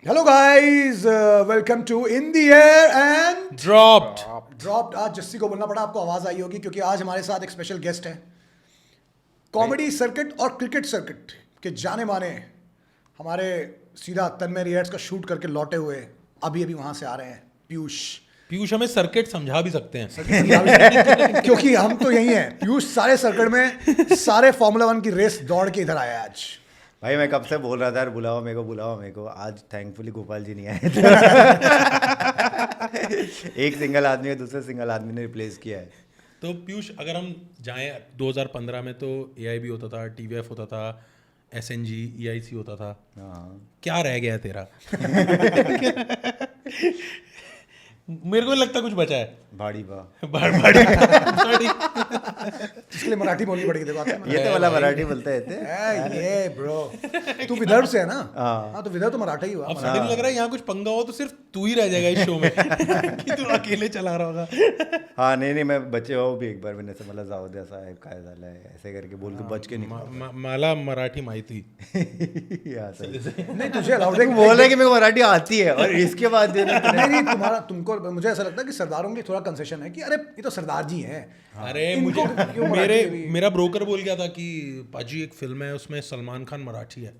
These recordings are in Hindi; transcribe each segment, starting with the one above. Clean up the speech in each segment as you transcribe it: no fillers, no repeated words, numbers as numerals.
Hello guys, welcome to in the air and dropped. आज जस्सी को बोलना पड़ा, आपको आवाज आई होगी क्योंकि आज हमारे साथ एक स्पेशल गेस्ट है। कॉमेडी सर्किट और क्रिकेट सर्किट के जाने माने हमारे सीधा तन्मय रिहर्स का शूट करके लौटे हुए अभी अभी वहां से आ रहे हैं पीयूष हमें सर्किट समझा भी सकते हैं। क्योंकि हम तो यही हैं। पीयूष सारे सर्किट में सारे फॉर्मूला 1 की रेस दौड़ के इधर आया आज। भाई मैं कब से बोल रहा था यार, बुलाओ मेरे को। आज थैंकफुली गोपाल जी नहीं आए एक सिंगल आदमी को दूसरे सिंगल आदमी ने रिप्लेस किया है। तो पीयूष, अगर हम जाएं 2015 में तो AIB होता था, TVF होता था, SNG, EIC होता था। हाँ, क्या रह गया तेरा? मेरे को नहीं लगता कुछ बचा है। भाड़ी बा बड़ी इसके लिए मराठी बोलनी पड़ेगी। देखो आपको ये तो वाला मराठी बोलते थे। ये ब्रो, तू विदर्भ से है ना? हाँ। तो विदर्भ तो मराठा ही हुआ। अब सडनली लग रहा है यहाँ कुछ पंगा हो तो सिर्फ तू ही रह जाएगा इस शो में कि तू अकेले चला रहा होगा। हाँ नहीं मैं बचे हो भी एक बार मैंने से मतलब जाओ दे साहेब काय झाला है ऐसे करके बोल के बच के निकला। माला मराठी माहिती। नहीं तुझे अलाउड है। बोल रहे कि मेरे को मराठी आती है और इसके बाद नहीं तुमको मुझे ऐसा लगता है कि सरदारों की थोड़ा कंसेशन है कि अरे ये तो सरदार जी हैं। अरे इनको मुझे क्यों मराठी है भी? मेरा ब्रोकर बोल गया था कि पाजी एक फिल्म है उसमें सलमान खान मराठी है।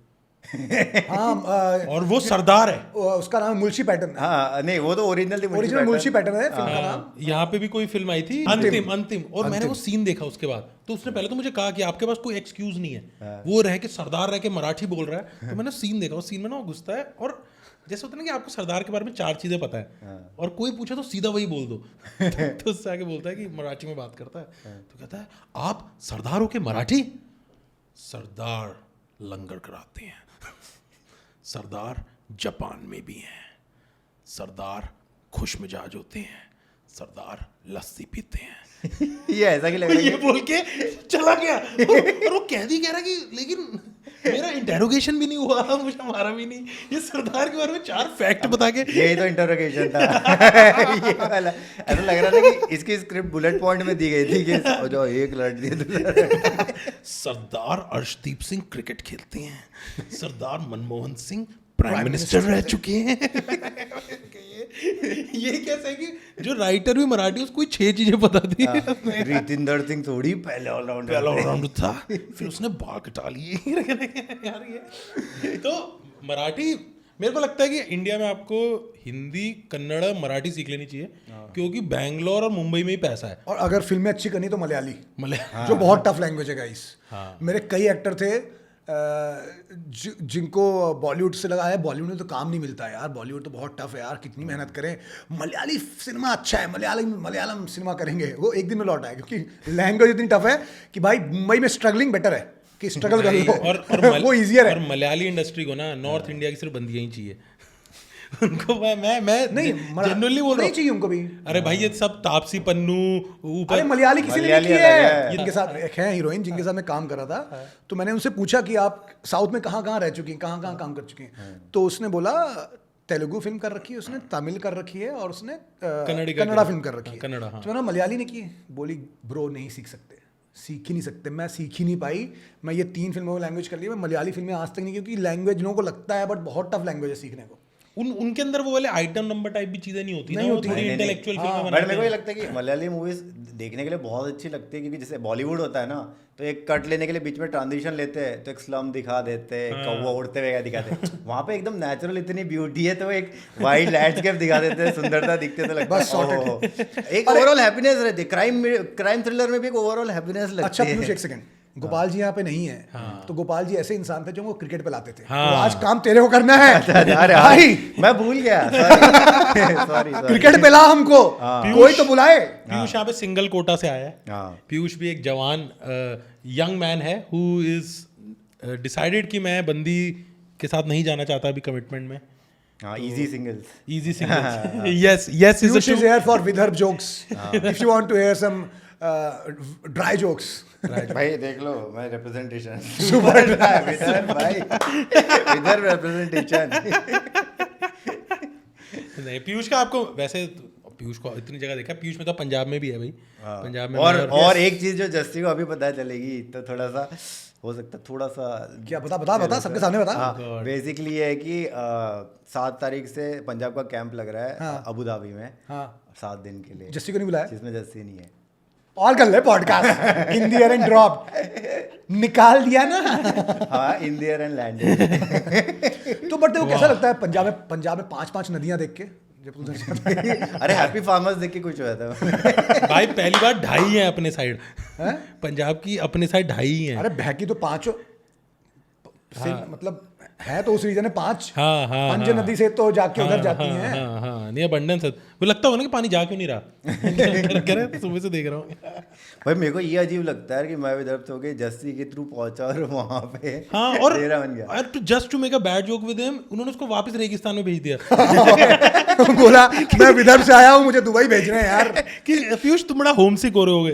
हाँ, और वो सरदार है। उसका नाम मुल्शी पैटर्न है। हाँ नहीं वो तो ओरिजिनल मुल्शी पैटर्न है फिल्म का नाम। यहाँ पे भी कोई फिल्म आई थी अंतिम और मैंने वो सीन देखा उसके बाद। तो उसने पहले तो मुझे कहा कि आपके पास कोई एक्सक्यूज नहीं है, वो रह के सरदार रह के मराठी बोल रहा है। तो मैंने सीन देखा, उस सीन में ना वो घुसता है और जैसे होता है ना कि आपको सरदार के बारे में 4 चीजें पता है और कोई पूछे तो सीधा वही बोल दो। तो उससे आगे बोलता है कि मराठी में बात करता है तो कहता है आप सरदार हो के मराठी? सरदार लंगर कराते हैं, सरदार जापान में भी हैं, सरदार खुश मिजाज होते हैं, सरदार लस्सी पीते हैं। ये ऐसा कि लग रहा है ये बोल के चला गया और वो कह रहा कि लेकिन मेरा इंटेरोगेशन भी नहीं हुआ, मुझे मारा भी नहीं। ये सरदार के बारे में 4 फैक्ट बता के यही तो इंटरोगेशन था। ये वाला ऐसा लग रहा था कि इसकी स्क्रिप्ट बुलेट पॉइंट में दी गई थी कि जो एक लड़ दिए। सरदार अर्शदीप सिंह क्रिकेट खेलते हैं, सरदार मनमोहन सिंह प्राइम मिनिस्टर रह चुके हैं। ये कैसे है कि जो राइटर भी मराठी उसको 6 चीजें पता थी। रितिंदर सिंह थोड़ी पहले ऑलराउंडर था, फिर उसने बाल कटा लिए। यार ये तो मराठी, मेरे को लगता है कि इंडिया में आपको हिंदी, कन्नड़, मराठी सीख लेनी चाहिए क्योंकि बैंगलोर और मुंबई में ही पैसा है। और अगर फिल्में अच्छी करनी तो मलयाली, हाँ। जो बहुत टफ लैंग्वेज है गाइस। हाँ। मेरे कई एक्टर थे जिनको बॉलीवुड से लगा है बॉलीवुड में तो काम नहीं मिलता है यार, बॉलीवुड तो बहुत टफ है यार, कितनी मेहनत करें। मलयाली सिनेमा अच्छा है, मलयालम सिनेमा करेंगे, वो एक दिन में लौटा है क्योंकि लैंग्वेज इतनी टफ है कि भाई मुंबई में स्ट्रगलिंग बेटर है कि स्ट्रगल कर लो। वो इजियर है। और मलयाली इंडस्ट्री को ना नॉर्थ इंडिया की सिर्फ बंदियां ही चाहिए। उनको मैं नहीं जनरली बोल रहा हूँ चाहिए उनको भी। अरे भाई ये सब तापसी पन्नू ऊपर। अरे मलयाली किसी ने मलयाली नहीं की अलग है। है। जिनके साथ एक है हीरोइन जिनके साथ मैं काम कर रहा था, तो मैंने उनसे पूछा कि आप साउथ में कहाँ कहाँ रह चुकी हैं, कहाँ कहाँ काम कर चुकी हैं। तो उसने बोला तेलुगु फिल्म कर रखी है उसने, तमिल कर रखी है और उसने कन्नड़ा फिल्म कर रखी है। कन्नड़ा, हाँ। तो मैंने मलयाली ने की, बोली ब्रो नहीं सीख सकते, सीख ही नहीं सकते। मैं सीख ही नहीं पाई। मैं ये 3 फिल्मों में लैंग्वेज कर ली, मैं मलयाली फिल्में आज तक नहीं, क्योंकि लैंग्वेज लोगों को लगता है बट बहुत टफ लैंग्वेज है सीखने को। उनके अंदर वो वाले आइटम नंबर टाइप भी चीजें नहीं होती, नहीं ना, होती। वो थोड़ी नहीं, इंटेलेक्चुअल हाँ, फिल्में बट बनाते मेरे को ये हैं। लगता है कि मलयाली मूवीज देखने के लिए बहुत अच्छी लगती है क्योंकि जैसे बॉलीवुड होता है ना, तो एक कट लेने के लिए बीच में ट्रांजिशन लेते हैं तो एक स्लम दिखा देते हैं, कौवा उड़ते हुए दिखाते हैं। वहाँ पे एकदम नेचुरल इतनी ब्यूटी है तो एक वाइल्ड लैंडस्केप दिखा देते हैं, सुंदरता दिखते तो लगता है एक ओवरऑल हैप्पीनेस रहती है। क्राइम थ्रिलर में भी एक ओवरऑल हैप्पीनेस लगती अच्छा है। एक सेकंड, गोपाल जी यहाँ पे नहीं है। तो गोपाल जी ऐसे इंसान थे जो वो क्रिकेट पे लाते थे। हाँ। तो आज काम तेरे को करना है। अरे भाई मैं भूल गया, सॉरी क्रिकेट पे ला हमको, कोई तो बुलाए। पीयूष यहाँ पे सिंगल कोटा से आया है। हाँ। पीयूष भी एक जवान यंग मैन है हु इज डिसाइडेड कि मैं बंदी के साथ नहीं जाना चाहता अभी कमिटमेंट में। हाँ, easy singles. Easy singles. yes is Piyush a is here for Vidarbh jokes. If you want to hear some dry jokes. भाई देख लो मैं रिप्रेजेंटेशन सुपर विदर्भ भाई, विदर्भ रिप्रेजेंटेशन। नहीं, पीयूष का आपको वैसे पीयूष को इतनी जगह देखा, पीयूष में तो पंजाब में भी है भाई, पंजाब में और एक चीज जो जस्सी को अभी पता चलेगी तो थोड़ा सा हो सकता है, थोड़ा सा क्या बता सबके सामने बता। हाँ, बेसिकली ये है कि 7 तारीख से पंजाब का कैंप लग रहा है अबू धाबी में, 7 दिन के लिए, जस्सी को नहीं बुलाया, जिसमें जस्सी नहीं है। और कर ले podcast in the air and drop, निकाल दिया ना। हाँ, इन द एयर एंड लैंड। तो बट वो कैसा लगता है पंजाब में 5-5 नदियां देख के जब उधर जाते हैं? अरे हैप्पी फार्मर्स देख के कुछ हुआ था भाई पहली बार 2.5 है अपने साइड, पंजाब की अपने साइड 2.5 है। अरे बहकी तो 5 मतलब है तो उस रीजन है 5। हाँ, पंज नदी से तो जाके उधर जाती हैं। हाँ, नहीं अबंडेंस है। वो लगता होगा ना कि पानी जा क्यों नहीं रहा। कह रहे सुबह से देख रहा हूँ भाई। मेरे को ये अजीब लगता है कि मैं विदर्भ से होके जस्सी के थ्रू पहुंचा और वहां पे हाँ, और डेरा बन गया। Just to make a bad joke with him, उन्होंने उसको वापस रेगिस्तान में भेज दिया। बोला मैं विदर्भ से आया हूँ, मुझे दुबई भेज रहे हैं यार। कि पीयूष तुम बड़ा होम सिक हो रहे होगे।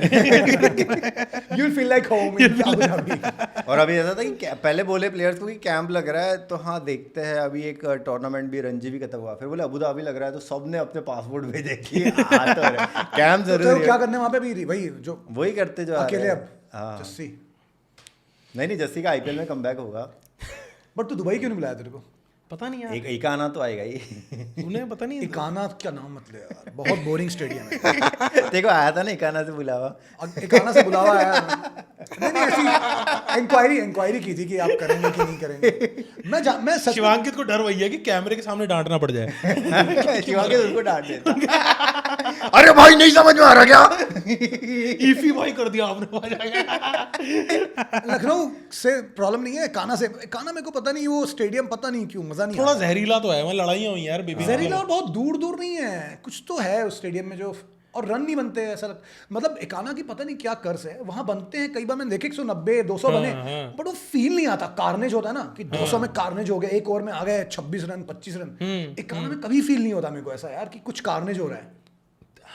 You will feel like home in Abu Dhabi. और अभी ऐसा था कि पहले बोले प्लेयर्स को कि कैंप लग रहा है, तो हाँ देखते हैं। अभी एक टूर्नामेंट भी रणजी भी खत्म हुआ, फिर बोले अबू धाबी लग रहा है, तो सबने अपने पासपोर्ट भेजे कि कैंप जरूर क्या करने वहां पे भी वही जो वही करते जो अकेले अब हाँ। जस्सी नहीं जस्सी का आईपीएल में कमबैक होगा। बट तू दुबई क्यों नहीं बुलाया तेरे को? पता नहीं यार, एक आना तो आएगा ही। उन्हें पता नहीं इकाना क्या नाम मतलब यार, बहुत बोरिंग स्टेडियम है। देखो आया था ना इकाना से बुलावा, इकाना से बुलावा आया। नहीं ऐसी इंक्वायरी की थी कि आप करेंगे कि नहीं करेंगे। मैं सच शिवांकित को डर वही है कि कैमरे के सामने डांटना पड़ जाए। शिवांकित उसको डांट देता। अरे भाई नहीं समझ में आ रहा क्या? ईफी भाई कर दिया आपने। लखनऊ से प्रॉब्लम नहीं है, काना से। काना मेरे को पता नहीं, वो स्टेडियम पता नहीं क्यों मजा नहीं थोड़ा आता। जहरीला तो है, वहाँ लड़ाइयाँ हुई यार बेबी। जहरीला और बहुत दूर नहीं है, कुछ तो है उस स्टेडियम में जो, और रन नहीं बनते हैं ऐसा मतलब एकाना की पता नहीं क्या कर्स है, वहां बनते हैं कई बार मैंने देखे 190-200 बने, बट वो फील नहीं आता। कार्नेज होता है ना कि 200 में कार्नेज हो गया, एक ओवर में आ गए 26 रन 25 रन। एकाना में कभी फील नहीं होता मेरे को ऐसा यार कि कुछ कार्नेज हो रहा है।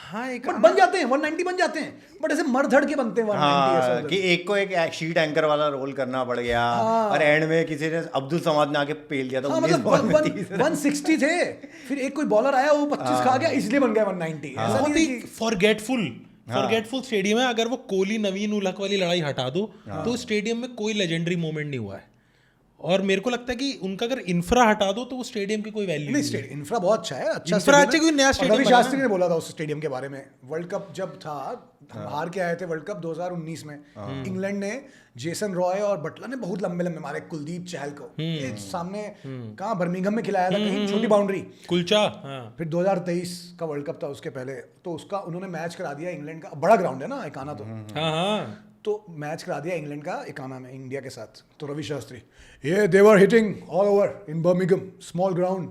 हाँ, एक बट बन जाते हैं 190 बन जाते हैं, बट ऐसे मर धड़ के बनते हैं 190 ऐसा हाँ, उधर। कि एक को एक शीट एंकर वाला रोल करना पड़ गया, और एंड में किसी ने अब्दुल समाद ने आके पेल दिया था। हाँ, 19 बॉल में 30 रन। 160 थे, फिर एक कोई बॉलर आया वो 25 खा गया, इसलिए बन गया 190। ऐसा बहुत नहीं ही है कि फॉरगेटफुल स्टेडियम है। अगर वो कोहली नवीन उलहक वाली लड़ाई हटा दो तो उस स्टेडियम में कोई लेजेंडरी मोमेंट नहीं हुआ है। और मेरे को लगता है कि उनका अगर इंफ्रा हटा दो तो वो स्टेडियम की कोई वैल्यू नहीं। स्टेडियम इंफ्रा बहुत अच्छा है, अच्छा इंफ्रा stadium अच्छा, है। कोई नया और स्टेडियम रवि बना शास्त्री ना। ने बोला था उस स्टेडियम के बारे में, वर्ल्ड कप जब था, हम हार के आए थे वर्ल्ड कप 2019 में। इंग्लैंड ने जेसन रॉय और बटलर ने बहुत लंबे मारे कुलदीप चहल को, ये सामने कहाँ बर्मिंघम में खिलाया था, कहीं छोटी बाउंड्री कुलचा। हाँ। फिर 2023 का वर्ल्ड कप था उसके पहले, तो उसका उन्होंने मैच करा दिया इंग्लैंड का। बड़ा ग्राउंड है ना एकाना, तो मैच करा दिया इंग्लैंड का एकाना में इंडिया के साथ। तो रवि शास्त्री ये they were hitting all over in Birmingham, small ground,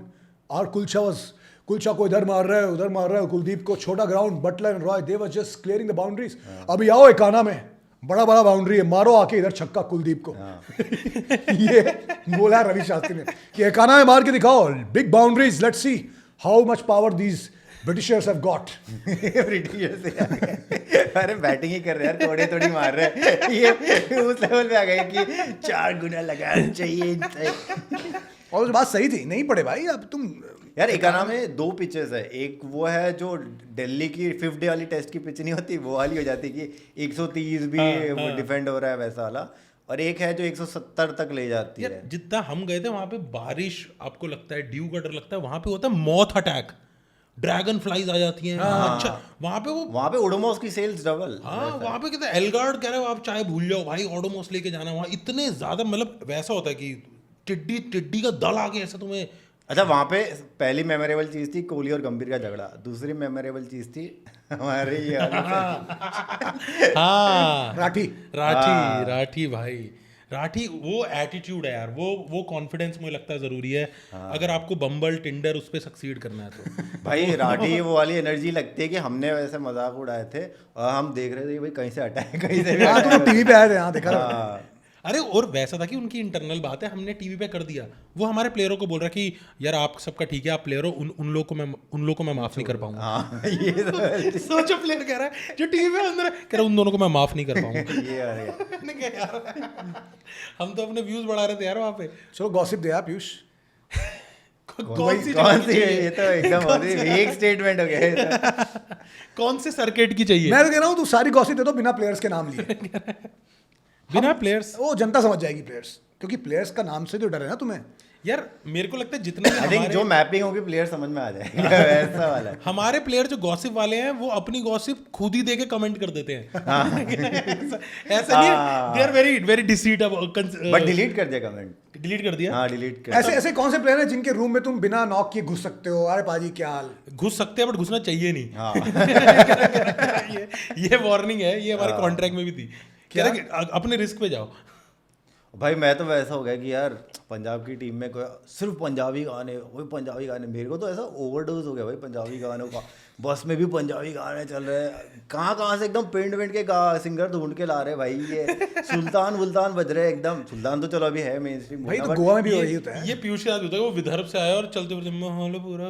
और कुलचा को इधर मार रहा है उधर मार रहा है, कुलदीप को छोटा ground, Butler and Roy they were just clearing the boundaries. अभी आओ एकाना में बड़ा बाउंड्री है, मारो आके इधर छक्का कुलदीप को। ये बोला रवि शास्त्री ने कि एकाना में मार के दिखाओ, big boundaries, let's see how much power these Britishers have got। Britishers अरे बैटिंग ही कर रहे हैं यार, थोड़ी मार रहे हैं। ये उस लेवल पे आ गए कि 4 गुना लगाना चाहिए। और बात सही थी, नहीं पड़े भाई अब तुम यार एकाना में 2 पिचेस है, एक वो है जो दिल्ली की 5th डे वाली टेस्ट की पिच नहीं होती, वो वाली हो जाती कि 130 भी डिफेंड हो रहा है वैसा वाला, और एक है जो 170 तक ले जाती है। जितना हम गए थे वहां पे बारिश, आपको लगता है ड्यू का डर लगता है, वहां पे होता है मॉथ अटैक, ड्रैगन फ्लाइज आ जाती हैं। अच्छा वहां पे ओडोमोस की सेल्स डबल। हाँ, वहां पे कहते हैं एलगार्ड कह रहे हो आप चाहे भूल जाओ भाई, ओडोमोस लेके जाना। वहां इतने ज्यादा मतलब वैसा होता है कि टिड्डी का दल आ गया ऐसा तुम्हें। अच्छा, वहां पे पहली मेमोरेबल चीज थी कोहली और गंभीर का झगड़ा, दूसरी मेमोरेबल चीज थी हमारे ये हाँ, राठी भाई, राठी वो एटीट्यूड है यार, वो कॉन्फिडेंस मुझे लगता है जरूरी है। अगर आपको बम्बल टिंडर उस पे सक्सीड करना है तो भाई राठी वो वाली एनर्जी लगती है कि हमने वैसे मजाक उड़ाए थे और हम देख रहे थे कि भाई कहीं से हटाए कहीं से भी। हाँ, तुम टीवी पे आए थे, हाँ देखा था। अरे और वैसा था कि उनकी इंटरनल बात है, हमने टीवी पे कर दिया, वो हमारे प्लेयरों को बोल रहा कि यार आप सबका ठीक है, आप प्लेयर हो, उन लोगों को मैं माफ नहीं कर पाऊंगा। ये सोचो प्लेयर कह रहा है जो टीवी में अंदर कह रहा उन दोनों को मैं माफ नहीं कर पाऊंगा। ये मैंने कहा यार हम तो अपने व्यूज बढ़ा रहे थे यार वहाँ पे। चलो गॉसिप दे आप पीयूष। कौन सी कौन सी चाहिए? ये तो एकदम बहुत ही एक स्टेटमेंट हो गया ये तो। कौन से सर्किट की चाहिए? मैं तो कह रहा हूँ तू सारी गॉसिप दे दो बिना प्लेयर्स के नाम लिए। बिना प्लेयर्स, वो जनता समझ जाएगी प्लेयर्स, क्योंकि प्लेयर्स का नाम से तो डर है ना तुम्हें। यार मेरे को लगता है जितने भी आई थिंक जो मैपिंग होगी प्लेयर समझ में आ जाएगा ऐसा वाला है। हमारे प्लेयर जो गॉसिप वाले हैं वो अपनी गॉसिप खुद ही दे के कमेंट कर देते हैं। ऐसा नहीं है, they are very very deceit. But delete कर दिया कमेंट। डिलीट कर दिया। हाँ डिलीट कर। ऐसे ऐसे कौन से प्लेयर हैं जिनके रूम में तुम बिना नॉक किए घुस सकते हो? अरे पाजी क्या हाल। घुस सकते हैं बट घुसना चाहिए नहीं। हाँ ये वार्निंग है, ये हमारे कॉन्ट्रैक्ट में भी थी। कह रहे कि अपने रिस्क पे जाओ। भाई मैं तो वैसा हो गया कि यार पंजाब की टीम में कोई सिर्फ पंजाबी गाने, वही पंजाबी गाने, मेरे को तो ऐसा ओवरडोज हो गया भाई पंजाबी गानों का। बस में भी पंजाबी गाने चल रहे हैं, कहाँ से एकदम पेंट के सिंगर ढूंढ के ला रहे भाई। ये सुल्तान वुल्तान बज रहे एकदम। सुल्तान तो चलो अभी है मेन स्ट्रीम भाई तो गोवा में भी वही होता है। ये पीयूष के साथ होता है, वो विदर्भ से आया और चलते फिरते माहौल पूरा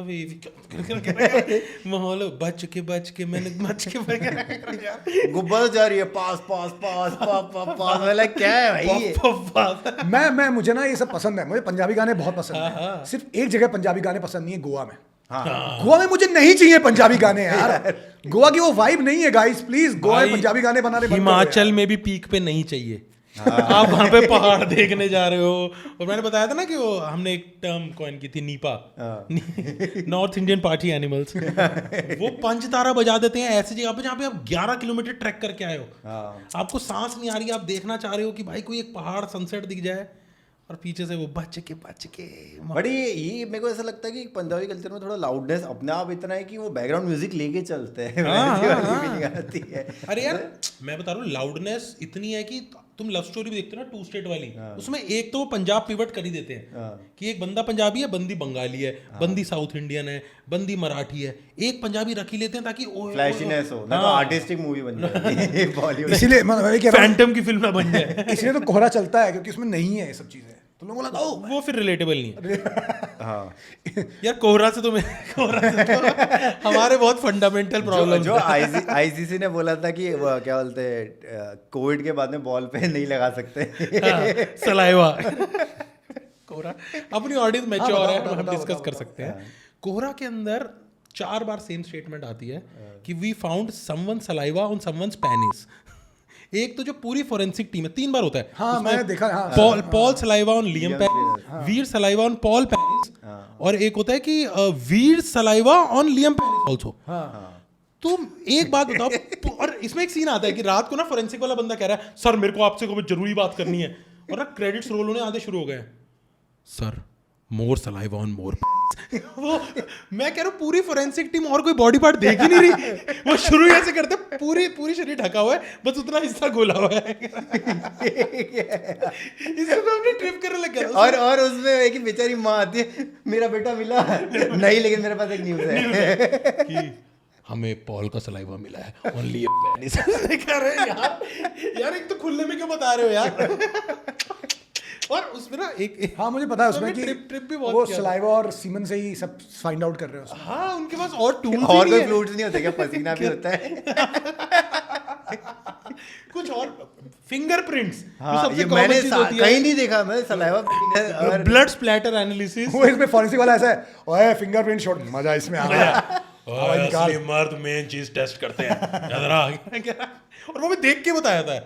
माहौल बच के मैंने बच के गुब्बार जा रही है पास पास पास पास पास पास वाला क्या है भाई ये? मैं मुझे ना ये सब पसंद है, मुझे पंजाबी गाने बहुत पसंद है। सिर्फ एक जगह पंजाबी गाने पसंद नहीं है, गोवा में। गोवा में मुझे नहीं चाहिए पंजाबी गाने यार। गोवा की वो वाइब नहीं है गाइस, प्लीज गोवा में पंजाबी गाने बनाने बंद करो हिमाचल में भी पीक पे नहीं चाहिए। आप वहां पे पहाड़ देखने जा रहे हो। और मैंने बताया था ना कि वो हमने एक टर्म कॉइन की थी, Nipah, north Indian party animals. वो पंचतारा बजा देते हैं ऐसी जगह पे जहाँ पे आप 11 किलोमीटर ट्रैक करके आए हो, आपको सांस नहीं आ रही, आप देखना चाह रहे हो कि भाई कोई एक पहाड़ सनसेट दिख जाए, और पीछे से वो बच के बट ये मेरे को ऐसा लगता है कि पंजाबी कल्चर में थोड़ा लाउडनेस अपने आप इतना है कि वो बैकग्राउंड म्यूजिक लेके चलते हैं। वैसी वाली फीलिंग आती है। अरे यार मैं बता रहा हूँ, लाउडनेस इतनी है कि तुम लव स्टोरी भी देखते हो ना, 2 स्टेट वाली, उसमें एक तो वो पंजाब पिवट कर ही देते हैं कि एक बंदा पंजाबी है, बंदी बंगाली है, बंदी साउथ इंडियन है, बंदी मराठी है, एक पंजाबी रखी लेते हैं ताकि फ्लैशीनेस हो ना, तो आर्टिस्टिक मूवी बन जाए बॉलीवुड। इसीलिए मैं वही कह रहा हूँ, फैंटम की फिल्म ना बन जाए। इसलिए तो कोहरा चलता है, क्योंकि उसमें नहीं है ये सब चीजें, तो लोगों को लगा ओ वो फिर रिलेटेबल नहीं है। हाँ यार कोहरा से तो हमारे बहुत फंडामेंटल प्रॉब्लम। जो आईसीसी ने बोला था कि वो क्या बोलते हैं, कोविड के बाद में बॉल पे नहीं लगा सकते सलाइवा। कोहरा अपनी ऑडियंस मैच्योर है, हम डिस्कस कर सकते हैं। कोहरा के अंदर 4 बार सेम स्टेटमेंट आती है कि we found someone saliva on someone's penis. एक तो जो पूरी फोरेंसिक टीम है 3 बार होता है। हाँ मैंने देखा। हाँ, Paul saliva on Liam penis, Veer saliva on Paul penis, और एक होता है कि Veer saliva on Liam penis also. तुम एक बात बताओ, और इसमें एक सीन आता है कि रात को ना फोरेंसिक वाला बंदा कह रहा है सर मेरे को आपसे कोई जरूरी बात करनी है, और ना क्रेडिट्स रोल होने आधे शुरू हो गए, sir more saliva on more. वो मैं कह रहा हूँ पूरी फोरेंसिक टीम और कोई बॉडी पार्ट देख ही नहीं रही, वो शुरू ऐसे करते पूरी शरीर ढका हुआ है, बस उतना हिस्सा गोला हुआ है। इसमें तो हमने ट्रिप करने लग गया। और उसमें एक ही बेचारी माँ आती है, मेरा बेटा मिला नहीं, लेकिन मेरे पास एक न्यूज़ है कि हमें पॉल का सलाइवा मिला है ओनली कह रहे यार एक तो खुले में क्यों बता रहे हो यार। और उसमें ना एक हाँ मुझे पता है उसमें कि ट्रिप भी बहुत वो किया। सलाइवा और सीमन से ही सब फाइंड आउट कर रहे हो। हाँ उनके पास और टूल्स और ही कोई नहीं है। फ्लूइड्स नहीं होते क्या? पसीना भी होता है। कुछ और फिंगरप्रिंट्स हाँ, ये मैंने कहीं नहीं देखा मैं सलाइवा और ब्लड स्प्लैटर एनालिसिस। वो इसमें फॉरेंसिक वाला ऐसा है, ओए फिंगरप्रिंट शॉट, मजा इसमें आ गया। असली मर्द मेन चीज टेस्ट करते हैं याद रहा। और वो भी देख के बताया था।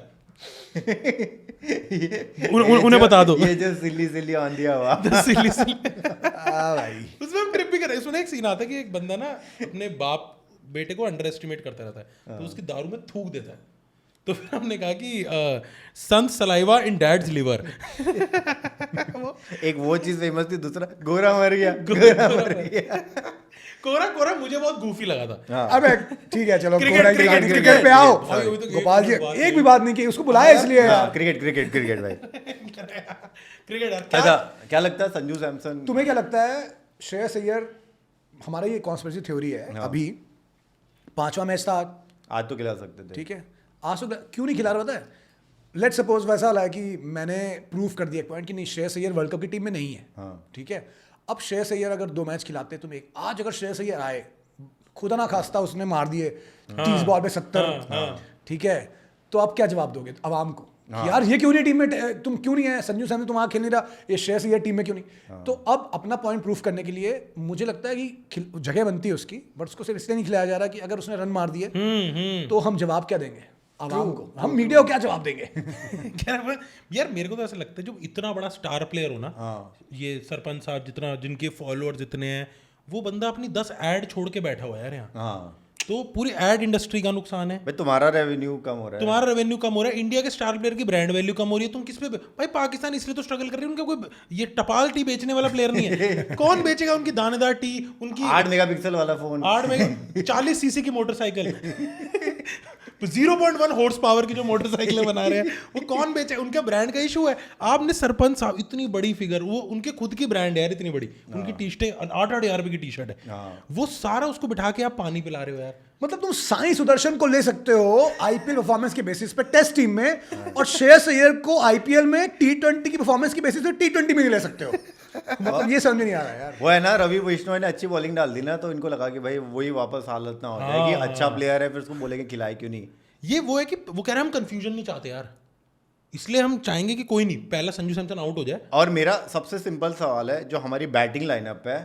उन्हें बता दो ये जो सिल्ली आंधी हवा सिली भाई उसमें हम ट्रिप भी कर रहे हैं। उसमें एक सीन आता है कि एक बंदा ना अपने बाप बेटे को अंडर एस्टिमेट करता रहता है, तो उसकी दारू में थूक देता है। तो फिर हमने कहा कि सन्स सलाइवा इन डैड्स लिवर। एक वो चीज फेमस थी, दूसरा गोरा मर गया। कोरा मुझे बहुत गूफी लगा था। अबे ठीक है चलो क्रिकेट क्रिकेट पे आओ। भाई, अभी तो गोपाल जी बात एक भी बात नहीं की, उसको बुलाया इसलिए। क्रिकेट भाई क्रिकेट अच्छा क्या लगता है संजू सैमसन? तुम्हें क्या लगता है श्रेयस अय्यर, हमारा ये कॉन्स्पिरेसी थ्योरी है, अभी 5वां मैच था आज तो खिला सकते थे, ठीक है, आज तो क्यों नहीं खिला रहा होता है? लेट्स सपोज वैसा वाला है कि मैंने प्रूव कर दिया एक पॉइंट कि नहीं श्रेयस अय्यर वर्ल्ड कप की टीम में नहीं है, ठीक है। अब श्रेयस अय्यर अगर 2 मैच खिलाते तुम एक, आज अगर श्रेयस अय्यर आए, खुदा ना खास्ता उसने मार दिए 30 बॉल पे 70, ठीक है, तो आप क्या जवाब दोगे आवाम को? कि यार ये क्यों नहीं टीम में, तुम क्यों नहीं है, संजू सैमसन तुम वहां खेल नहीं रहा, ये श्रेयस अय्यर टीम में क्यों नहीं। तो अब अपना पॉइंट प्रूफ करने के लिए मुझे लगता है कि जगह बनती है उसकी, बट उसको सिर्फ इसलिए नहीं खिलाया जा रहा कि अगर उसने रन मार दिए तो हम जवाब क्या देंगे आवाम को, हम मीडिया को क्या जवाब देंगे। यार मेरे को तो ऐसा लगता है जो इतना बड़ा स्टार प्लेयर हो ना, ये सरपंच साहब जितना जिनके फॉलोअर्स इतने हैं, वो बंदा अपनी 10 ऐड छोड़ के बैठा हुआ है यार यहाँ। हाँ तो पूरी एड इंडस्ट्री का नुकसान है। भाई तुम्हारा रेवेन्यू कम हो रहा है, तुम्हारा रेवेन्यू कम हो रहा है, इंडिया के स्टार प्लेयर की ब्रांड वैल्यू कम हो रही है, तुम किस पे भाई पाकिस्तान इसलिए तो स्ट्रगल कर रही है, उनका कोई ये टपाल टी बेचने वाला प्लेयर नहीं है। कौन बेचेगा उनकी दानेदार टी, उनकी 8 मेगापिक्सल वाला फोन, 40 सीसी की मोटरसाइकिल, 0.1 हॉर्स पावर की जो मोटरसाइकिलें बना रहे हैं, वो कौन बेचे, उनका ब्रांड का इशू है। आपने सरपंच साहब इतनी बड़ी फिगर, वो उनके खुद की ब्रांड है यार इतनी बड़ी, उनकी टी शर्टें 8-8 हज़ार रुपए की टी शर्ट है, वो सारा उसको बिठा के आप पानी पिला रहे हो यार। मतलब तुम साई सुदर्शन को ले सकते हो आईपीएल परफॉर्मेंस के बेसिस पे टेस्ट टीम में, और श्रेयस अय्यर को आईपीएल में T20 की परफॉर्मेंस के बेसिस पे T20 में नहीं ले सकते हो। मतलब ये समझ नहीं आ रहा है यार। वो है ना, रवि वैष्णव ने अच्छी बॉलिंग डाल दी ना, तो इनको लगा कि भाई वही वापस हालत ना हो जाए कि अच्छा प्लेयर है फिर उसको बोलेंगे खिलाए क्यों नहीं। ये वो है कि वो कह रहे हैं हम कंफ्यूजन नहीं चाहते यार, इसलिए हम चाहेंगे कि कोई नहीं, पहला संजू सैमसन आउट हो जाए। और मेरा सबसे सिंपल सवाल है, जो हमारी बैटिंग लाइनअप है,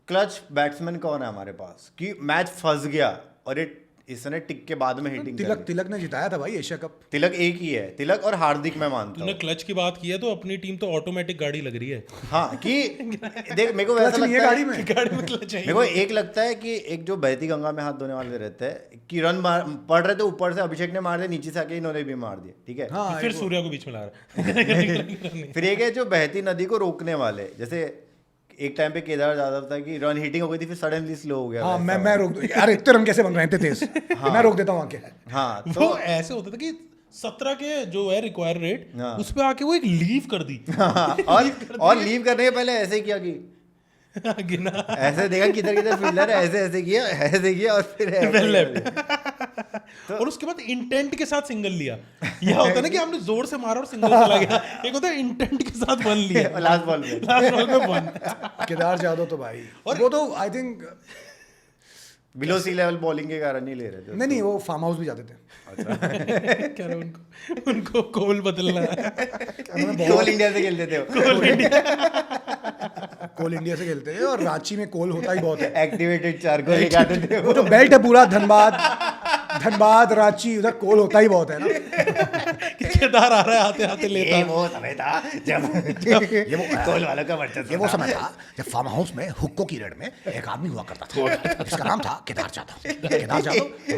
क्लच बैट्समैन कौन है हमारे पास कि मैच फंस गया और ये इसने टिक के बाद में हिटिंग कर दी। तिलक ने जिताया था भाई एशिया कप। तिलक एक ही है, तिलक और हार्दिक मैं मानता तूने हूँ। क्लच की बात की है तो अपनी टीम तो ऑटोमेटिक गाड़ी लग रही है। हाँ कि देख मेरे को क्लच वैसा नहीं है लगता गाड़ी है, में। गाड़ी में क्लच है। मेरे को एक लगता है कि एक जो बहती गंगा में हाथ धोने वाले रहते हैं कि रन पड़ रहे थे ऊपर से, अभिषेक ने मार दिया, नीचे से आके इन्होंने भी मार दिया, ठीक है। हाँ, फिर सूर्या को बीच में ला रहा फिर एक है जो बहती नदी को रोकने वाले, जैसे एक टाइम पे केदार जाधव था कि रन हिटिंग हो गई थी फिर सडनली स्लो हो गया। हाँ मैं रोक दूं यार, इतने रन कैसे बन रहे हैं तेज, मैं रोक देता हूँ आके। हाँ वो तो ऐसे होता था कि 17 के जो है रिक्वायर रेट, हाँ। उस पे आके वो एक लीव कर दी। और लीव करने के पहले ऐसे ही किया कि गिना ऐसे देखा किधर किधर फील्डर है, ऐसे किया और फिर Well left। और उसके बाद इंटेंट के साथ सिंगल लिया। यह होता है ना कि आपने जोर से मारा और सिंगल चला गया, एक होता है इंटेंट के साथ वन लिया लास्ट बॉल में वन। केदार जाधव तो भाई, और वो तो I think below sea level bowling के कारण नहीं ले रहे थे। नहीं वो फार्म हाउस भी जाते थे। कह रहे उनको कोल बदलना है। कोल इंडिया से खेलते थे कोल इंडिया से खेलते थे, और रांची में कोल होता ही बहुत है। एक्टिवेटेड चारकोल लेके आते थे वो जो बेल्ट है पूरा धनबाद रांची, उधर कोल होता ही बहुत है ना। केदार आ रहा है आते आते लेता ये वो समय था जब ये वो कोल वालों का वर्चस्व ये वो समय था जब फार्म हाउस में हुक्कों की रेड में एक आदमी हुआ करता था, जिसका नाम था केदार जाधव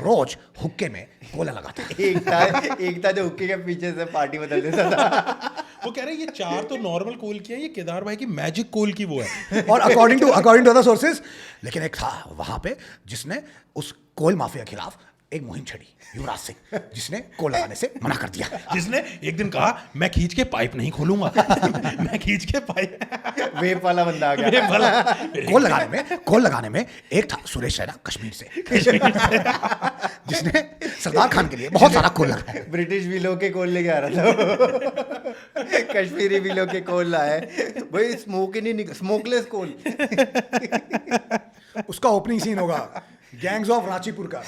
रोज हुक्के में कोला लगाता। एक था जो हुक्के के पीछे से पार्टी बदल देता था। वो कह रहे हैं ये 4 तो नॉर्मल कोल की है, ये केदार भाई की मैजिक कोल की वो है। और अकॉर्डिंग टू अदर सोर्सेज, लेकिन एक था वहां पे जिसने उस कोल माफिया के खिलाफ एक मुहिम छेड़ी, युवराज सिंह, जिसने कोल लगाने से मना कर दिया, जिसने एक दिन कहा मैं खींच के पाइप नहीं खोलूंगा। मैं खींच के पाइप वेब वाला बंदा आ गया। कोल लगाने में एक था सुरेश रैना कश्मीर से, जिसने सरदार खान के लिए बहुत सारा कोल लगाया। ब्रिटिश विलो के कोल लेके आ रहा था, कश्मीरी विलो के कोल लाए भाई, स्मोक ही नहीं, स्मोकलेस कोल। उसका ओपनिंग सीन होगा गैंग्स ऑफ रांचीपुर का,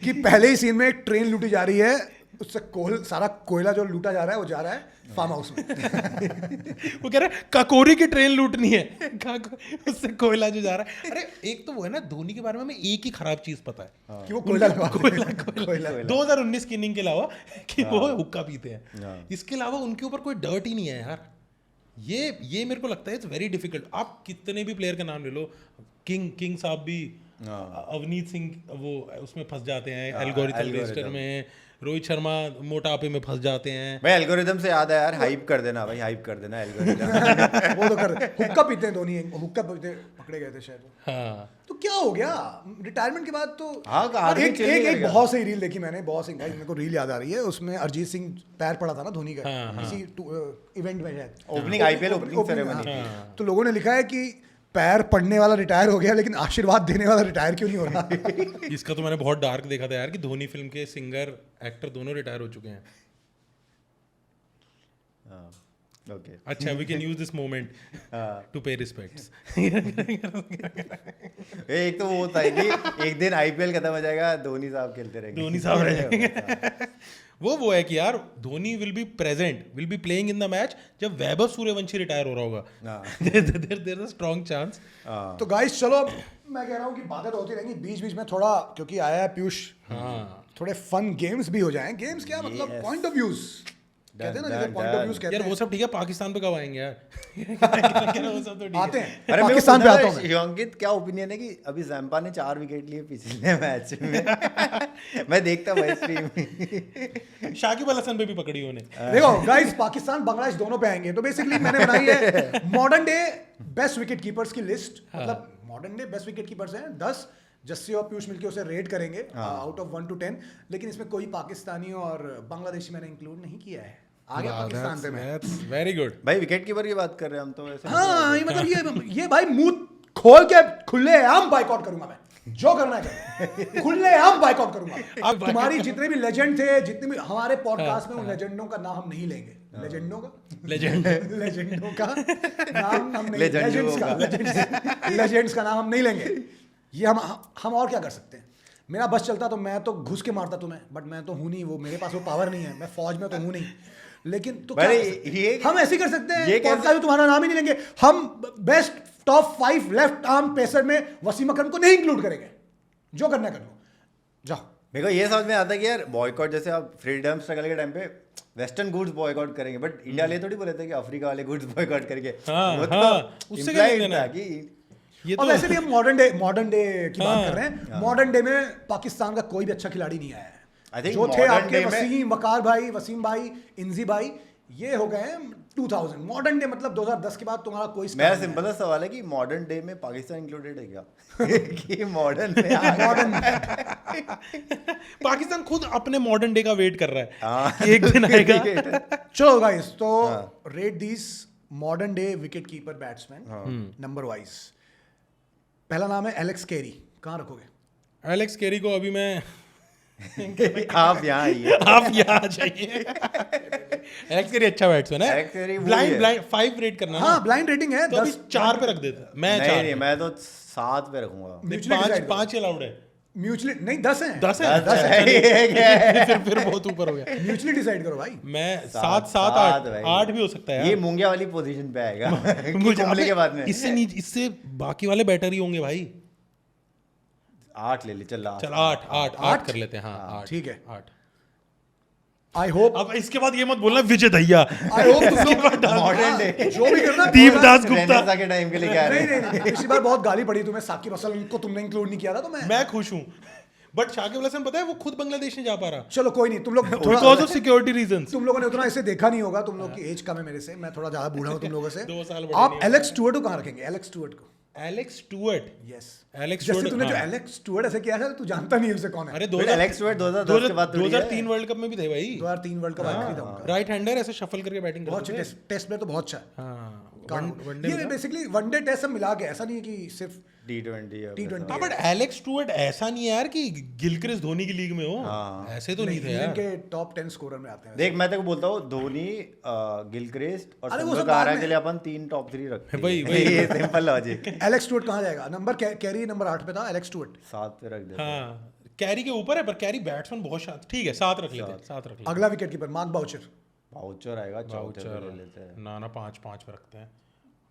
कि पहले ही सीन में एक ट्रेन लूटी जा रही है, उससे सारा कोयला जो लूटा जा रहा है वो जा रहा है फार्म हाउस में। वो कह रहा है काकोरी की ट्रेन लूटनी है, उससे कोयला जो जा रहा है। अरे एक तो वो है ना, धोनी के बारे में हमें एक ही खराब चीज पता है कि वो कोयला कोयला 2019 की इनिंग के अलावा कि वो हुक्का पीते हैं, इसके अलावा उनके ऊपर कोई डर्ट ही नहीं है यार। ये मेरे को लगता है इट्स वेरी डिफिकल्ट। आप कितने भी प्लेयर का नाम ले लो, किंग साहब भी, अवनीत सिंह वो उसमें फंस जाते हैं एल्गोरिथम रजिस्टर में, रोहित शर्मा मोटापे में फंस जाते हैं। भाई एल्गोरिथम से याद है यार, हाइप कर देना भाई, हाइप कर देना एल्गोरिथम। वो तो कर हुक्का पीते हैं धोनी, हुक्का पीते पकड़े गए थे शायद। हाँ तो क्या हो गया रिटायरमेंट के बाद? तो हाँ, आदमी एक chill नहीं एक करेगा। बहुत सही रील देखी मैंने, बहुत सही गाइस, मेरे को रील याद आ रही है, उसमें अरिजीत सिंह पैर पड़ा था ना धोनी का किसी इवेंट में शायद, ओपनिंग आईपीएल ओपनिंग सेरेमनी। तो लोगों ने लिखा है कि पैर पड़ने वाला रिटायर हो गया, लेकिन आशीर्वाद देने वाला रिटायर क्यों नहीं हो रहा? इसका तो मैंने बहुत डार्क देखा था यार, कि धोनी फिल्म के सिंगर एक्टर दोनों रिटायर हो चुके हैं। ओके अच्छा, we can use this moment to pay respects. एक तो वो होता है कि एक दिन आईपीएल खत्म हो जाएगा, धोनी साहब खेलते रहेंगे, धोनी साहब रह जाएंगे। वो है कि यार Dhoni will be present, will be playing in the match जब वैभव सूर्यवंशी रिटायर हो रहा होगा। There is a strong chance. तो गाइस चलो, मैं कह रहा हूँ कि बातें तो होती रहेंगी, बीच बीच में थोड़ा क्योंकि आया है पीयूष, थोड़े फन गेम्स भी हो जाएं। गेम्स क्या मतलब, पॉइंट ऑफ व्यूज कहते हैं ना, जैसे पॉइंट ऑफ व्यूज कहते यार हैं। वो सब ठीक है, पाकिस्तान पे कब आएंगे यार? वो सब तो ठीक आते है। हैं, अरे पाकिस्तान पे आता हूँ मैं। योंगित क्या ओपिनियन है कि अभी जैम्पा ने 4 विकेट लिए पिछले मैच में? मैं देखता भाई स्ट्रीम। शाकिब अल हसन पे भी पकड़ी उन्हें। देखो गाइस, पाकिस्तान बांग्लादेश दोनों पे आएंगे, तो बेसिकली मैंने बनाई है modern day best wicket keepers की लिस्ट। मतलब modern day best wicket keepers हैं 10, जस्सी और पीयूष मिलकर उसे रेट करेंगे आउट ऑफ 1 to 10, लेकिन इसमें कोई पाकिस्तानी और बांग्लादेशी मैंने इंक्लूड नहीं किया है। आ गया पाकिस्तान पे मैं। Very good. भाई विकेट कीपर की बात कर रहे हैं हम तो ऐसे। हाँ, ये मतलब ये भाई मुंह खोल के खुले आम बाइकआउट करूंगा मैं, जो करना है खुले आम बाइकआउट करूंगा। अब तुम्हारी जितने भी लेजेंड थे, जितने भी हमारे पॉडकास्ट में, उन लेजेंडों का नाम हम नहीं लेंगे। लेजेंडों का लेजेंडों का नाम हम नहीं, लेजेंड्स का नाम हम नहीं लेंगे। ये हम और क्या कर सकते हैं? मेरा बस चलता तो मैं तो घुस के मारता तुम्हें, बट मैं तो हूं नहीं, वो मेरे पास वो पावर नहीं है, मैं फौज में तो हूं नहीं। लेकिन तो क्या कर सकते हैं? हम ऐसे ही कर सकते हैं, पॉडकास्ट में तुम्हारा नाम ही नहीं लेंगे। हम best top 5 left arm pacer में वसीम अकरम को नहीं इंक्लूड करेंगे। जो करना है कर लो, जाओ। मेरे को ये समझ में आता है कि यार बॉयकॉट, जैसे आप फ्रीडम स्ट्रगल के टाइम पे वेस्टर्न गुड्स बॉयकॉट करेंगे, बट इंडिया वाले थोड़ी बोले थे कि अफ्रीका वाले गुड्स बॉयकॉट करके। वो तो उससे क्या लेना है कि ये और तो वैसे भी हम मॉडर्न डे की बात कर रहे हैं। मॉडर्न डे में पाकिस्तान का कोई भी अच्छा खिलाड़ी नहीं आया I है। think जो थे modern आपके day में- वसीम, वकार भाई, वसीम भाई, इंजी भाई, ये हो गए हैं 2000। मॉडर्न डे मतलब 2010 के बाद तुम्हारा कोई मेरा star नहीं सिंपल सा सवाल है कि मॉडर्न डे में पाकिस्तान इंक्लूडेड है क्या? कि मॉडर्न में आ गया। मॉडर्न पाकिस्तान खुद अपने मॉडर्न डे का वेट कर रहा है हाँ। कि एक दिन आएगा। चलो गाइस, तो rate these modern day wicket keeper batsman number wise. पहला नाम है एलेक्स कैरी। कहाँ रखोगे? एलेक्स कैरी को अभी मैं आप यहाँ आइए। आप यहाँ आ जाइए। एलेक्स कैरी अच्छा बैट्समैन है। एलेक्स कैरी वही ब्लाइंड है। ब्लाइंड 5 रेट करना है हाँ, ना? ब्लाइंड रेटिंग है तो अभी 10। 4 पे रख देता मैं। नहीं 4 नहीं, मैं तो 7 पे रखूंगा। Mutually decide 5 अलाउड है। म्यूचुअली नहीं, 10 है। 10 है। 10 है। फिर बहुत ऊपर हो गया। म्यूचुअली डिसाइड करो भाई। मैं 7 सात 8 भाई। 8 भी हो सकता है ये यार। मूंगिया वाली पोजीशन पे आएगा मुझे कुंबले के बाद में। इससे नीचे, इससे बाकी वाले बैटर ही होंगे भाई। 8 ले ले, चल लास्ट। चल 8 कर लेते हैं। हाँ 8 ठीक है। 8। आई होप अब इसके बाद ये मत बोलना विजय दहिया। आई होप तुम लोग मॉडर्न डे जो भी करना दीपदास गुप्ता। रेनेसा के टाइम के लिए क्या नहीं रहे? नहीं नहीं, पिछली बार बहुत गाली पड़ी तुम्हें, साकिब असल को तुमने इंक्लूड नहीं किया था, तो मैं खुश हूँ, बट शाकिब अल हसन पता है वो खुद बांग्लादेश नहीं जा पा रहा चलो कोई नहीं, तुम लोग बिकॉज थोड़ा, ऑफ सिक्योरिटी रीजंस। तुम लोगों ने उतना इसे देखा नहीं होगा, तुम लोग की एज कम है मेरे से, मैं थोड़ा ज्यादा बूढ़ा हूँ तुम लोगों से। 2 साल बड़े आप नहीं एलेक्स स्टुअर्ट को कहाँ रखेंगे? एलेक्स स्टुअर्ट को? Alex Stuart. यस, एलेक्स जैसे स्टुअर्ट, तूने जो हाँ। एलेक्स स्टुअर्ट ऐसे किया है, तू जानता नहीं है उसे कौन है। अरे फिर एलेक्स स्टुअर्ट 2010 के बाद थोड़ी है। 2003 वर्ल्ड कप में भी थे भाई। 2003 वर्ल्ड कप आखिरी था उनका। राइट हैंडर ऐसे शफल करके बैटिंग बहुत करते अच्छे थे। टेस्ट प्लेयर तो बहुत अच्छा है। हाँ वनडे ये बेसिकली वनडे टेस्ट सब मिला के, ऐसा नहीं है कि सिर्फ T20 T20 हाँ बट एलेक्स स्टुअर्ट ऐसा नहीं है यार कि गिलक्रिस्ट धोनी की लीग में हो। ऐसे तो नहीं थे यार। इनके टॉप 10 स्कोरर में आते हैं। देख मैं तेको बोलता हूँ, धोनी, गिलक्रिस्ट और अरे वो सब संगकारा बाद में। के लिए अपन 3 टॉप 3 रखते हैं। वही। ये सिंपल लॉजिक। एलेक्स स्टुअर्ट कहाँ जाएगा? नंबर कैरी नंबर 8 पे था एलेक्स स्टुअर्ट। 7 पे रख देते हैं। हाँ कैरी के ऊपर है, पर कैरी बैट्समैन बहुत शांत। ठीक है 7 रख लेते हैं, 7 रख लेते अगला wicket keeper Mark Boucher. Boucher आएगा, चौथे पे ले लेते हैं। हैं। ना 5 पे रखते हैं।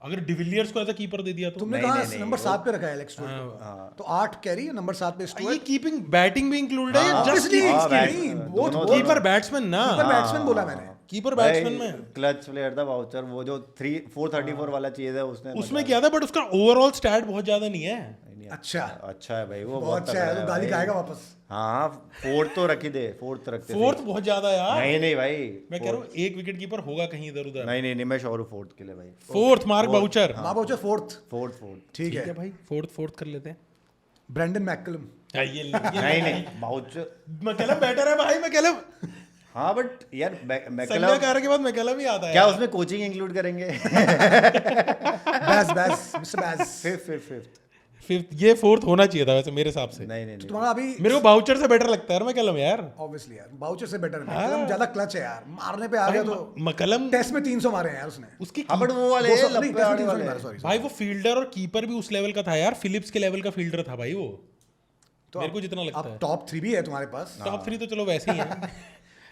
अगर डिविलियर्स को ऐसा कीपर दे दिया तो तुमने नहीं, कहा नहीं, नंबर वो- 7 पे रखा है एलेक्स स्टुअर्ट, तो 8 कैरी, नंबर 7 पे ये स्टुअर्ट। कीपिंग बैटिंग भी इंक्लूडेड है या जस्ट Obviously, हाँ, नहीं, बैट्समैन, both- दोनों- both- कीपर बैट्समैन ना? कीपर बैट्समैन बोला मैंने। कीपर बैट्समैन में क्लच प्लेयर था बाउचर, वो जो 434 वाला चीज है उसने उसमें क्या था, बट उसका ओवरऑल स्टैट बहुत ज्यादा नहीं है। अच्छा, अच्छा है भाई, वो बहुत अच्छा है, तो गाली भाई। खाएगा वापस। हाँ 4th तो रख ही दे, 4th रखते थे। 4th बहुत ज्यादा यार। नहीं नहीं भाई, मैं कह रहा हूँ एक विकेट कीपर होगा कहीं इधर उधर। नहीं नहीं नहीं, मैं श्योर हूँ 4th के लिए भाई। 4th Mark Boucher. Mark Boucher 4th। 4th ठीक है भाई 4th कर लेते हैं। Brendon McCullum. नहीं नहीं बाउचर, मैकलम बेटर है भाई। मैकलम हाँ बट यार संजय मैकलम, कार के बाद मैकलम ही आता है क्या यार। उसमें कोचिंग इंक्लूड करेंगे? बैस मिस्टर बैस। 5th 5th ये 4th होना चाहिए था वैसे मेरे हिसाब से। नहीं नहीं नहीं, तुम्हारा अभी मेरे को बाउचर से बेटर लगता है यार मैकलम यार। ऑब्वियसली यार बाउचर से बेटर है। मैकलम ज्यादा क्लच है यार, मारने पे आ गया तो। मैकलम टेस्ट में 300 मारे हैं यार उसने। उसकी हाँ बट वो वाले 200 नहीं, लप्पे टेस्ट में आने 300 वाले नहीं मारे, सॉरी। भाई वो फील्डर और कीपर भी उस लेवल का था यार। फिलिप्स के लेवल का फील्डर था भाई वो, मेरे को जितना लगता अब है। टॉप 3 भी है तुम्हारे पास। टॉप 3 तो चलो वैसे ही है।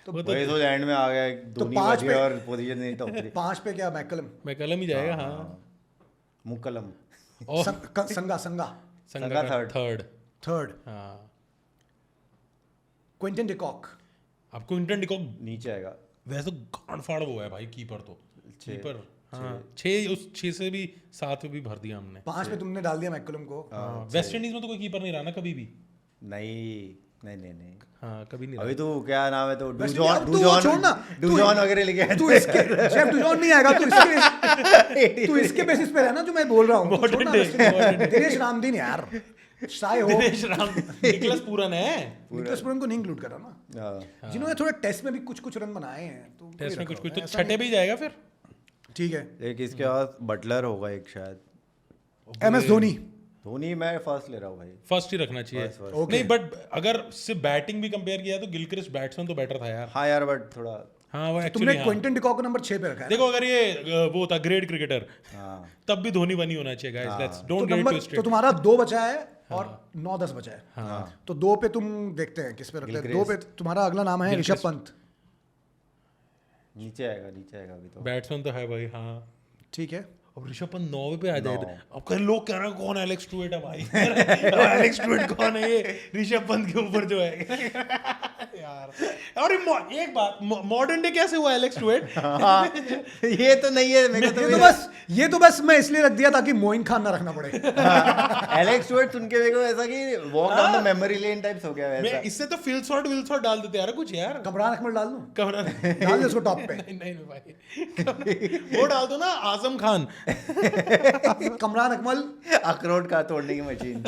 वो तो वही तो एंड में आ गया, धोनी 5 बच पे- गया और पोजीशन नहीं टॉप 3। 5 पे क्या मैकलम, मैकलम ही जाएगा हाँ। मुकलम और संगा संगा third। थर्ड, हाँ। क्विंटन डिकॉक, आपको इंटन डिकॉक नीचे आएगा। वैसे गांड फाड़ वो है भाई कीपर तो। छः- कीपर हाँ 6 उस 6 से भी 7 में भी भर दिया हमने। 5 पे तुमने डाल दिया मैकलम को। हाँ वेस्ट इंडीज में तो कोई कीपर नहीं रहा ना कभी भी। नहीं हाँ कभी नहीं अभी तो क्या नाम है तो वैसे अब तो वो छोड़ ना, डूजॉन वगैरह लेके आए तू थे। इसके जेफ डुजॉन नहीं आएगा, तू इसके बेसिस पे रहना जो मैं बोल रहा हूँ। तू छोड़ ना, दिनेश रामदीन यार, शाय हो, दिनेश राम निकलस पूरन है। निकलस पुरन को नहीं इंक्लूड करा ना, हाँ। जिन्होंने थोड़ा टेस्ट में भी कुछ रन बनाए हैं, तो उनको टेस्ट ही में रखा कुछ हुआ है, तो ऐसा छठे पे ही जाएगा फिर। नहीं। ठीक है, एक इसके बाद बटलर होगा एक शायद। एमएस धोनी, धोनी मैं फर्स्ट ले रहा हूँ भाई। फर्स्ट ही रखना चाहिए। First, Okay. नहीं बट अगर सिर्फ बैटिंग भी कंपेयर किया तो गिलक्रिस्ट बैट्समैन तो बेटर था यार। हाँ यार बट थोड़ा हाँ वो तुमने एक्चुअली क्विंटन डिकॉक को नंबर 6 पे रखा है। देखो अगर ये वो था ग्रेट क्रिकेटर हाँ तब भी धोनी बनी होना चाहिए गाइस। लेट्स तो डोंट गेट नंबर ट्विस्टेड। तो तुम्हारा 2 बचा है और 9-10 बचा है। तो 2 पे तुम देखते हैं किस पे रखते हैं। 2 पे तुम्हारा अगला नाम है ऋषभ पंत। नीचे आएगा अभी तो। बैट्समैन तो है भाई हाँ। ठीक है, अब ऋषभ पंत 9 पे आ जाए 9। अब कई लोग कह रहे हैं कौन एलेक्स ट्रूएट है भाई। एलेक्स ट्रूएट कौन है ये ऋषभ पंत के ऊपर जो है यार। और एक बात मॉडर्न डे कैसे हुआ एलेक्स ट्रूएट? हाँ, ये तो नहीं है मेरे को ये तो बस मैं इसलिए रख दिया ताकि मोइन खान ना रखना पड़े। एलेक्स स्टुअर्ट सुन के मेरे को ऐसा कि walk down the memory lane types हो गया मैं वैसा। इससे तो फिल्सॉट डाल देते यार कुछ यार। कमरान अकमल डाल दूं? कमरा डाल दे उसको टॉप पे। नहीं भाई वो डाल दो ना आजम खान। कमरान अकमल। अखरोट का तोड़ने की मशीन।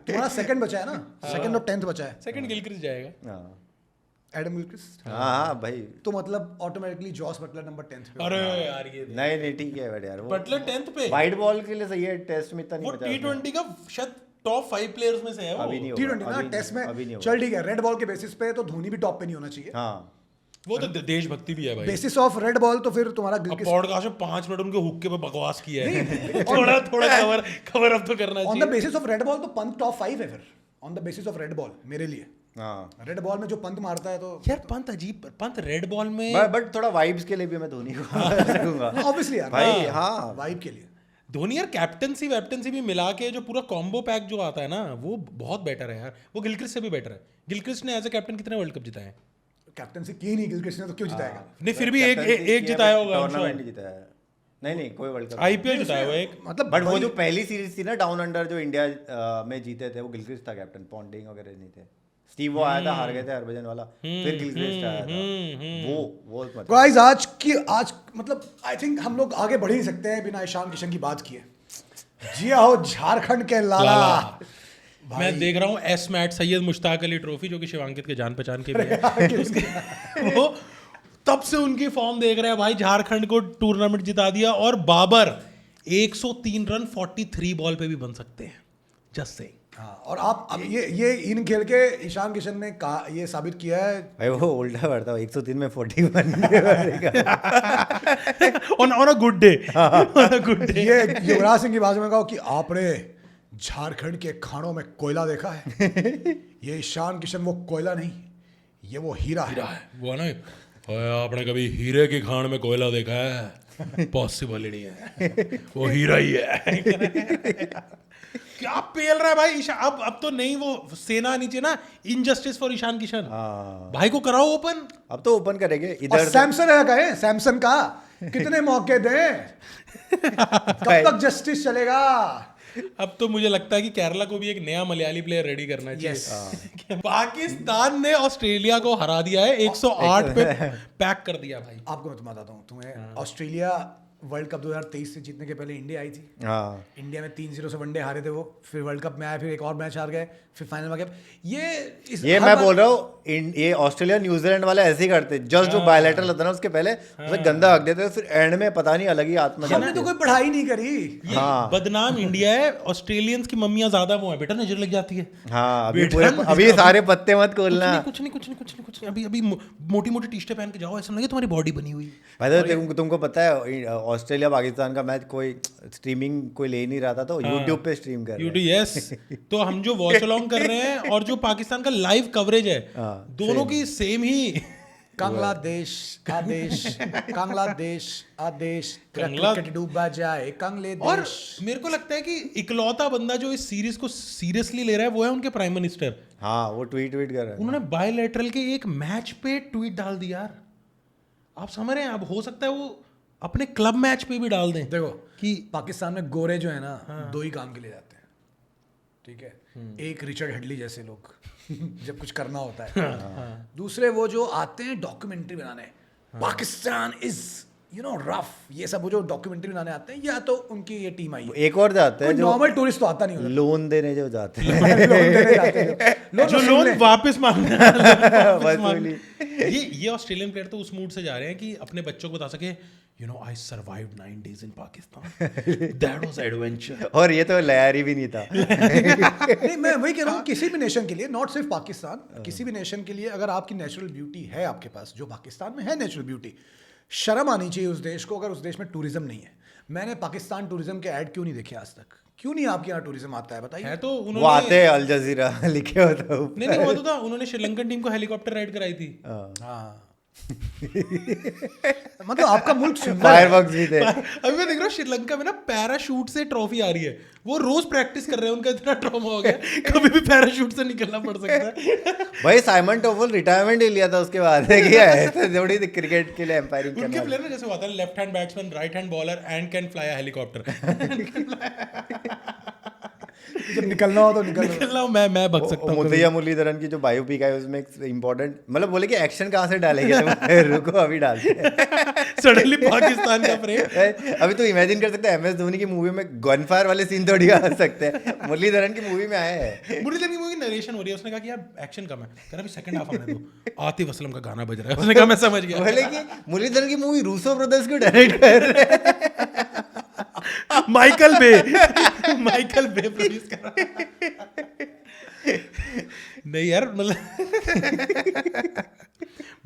तुम्हारा सेकंड बचा है ना, सेकंड और 10th बचा है। सेकंड गिलक्रिस्ट जाएगा। हाँ एडम गिलक्रिस्ट। हाँ भाई तो मतलब automatically Jos Buttler number 10th पे। अरे यार ये नहीं ठीक है बट यार वो बटलर 10th पे। वाइट बॉल के लिए सही है, टेस्ट में इतना वो नहीं बचा। T20 का शायद टॉप 5 प्लेयर्स में से है वो। अभी नहीं T20 होगा, ना अभी टेस्ट नहीं, अभी नहीं में होगा। चल ठीक है, रेड बॉल के बेसिस पे तो धोनी भी टॉप पे नहीं होना चाहिए। हाँ वो तो देशभक्ति भी है भाई। बेसिस ऑफ रेड बॉल तो फिर तुम्हारा अब गिलक्रिस्ट पॉडकास्ट में 5 मिनट उनके हुक्के पे बकवास किया है। थोड़ा कवर अप तो करना ऑन द चाहिए। बेसिस ऑफ रेड बॉल तो पंत टॉप 5 है फिर। On the basis of red ball मेरे लिए हाँ रेड बॉल में जो पंत मारता है तो यार पंत अजीब पंत रेड बॉल में बट थोड़ा वाइब्स के लिए भी मैं धोनी को रखूंगा ऑब्वियसली यार भाई। हाँ वाइब के लिए। धोनी यार कैप्टनसी वैप्टनसी भी मिला के जो पूरा कॉम्बो पैक जो आता है ना वो बहुत बेटर है यार। वो गिलक्रिस्ट से भी बेटर है। गिलक्रिस्ट ने एज ए कैप्टन कितने वर्ल्ड कप जिताए हैं? कैप्टनसी की नहीं गिलक्रिस्ट ने तो क्यों जिताएगा? नहीं फिर भी एक जिताया होगा टूर्नामेंट जीता है। नहीं कोई वर्ल्ड कप आईपीएल जिताया हुआ एक। मतलब बट वो जो पहली सीरीज थी ना डाउन अंडर जो इंडिया में जीते थे वो गिलक्रिस्ट था कैप्टन, पॉन्टिंग वगैरह नहीं थे। स्टीव वो आया था, हार गए थे हरभजन वाला, फिर गिलक्रिस्ट आया था। वो मतलब गाइस आज मतलब आई थिंक हम लोग आगे बढ़ ही नहीं सकते हैं बिना ईशान किशन की बात किए। जी हो झारखंड के लाला। मैं देख रहा हूँ SMAT Syed Mushtaq Ali trophy जो कि शिवांकित के जान पहचान के भी है। वो तब से उनकी फॉर्म देख रहे हैं भाई। झारखंड को टूर्नामेंट जिता दिया और बाबर 103 रन 43 बॉल पे भी बन सकते हैं। जस्ट से हाँ, और आप अब ये इन खेल के ईशान किशन ने कहा ये साबित किया है भाई वो उल्टा पड़ता है 103 में 41 ऑन अ गुड डे। ये युवराज सिंह की बाजू में कहा कि आपने झारखंड के खानों में कोयला देखा है? ये ईशान किशन वो कोयला नहीं, ये वो हीरा है। वो ना आपने कभी हीरे की खान में कोयला देखा है? पॉसिबल ही नहीं है, वो हीरा ही है। क्या पेल रहा है भाई अब तो नहीं वो सेना नीचे ना इनजस्टिस फॉर ईशान किशन। भाई को कराओ ओपन। अब तो ओपन करेंगे और इधर। सैमसन है कहे सैमसन का कितने मौके दें, कब तक जस्टिस चलेगा? अब तो मुझे लगता है कि केरला को भी एक नया मलयाली प्लेयर रेडी करना चाहिए। पाकिस्तान ने ऑस्ट्रेलिया को हरा दिया है 108 पे पैक कर दिया भाई। आपको मैं बताता हूँ तुम्हें, ऑस्ट्रेलिया वर्ल्ड कप 2023 से जीतने के पहले इंडिया आई थी। हाँ इंडिया में 3-0 से वनडे हारे थे वो, फिर वर्ल्ड कप में आए, फिर एक और मैच हार गए, फिर फाइनल में गए। ये मैं बोल रहा हूँ ये ऑस्ट्रेलिया न्यूजीलैंड वाला ऐसे ही करते, जस्ट जो बायलैटरल होता है ना उसके पहले उसे गंदा हक देते, फिर एंड में पता नहीं अलग ही आत्मा। हमने तो कोई पढ़ाई नहीं करी। ये बदनाम इंडिया है। ऑस्ट्रेलियंस की मम्मियां ज्यादा वो है बेटा, नजर लग जाती है। हाँ अभी सारे पत्ते मत खोलना। कुछ नहीं अभी मोटी मोटी टी शर्ट पहन के जाओ, ऐसा लगे तुम्हारी बॉडी बनी हुई। भाई तुमको पता है ऑस्ट्रेलिया पाकिस्तान का मैच कोई स्ट्रीमिंग कोई ले नहीं रहा था, तो यूट्यूब पे स्ट्रीम कर रहे यूट्यूब, यस। तो हम जो वॉच अलोंग कर रहे हैं और जो पाकिस्तान का लाइव कवरेज है, दोनों की सेम ही। बांग्लादेश आदेश, बांग्लादेश आदेश, क्रिकेट डूबा जाए और बांग्लादेश। मेरे को लगता है कि इकलौता बंदा जो इस सीरीज को सीरियसली ले रहा है वो है उनके प्राइम मिनिस्टर। हाँ, वो ट्वीट कर रहे हैं। उन्होंने बायलैटरल के एक मैच पे ट्वीट डाल दिया यार। आप समझ रहे हैं, अब हो सकता है वो अपने क्लब मैच पे भी डाल दें। देखो कि पाकिस्तान में गोरे जो है ना, दो ही काम के लिए जाते हैं, ठीक है। एक रिचर्ड हेडली जैसे लोग जब कुछ करना होता है, दूसरे वो जो आते हैं डॉक्यूमेंट्री बनाने, पाकिस्तान इज रफ, ये सब वो जो डॉक्यूमेंट्री बनाने आते हैं, या तो उनकी ये टीम आई है। एक और जाते हैं जो नॉर्मल टूरिस्ट तो आता नहीं होता। लोन देने जो जाते हैं, लोन देने जाते हैं जो लोन वापस मांगना बस वही। ये ऑस्ट्रेलियन प्लेयर तो उस मूड से जा रहे हैं कि अपने बच्चों को बता सके, I survived 9 days in Pakistan, that was adventure. और ये तो लयारी भी नहीं था। नहीं, मैं वही कह रहा हूँ, किसी भी नेशन के लिए, नॉट सिर्फ पाकिस्तान, किसी भी नेशन के लिए अगर आपकी नेचुरल ब्यूटी है आपके पास, जो पाकिस्तान में है नेचुरल ब्यूटी, शर्म आनी चाहिए उस देश को अगर उस देश में टूरिज्म नहीं है। मैंने पाकिस्तान टूरिज्म के ऐड क्यों नहीं देखे आज तक? क्यों नहीं आपके यहाँ टूरिज्म आता है, बताइए। है तो वो उन्होंने आते हैं अल जजीरा लिखे होता है ऊपर। नहीं वो तो था, उन्होंने श्रीलंकन टीम को हेलीकॉप्टर राइड कराई थी। हाँ मतलब आपका मुल्क सुंदर है। फायरवर्क्स भी थे। अभी मैं देख रहा हूँ श्रीलंका में ना पैराशूट से ट्रॉफी आ रही है, वो रोज प्रैक्टिस कर रहे हैं, उनका इतना ट्रॉमा हो गया कभी भी पैराशूट से निकलना पड़ सकता है। भाई साइमन टोफल रिटायरमेंट ही लिया था उसके बाद है कि ऐसे थोड़ी क्रिकेट के लिए एम्पायरिंग उनके करना। प्लेयर ना जैसे होता है left hand batsman, right hand bowler and can fly helicopter. जब निकलना हो तो निकलना हो मैं भग सकता हूँ। मुतैया मुरलीधरन की जो बायोपिक है उसमें एक इम्पोर्टेंट, मतलब बोले कि एक्शन कहाँ से डालेंगे रुको अभी डालते हैं। सडनली पाकिस्तान का फ्रेम। अभी तो इमेजिन कर सकते हैं MS धोनी की मूवी में गन फायर वाले सीन थोड़ी आ सकते हैं, मुरलीधरन की मूवी में आए हैं। मुरलीधरन की मूवी की नरेशन हो रही है, उसने कहा कि यार एक्शन कम है, कह रहा अभी सेकंड हाफ आने दो, आतिफ असलम का गाना बज रहा है, उसने कहा मैं समझ गया। बोले कि मुरलीधरन की मूवी रूसो ब्रदर्स को डायरेक्ट कर रहे हैं। माइकल बे प्रोड्यूस कर रहा है। नहीं यार मतलब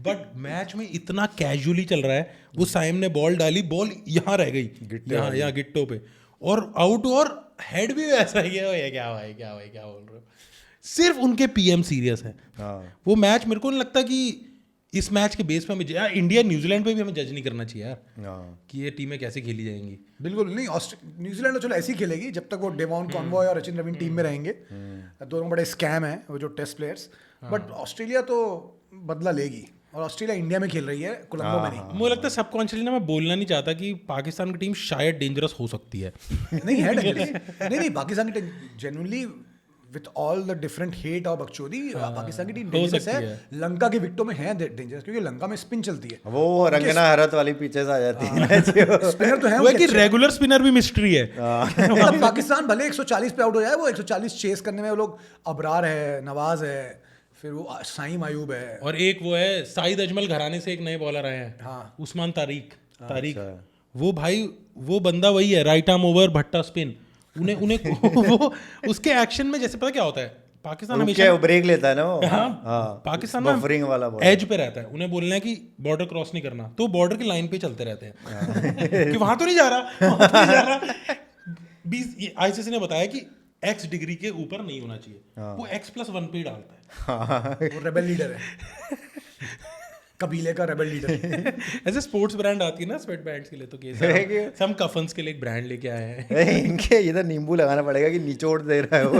बट मैच में इतना कैजुअली चल रहा है, वो साइम ने बॉल डाली, बॉल यहाँ रह गई, यहाँ गिट्टो पे, और आउट, और हेड भी ऐसा ही है। क्या भाई क्या बोल रहे हो? सिर्फ उनके PM सीरियस है। वो मैच मेरे को नहीं लगता कि इस मैच के बेस पे हमें इंडिया न्यूजीलैंड पे भी हमें जज नहीं करना चाहिए यार कि ये टीमें कैसे खेली जाएंगी। बिल्कुल नहीं, न्यूजीलैंड तो चलो ऐसी खेलेगी जब तक वो डेवॉन कॉनवॉय और सचिन रविन टीम में रहेंगे, दोनों बड़े स्कैम हैं वो जो टेस्ट प्लेयर्स। बट ऑस्ट्रेलिया तो बदला लेगी, और ऑस्ट्रेलिया इंडिया में खेल रही है, कोलंबो में नहीं। मुझे लगता है सबकॉन्शियसली ना मैं बोलना नहीं चाहता कि पाकिस्तान की टीम शायद डेंजरस हो सकती है। नहीं है dangerous। नहीं पाकिस्तान की team genuinely with all the different hate और बकचोदी, पाकिस्तान की टीम डेंजरस है। लंका के विकेटों में है डेंजरस, क्योंकि लंका में स्पिन चलती है, वो रंगना हरत वाली पिचेस आ जाती है। स्पिनर तो है वो है कि रेगुलर स्पिनर भी मिस्ट्री है। मतलब पाकिस्तान भले 140 पे आउट हो जाए, वो 140 चेस करने में वो लोग, अबरार है, नवाज है, फिर वो साइम आयूब है, और एक वो है साइद अजमल घराने से एक नए बॉलर आए हैं, हाँ। उस्मान तारिक। वो भाई वो बंदा वही है, राइट आर्म ओवर भट्टा स्पिन। उन्हें वो उसके एक्शन में जैसे पता क्या होता है, पाकिस्तान हमेशा ब्रेक लेता है ना वो। हाँ, पाकिस्तान ना बफरिंग वाला एज पे रहता है, उन्हें बोलना है कि बॉर्डर क्रॉस नहीं करना, तो बॉर्डर की लाइन पे चलते रहते हैं कि वहां तो नहीं जा रहा। ICC ने बताया कि X डिग्री के ऊपर नहीं होना चाहिए, वो X+1 पे ही डालता है। वो रेबल लीडर है, कबीले का रेबल लीडर। ऐसे स्पोर्ट्स ब्रांड आती है ना स्वेट बैंड्स के लिए, तो कैसे हम कफन्स के लिए एक ब्रांड लेके आए हैं। इनके ये तो नींबू लगाना पड़ेगा कि निचोड़ दे रहा है वो।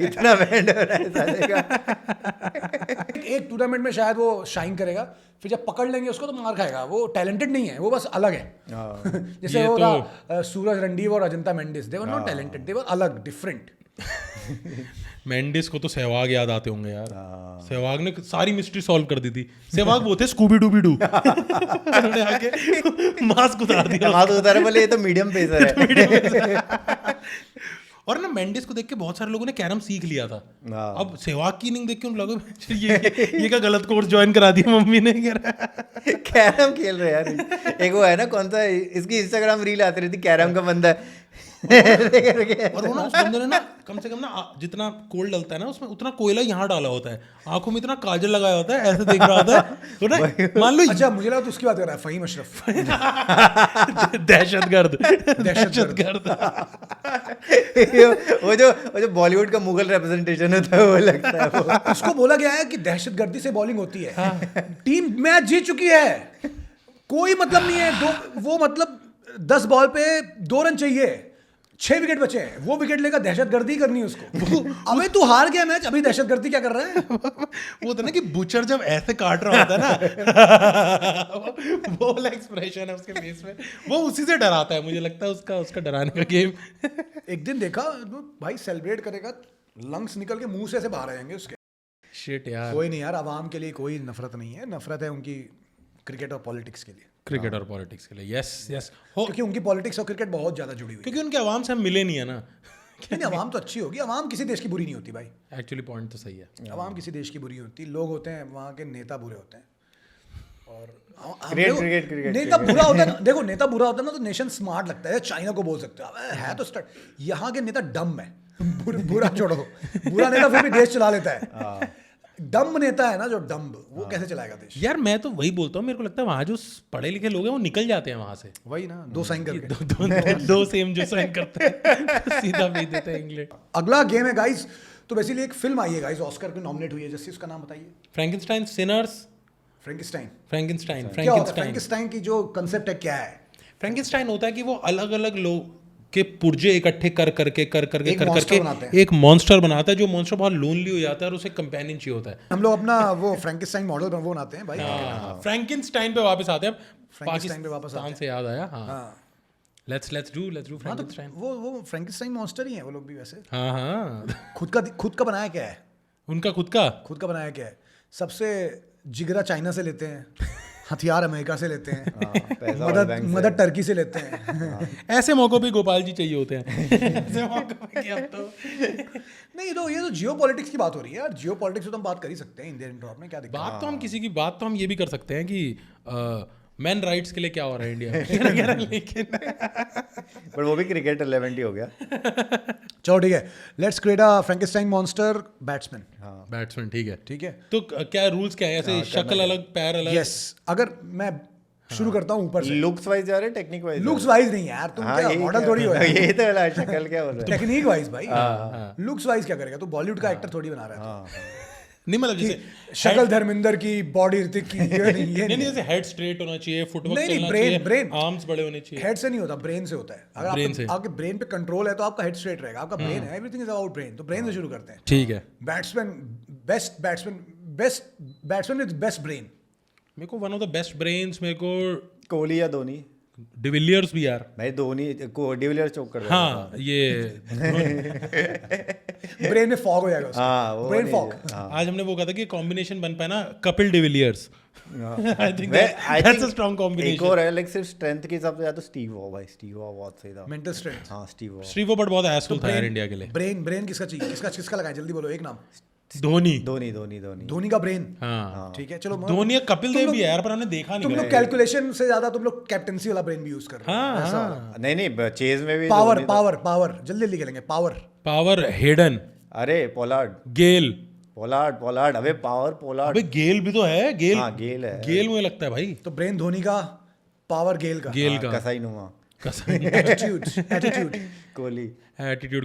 इतना बैंड हो रहा है साले का। एक टूर्नामेंट में शायद वो शाइन करेगा, फिर जब पकड़ लेंगे उसको तो मार खाएगा। वो टैलेंटेड नहीं है, वो बस अलग है। जैसे वो था सूरज रणदीव और अजंता मेंडिस, दे वर नॉट टैलेंटेड, दे वर अलग, डिफरेंट। मेंडिस को तो सहवाग याद आते होंगे यार। सहवाग ने सारी मिस्ट्री सॉल्व कर दी थी। सहवाग वो थे स्कूबी डूबी डू। उन्होंने आके मास्क उतार दिया। मास्क उतारे, बोले ये तो मीडियम पेसर है। और ना मेंडिस को देख के बहुत सारे लोगों ने कैरम सीख लिया था। अब सहवाग की इनिंग देख के उन लोगों ये क्या गलत कोर्स ज्वाइन करा दिया मम्मी ने। कैरम खेल रहे यार। एक वो है ना, कौन सा इसकी इंस्टाग्राम रील आती रहती, कैरम का बंदा और वो ना उस बंदे ने ना कम से कम ना जितना कोल डलता है ना उसमें उतना कोयला यहाँ डाला होता है, आंखों में इतना काजल लगाया होता है, ऐसे देख रहा होता है तो ना मान लो अच्छा मुझे लगा तो उसकी बात कर रहा है, फहीम अशरफ। दहशतगर्द दहशतगर्द वो जो बॉलीवुड का मुगल रिप्रेजेंटेशन होता है वो लगता है वो। उसको बोला गया है कि दहशतगर्दी से बॉलिंग होती है। टीम मैच जीत चुकी है, कोई मतलब नहीं है। दो वो मतलब 10 बॉल पे 2 रन चाहिए, 6 विकेट बचे हैं, वो विकेट लेकर दहशतगर्दी करनी है उसको। अबे तू हार गया मैच, अभी दहशतगर्दी क्या कर रहा है? वो होता है ना कि बुचर जब ऐसे काट रहा होता है ना वो वाला एक्सप्रेशन है उसके फेस में, वो उसी से डराता है, मुझे लगता है उसका डराने का गेम। एक दिन देखा भाई सेलिब्रेट करेगा, लंग्स निकल के मुंह से ऐसे बाहर आएंगे उसके। शिट यार, कोई नहीं यार, आवाम के लिए कोई नफरत नहीं है, नफरत है उनकी क्रिकेट और पॉलिटिक्स के लिए, क्रिकेट और पॉलिटिक्स के लिए। यस यस हो, क्योंकि उनकी पॉलिटिक्स और क्रिकेट बहुत ज्यादा जुड़ी हुई है। क्योंकि उनके आवाम से हम मिले नहीं है ना। नहीं आवाम तो अच्छी होगी, आवाम किसी देश की बुरी नहीं होती भाई। एक्चुअली पॉइंट तो सही है। आवाम किसी देश की बुरी होती, लोग होते हैं वहाँ के नेता बुरे होते हैं। और क्रिकेट नेता बुरा होता है ना, देखो नेता बुरा होता है ना तो नेशन स्मार्ट लगता है, चाइना को बोल सकते हो है तो स्टार्ट। यहाँ के नेता डम है, बुरा छोड़ो, बुरा नेता फिर भी देश चला लेता है। डम्ब नेता है ना जो डम्ब, वो कैसे चलाएगा देश? यार मैं तो वही बोलता हूँ, मेरे को लगता है वहाँ जो पढ़े लिखे लोग हैं वो निकल जाते हैं वहाँ से, वही ना, 2 साइन करके दो सेम जो साइन करते हैं सीधा भेज देते हैं इंग्लैंड। अगला गेम है गाइस, तो बेसिकली एक फिल्म आई है गाइस, ऑस्कर को नॉमिनेट हुई है, जैसे उसका नाम बताइए। Frankenstein Sinners, फ्रैंकिस्टाइन। फ्रैंकेनस्टाइन क्या होता है फ्रैंकिस्टाइन की जो कंसेप्ट है, क्या है? फ्रैंकेनस्टाइन होता है कि वो अलग अलग लोग के पुर्जे इकट्ठे कर करके बनाते हैं। एक मॉन्स्टर बनाता है, जो मॉन्स्टर बहुत लोनली हो जाता है और उसे कंपेनियन चाहिए होता है। हम लोग अपना वो फ्रैंकिस्टाइन मॉडल वो बनाते हैं भाई। फ्रैंकेनस्टाइन पे वापस आते हैं। फ्रैंकिस्टाइन पे वापस आते पाकिस्तान से याद आया। हाँ, हाँ लेट्स डू फ्रैंकेनस्टाइन। वो फ्रैंकिस्टाइन मॉन्स्टर ही है वो लोग भी वैसे। हाँ हाँ, खुद का बनाया क्या है? उनका खुद का बनाया क्या है? सबसे जिगरा चाइना से लेते हैं, हथियार अमेरिका से लेते हैं, मदद टर्की से लेते हैं। ऐसे मौकों पे गोपाल जी चाहिए होते हैं। ऐसे मौकों पे क्या तो नहीं तो ये तो जियो पॉलिटिक्स की बात हो रही है यार, जियो पॉलिटिक्स तो हम बात कर ही सकते हैं इंडियन ड्रॉप में, क्या दिक्कत? बात तो हम किसी की बात तो हम ये भी कर सकते हैं कि मैन राइट्स के लिए क्या हो रहा है इंडिया में। लेकिन पर वो भी क्रिकेट रिलेवेंट ही हो गया। चलो ठीक है, let's create a Frankenstein monster batsman. Batsman ठीक है। ठीक है, तो क्या रूल्स क्या है? ऐसे शक्ल अलग, पैर अलग? यस, अगर मैं शुरू करता हूँ ऊपर से। लुक्स वाइज जा रहे हैं, टेक्निक वाइज? लुक्स वाइज नहीं यार, तुम क्या मॉडल थोड़ी हो यार। ये तो वाला शक्ल क्या हो रहा है? टेक्निक वाइज भाई, लुक्स वाइज क्या करेगा? तू बॉलीवुड का एक्टर थोड़ी बना रहा है। नहीं मतलब जैसे शक्ल धर्मेंद्र की, बॉडी ऋतिक की, ये नहीं जैसे हेड स्ट्रेट होना चाहिए, फुटवर्क नहीं, चलना ब्रेन- चाहिए, ब्रेन। आर्म्स बड़े होने चाहिए। हेड से नहीं होता, ब्रेन से होता है। अगर ब्रेन से। आपके ब्रेन पे कंट्रोल है तो आपका हेड स्ट्रेट रहेगा। आपका ब्रेन है, एवरीथिंग इज अबाउट ब्रेन, तो ब्रेन से शुरू करते हैं। ठीक है। Best batsman with best brain. मेरे को one of the best brains, मेरे को कोहली या धोनी? डिविलियर्स भी यार। भाई धोनी को डिविलियर्स चौक कर देता हाँ ये ब्रेन में फॉग हो जाएगा उसका। हाँ, वो ब्रेन नहीं फॉग। आज हमने वो कहा था कि कॉम्बिनेशन बन पाए ना, कपिल डिविलियर्स। आई थिंक मैं दैट्स अ स्ट्रांग एक कॉम्बिनेशन। और है, लाइक सिर्फ स्ट्रेंथ के हिसाब से या तो स्टीव वॉ, भाई स्टीव वॉ बहुत सही था। Mental strength. हाँ स्टीव वॉ। श्रीवो बट बहुत एसफुल था यार इंडिया के लिए। ब्रेन किसका चाहिए? किसका लगाए? जल्दी बोलो एक नाम। धोनी। धोनी का ब्रेन। हाँ ठीक है चलो। धोनी या कपिल देव भी है यार, पर हमने देखा तुम नहीं। लोग कैलकुलेशन से ज्यादा तुम लोग कैप्टेंसी वाला ब्रेन भी यूज कर रहे हो। हाँ नहीं चेज में भी पावर जल्दी खेलेंगे। पावर हेडन, अरे पोलार्ड अबे पोलार्ड। अबे गेल भी तो है। गेल, हाँ गेल है। गेल मुझे लगता है भाई। तो ब्रेन धोनी का, पावर गेल का, कसाई नुमा। एटीट्यूड कोहली,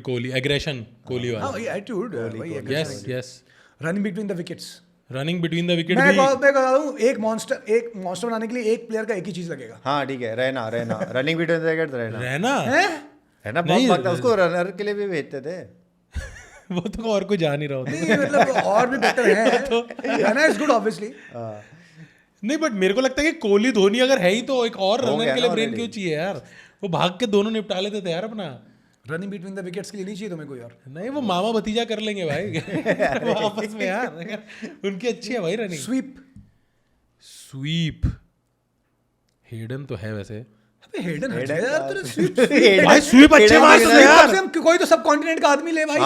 कोहली, एग्रेशन कोहली वाला। हाँ attitude. Yes running between the wickets. Running between the wicket मैं भी। बता दूं, एक मॉन्स्टर बनाने के लिए एक प्लेयर का एक ही चीज लगेगा। हाँ ठीक है, रहना रनिंग बिटवीन द विकेट्स रहना रहना बहुत भागता, उसको रनर के लिए भी भेजते थे। वो तो और कोई जा नहीं रहा होता। नहीं मतलब और भी बेटर है, रहना इज गुड ऑब्वियसली। नहीं बट मेरे को लगता है कि कोहली धोनी अगर है ही तो एक और हो रनर गया के लिए ना ब्रेन already। क्यों चाहिए यार? वो भाग के दोनों निपटा लेते थे यार अपना। रनिंग बिटवीन द विकेट्स के लिए नहीं चाहिए तुम्हें कोई और? नहीं वो मामा भतीजा कर लेंगे भाई वो आपस में यार, उनकी अच्छी है भाई रनिंग। स्वीप हेडन तो है वैसे। अबे हेडन हट गया यार तेरे स्वीप। भाई स्वीप अच्छे मारते थे यार। कोई तो सब कॉन्टिनेंट का आदमी ले भाई।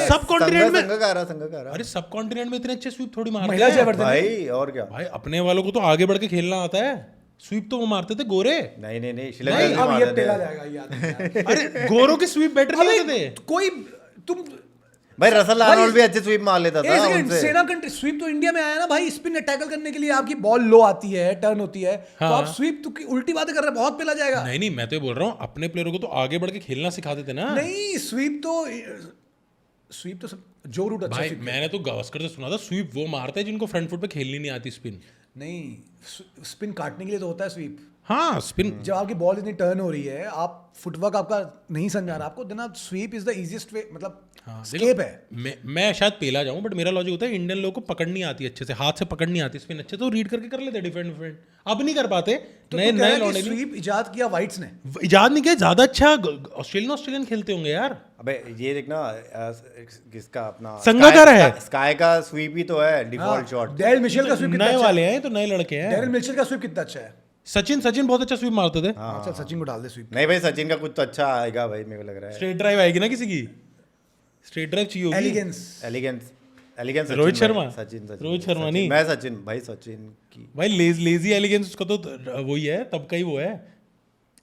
सब कॉन्टिनेंट में। संगकारा अरे सब कॉन्टिनेंट में इतने अच्छे स्वीप थोड़ी मारते महिला हैं जयवर्धन भाई, और क्या भाई। अपने वालों को तो आगे बढ़ के खेलना आता है। स्वीप तो वो मारते थे गोरे। नहीं नहीं नहीं, नहीं श्रीलंका से अब ये मारते टेला थे जाएगा ये आदमी यार। अरे गोरों की स्वीप बेटर नहीं होते थे। कोई तुम भाई रसल भाई, आर्नोल्ड भी अच्छे स्वीप मार लेता था उनसे। सेना कंट्री स्वीप तो इंडिया में आया ना भाई, स्पिन टैकल करने के लिए आपकी बॉल लो आती है, टर्न होती है, तो हाँ। आप स्वीप तो उल्टी बातें कर रहे हैं, बहुत पेला जाएगा। नहीं नहीं, मैं तो ये बोल रहा हूँ अपने प्लेयरों को तो आगे बढ़ के खेलना सिखाते थे ना। नहीं स्वीप तो सब जो रूट अच्छा भाई sweep मैंने तो गावस्कर से सुना था स्वीप वो मारते हैं जिनको फ्रंट फुट पे खेलनी नहीं आती स्पिन। नहीं स्पिन काटने के लिए तो होता है स्वीप। हाँ स्पिन। जब आपकी बॉल इतनी टर्न हो रही है, आप फुटवर्क आपका नहीं समझा रहा आपको, देना sweep is the easiest way, मतलब स्केप है। मैं शायद पेला जाऊं बट मेरा लॉजिक होता है इंडियन लोगों को पकड़नी आती अच्छे से, हाथ से पकड़नी आती स्पिन अच्छे, तो रीड करके कर लेते डिफेंड। अब नहीं कर पाते। तो नए नए लौंडे नहीं। स्वीप इजाद किया वाइट्स ने। इजाद नहीं किया, ज्यादा अच्छा ऑस्ट्रेलियन खेलते होंगे यार। अबे ये देखना किसका अपना संगकारा है। स्काई का स्वीप ही तो है डिफॉल्ट शॉट। डेरिल मिशेल का स्वीप कितना नए अच्छा वाले हैं तो नए लड़के है। हैं। डेरिल मिशेल का स्वीप कितना अच्छा है। सचिन बहुत अच्छा स्वीप मारते थे। चल सचिन को डाल दे स्वीप। नहीं भाई सचिन का कुछ तो अच्छा आएगा भाई, मेरे को लग रहा है। स्ट्रेट ड्राइव आएगी ना किसी की, स्ट्रेट ड्राइव चाहिए होगी। Elegance elegance Rohit Sharma? सचिन रोहित शर्मा नहीं। मैं सचिन भाई, सचिन की भाई लेजी एलिगेंस उसका तो वही है, तब का ही वो है।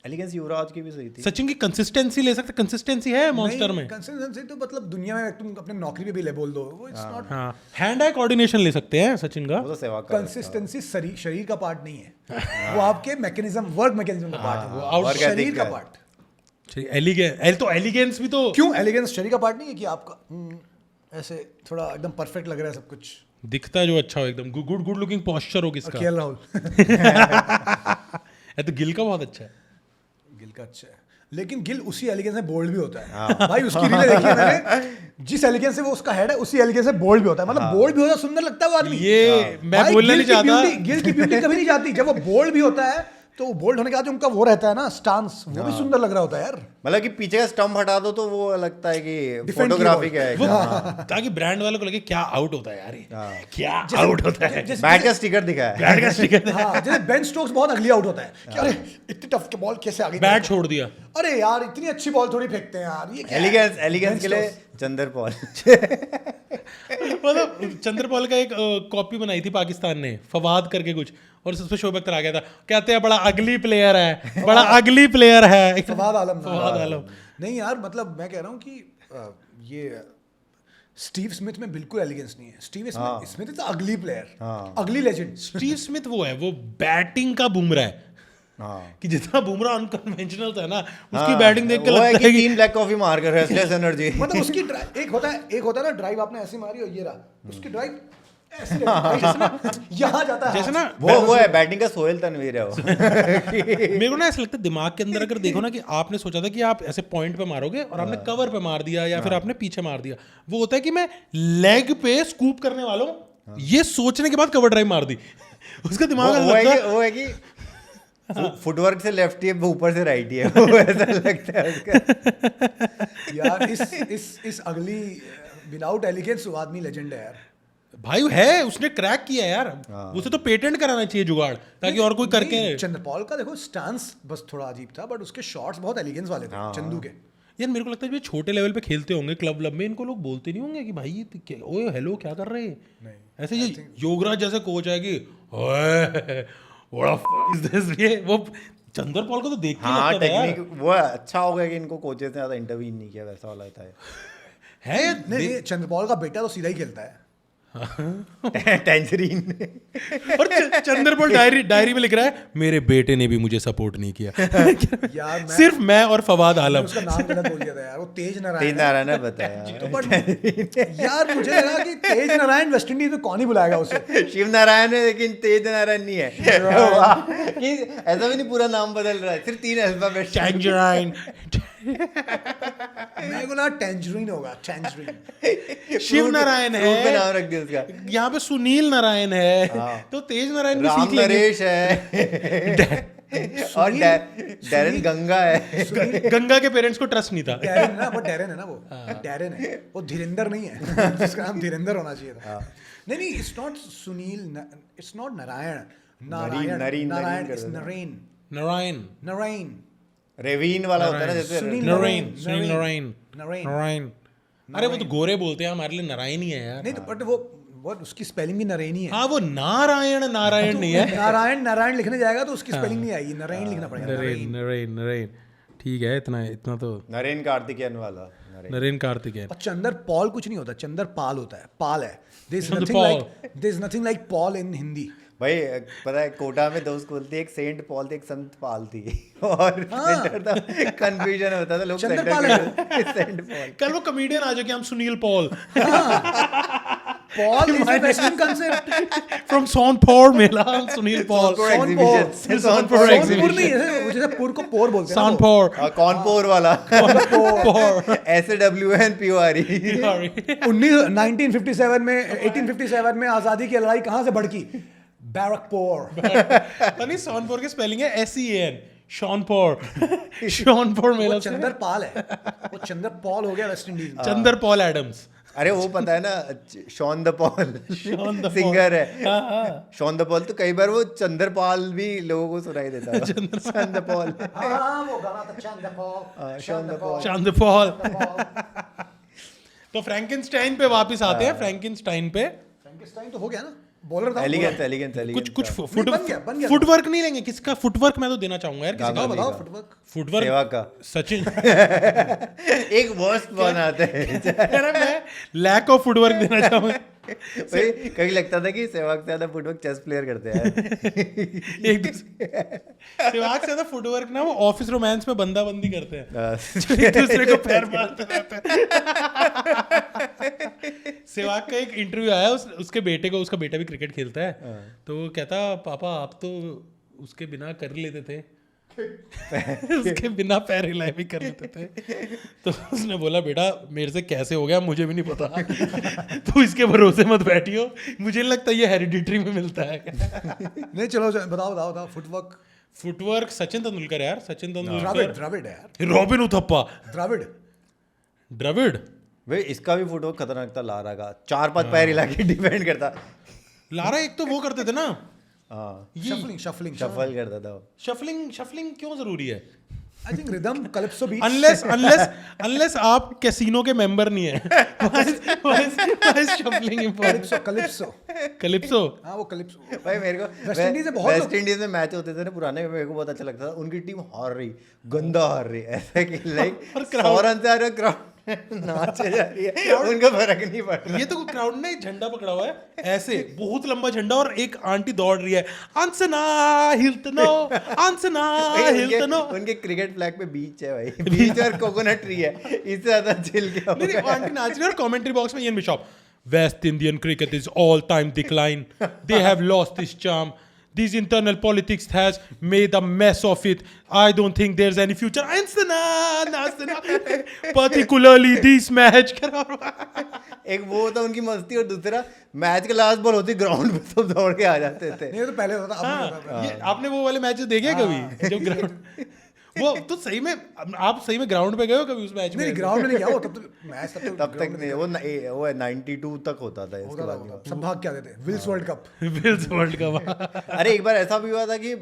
एलिगेंस युवराज की भी सही थी। सचिन की कंसिस्टेंसी ले सकते, कंसिस्टेंसी है मॉन्स्टर में। कंसिस्टेंसी तो मतलब दुनिया में तुम अपने नौकरी पे भी ले बोल दो, वो इट्स नॉट। हाँ हैंड आई कोऑर्डिनेशन ले सकते हैं सचिन का। वो तो सेवा कर कंसिस्टेंसी शरीर का पार्ट नहीं है, वो आपके मैकेनिज्म, वर्क मैकेनिज्म का पार्ट है, out- वो शरीर का पार्ट। एलिगेंस भी तो क्यों एलिगेंस शरीर का पार्ट नहीं है कि आपका ऐसे थोड़ा एकदम परफेक्ट लग रहा है सब कुछ। दिखता जो अच्छा हो एकदम, गुड लुकिंग पोस्चर हो किसका। केएल राहुल है तो गिल का बहुत अच्छा है। गिल का अच्छा है, लेकिन गिल उसी एलिगेंस में बोल्ड भी होता है भाई। उसकी रीलें देखी है मैंने, जिस एलिगेंस से वो उसका हेड है उसी एलिगेंस से बोल्ड भी होता है, मतलब बोल्ड भी होता है, सुंदर लगता है वो आदमी। ये मैं भाई, बोलना नहीं चाहता। गिल की ब्यूटी कभी नहीं जाती, जब वो बोल्ड भी होता है तो बोल्ड होने के बाद जो उनका वो रहता है ना स्टांस, वो भी सुंदर लग रहा होता है यार। मतलब कि पीछे का स्टंप हटा दो तो वो लगता है कि Defend फोटोग्राफी keyboard। का है। वो ताकि ब्रांड वालों को लगे क्या आउट होता है यार ये, क्या आउट होता है। बैट का स्टिकर दिखा है। बैट का स्टिकर, हाँ, जैसे बेन स्टोक्स बहुत अगली आउट होता है कि अरे इतनी टफ के बॉल कैसे आ गई, बैट छोड़ दिया। अरे यार इतनी अच्छी बॉल थोड़ी फेंकते हैं यार, ये क्या है? एलिगेंस के लिए चंदर पॉल। मतलब चंद्रपाल का एक कॉपी बनाई थी पाकिस्तान ने, फवाद करके कुछ, और उस पे शोएब अख्तर आ गया था, कहते हैं बड़ा अगली प्लेयर है, बड़ा अगली प्लेयर है। फवाद आलम ना। फवाद आलम। नहीं यार, मतलब मैं कह रहा हूँ कि ये स्टीव स्मिथ में बिल्कुल एलिगेंस नहीं है। स्टीव स्मिथ इज अगली प्लेयर, अगली लेजेंड। स्टीव स्मिथ वो है, वो बैटिंग का बुमराह है। कि जितना बुमराह अनकन्वेंशनल था ना, उसकी बैटिंग देख के वो है लगता कि है कि 3 ब्लैक कॉफी मार कर रेस्टलेस एनर्जी। मतलब उसकी एक होता है ना ड्राइव, आपने ऐसी मारी और ये रहा उसकी ड्राइव ऐसी रहती है, यहाँ जाता है जैसे ना वो है बैटिंग का सोहेल तनवीर है वो। मेरे को ना ऐसा लगता है दिमाग के अंदर अगर देखो ना कि आपने सोचा था कि आप ऐसे पॉइंट पे मारोगे और आपने कवर पे मार दिया या फिर आपने पीछे मार दिया, वो होता है कि मैं लेग पे स्कूप करने वालों ये सोचने के बाद कवर ड्राइव मार दी। उसका दिमाग वो है कि फुटवर्क से लेफ्टी है, ऊपर से राइटी है, वो ऐसा लगता है उसका। यार इस अगली विदाउट एलिगेंस वो आदमी लेजेंड है यार। भाई है, उसने क्रैक किया यार। उसे तो पेटेंट कराना चाहिए जुगाड़, ताकि और कोई करके। चंद्रपाल का देखो स्टांस बस थोड़ा अजीब था, बट उसके शॉट्स बहुत एलिगेंस वाले थे चंदू के। यार मेरे को लगता है जो छोटे लेवल पे खेलते होंगे क्लब में, इनको लोग बोलते नहीं होंगे कि भाई ये ओए हेलो क्या कर रहे हैं। ऐसे ये योगराज जैसे कोच है कि ओए what the fuck is this, ये वो चंद्रपाल को तो देख के हाँ लगता था यार। टेक्निक वो अच्छा हो गया कि इनको कोचेस ने ज्यादा इंटरवीन नहीं किया, वैसा वाला था। है नहीं, चंद्रपाल का बेटा तो सीधा ही खेलता है। टेंजरीन। और चंद्रपाल डायरी में लिख रहा है मेरे बेटे ने भी मुझे सपोर्ट नहीं किया। यार सिर्फ मैं और फवाद आलम। उसका नाम गलत बोल दिया था यार, वो तेज तेज नारायण नारायण है बताया। तो बट यार मुझे लगा कि तेज नारायण वेस्ट इंडीज में कौन ही बुलाएगा उसे। शिव नारायण है लेकिन तेज नारायण नहीं है। वाह, कि ऐसा भी नहीं पूरा नाम बदल रहा है, सिर्फ 3 अल्फाबेट। टैंजराइन। मेरे को ना टेंजरीन होगा, टेंजरीन। शिव नारायण फ्रूट पे है, नाम रख दिया उसका। यहाँ पे सुनील नारायण है, तो तेज नारायण भी राम सीख लेंगे। नरेश है और डैरन गंगा है। गंगा के पेरेंट्स को ट्रस्ट नहीं था। डैरेन ना, बट डैरेन है ना, वो डैरेन है, वो धीरेंद्र नहीं है जिसका नाम धीरेंद्र होना चाहिए था। नहीं, it's not Sunil, it's not Narayan, Narayan it's Naren, Narayan रेवीन वाला होता है ना जैसे सुनील नारायण। अरे वो तो गोरे बोलते हैं, हमारे लिए नारायण ही है यार। नहीं तो बट वो बहुत उसकी स्पेलिंग भी नरेनी है। हाँ वो नारायण नारायण नहीं है, नारायण नारायण लिखने जाएगा तो उसकी स्पेलिंग नहीं आएगी, नरेन लिखना पड़ेगा। नरेन नरेन नरेन, ठीक है, इतना इतना तो नरेन कार्तिकेयन वाला नरेन कार्तिकेयन। और चंदर पॉल कुछ नहीं होता, चंदर पाल होता है, पाल है। Chanderpaul. There is nothing like Paul in Hindi. भाई पता है कोटा में दो स्कूल थी, एक सेंट पॉल थी, एक संत पाल थी। और कंफ्यूजन होता था, लोग चंद्रपाल है। Saint Paul. कल वो कॉमेडियन आ जाके हम Sunil Paul Paul is a western concept. From Sonpur Mela, Sunil Paul exhibition Sonpur Sonpur नहीं है, वो जैसे पुर को पोर बोलते हैं ना वो। सोनपुर कौनपुर वाला SAWNPORE। 1957 में 1857 में आजादी की लड़ाई कहाँ से भड़की? बैरकपुर। नहीं, सोनपुर की स्पेलिंग है SEAN, शॉनपुर। शॉनपुर मेला वो से चंदर पाल है, वो चंदर पॉल हो गया वेस्ट इंडीज में। Chanderpaul Adams. अरे वो पता है ना, Sean the Paul Sean the singer है। शॉन द पॉल तो कई बार वो चंद्रपाल भी लोगों को सुनाई देता है। चंद्र पॉल, हाँ वो गाना था Chanderpaul, Sean the Paul. Chanderpaul. तो फ्रैंकेनस्टाइन पे वापस आते हैं। फ्रैंकेनस्टाइन पे फ्रैंकेनस्टाइन तो हो गया ना, बॉलर था। एलिगेंस कुछ बन गया। फुटवर्क नहीं लेंगे, किसका फुटवर्क मैं तो देना चाहूंगा यार, किसी का बताओ फुटवर्क। फुटवर्क सेवा का सचिन। एक वर्स्ट बनाते हैं। अरे मैं लैक ऑफ फुटवर्क देना चाहूंगा। भाई कभी लगता था कि सहवाग से ज्यादा फुटवर्क चेस प्लेयर करते हैं। एक सेवाग से ज्यादा फुटवर्क ना वो ऑफिस रोमांस में बंदा बंदी करते हैं, जो एक दूसरे को पैर मारते रहते हैं। सेवाग का एक इंटरव्यू आया, उसके बेटे को, उसका बेटा भी क्रिकेट खेलता है, तो वो कहता पापा आप तो उसके बिना कर लेते थे, उसके बिना पैर हिलाए भी कर लेते थे। तो उसने बोला बेटा मेरे से कैसे हो गया मुझे भी नहीं पता, तो इसके भरोसे मत बैठियो, मुझे नहीं लगता ये हेरिडिटरी में मिलता है। नहीं चलो बताओ फुटवर्क। फुटवर्क सचिन तेंदुलकर यार, सचिन तेंदुलकर। द्रविड़ है यार, रॉबिन उथप्पा, द्रविड़। भाई इसका भी फुटवर्क खतरनाक था, लारा का 4-5 पैर हिला के डिफेंड करता। लारा एक तो वो करते थे ना, शफलिंग शफल करता था। शफलिंग क्यों जरूरी है? I think rhythm calypso beat. Unless आप कैसीनो के मेंबर नहीं है, शफलिंग इंपॉर्टेंट। कैलिप्सो हाँ वो कैलिप्सो। भाई मेरे को वेस्ट इंडीज में मैच होते थे ना पुराने, मेरे को बहुत अच्छा लगता था। उनकी टीम हार रही, गंदा हार रही, ऐसा कि लाइक 100 रन से आ रहे, क्राउड नाचे जा रही है, उनको फर्क नहीं पड़ रहा। ये तो क्राउड ने झंडा पकड़ा हुआ है ऐसे, बहुत लंबा झंडा, और एक आंटी दौड़ रही है, अंसना हिल्तनो, अंसना हिल्तनो। उनके क्रिकेट फ्लैग पे बीच है भाई, बीच और कोकोनट ट्री है, इससे ज्यादा चिल क्या नहीं, आंटी नाच रही है, और कमेंट्री बॉक्स में Ian Bishop, West Indian cricket is all time decline, they have lost this charm, these internal politics has made a mess of it, I don't think there's any future, particularly this match। एक वो था उनकी मस्ती, और दूसरा मैच के लास्ट बॉल होती ग्राउंड पे सब दौड़ के आ जाते थे। नहीं तो पहले होता, अब नहीं होता। ये आपने वो वाले मैचेस देखे कभी जब ग्राउंड, वो तो सही में, आप सही में ग्राउंड पे गए हो कभी उस मैच में? नहीं ग्राउंड में नहीं गया वो, तब तो मैच तब तक नहीं, वो 92 तक होता था, इसके बाद नहीं। सब भाग क्या देते, Wills World Cup. Wills World Cup. अरे एक बार ऐसा भी हुआ था कि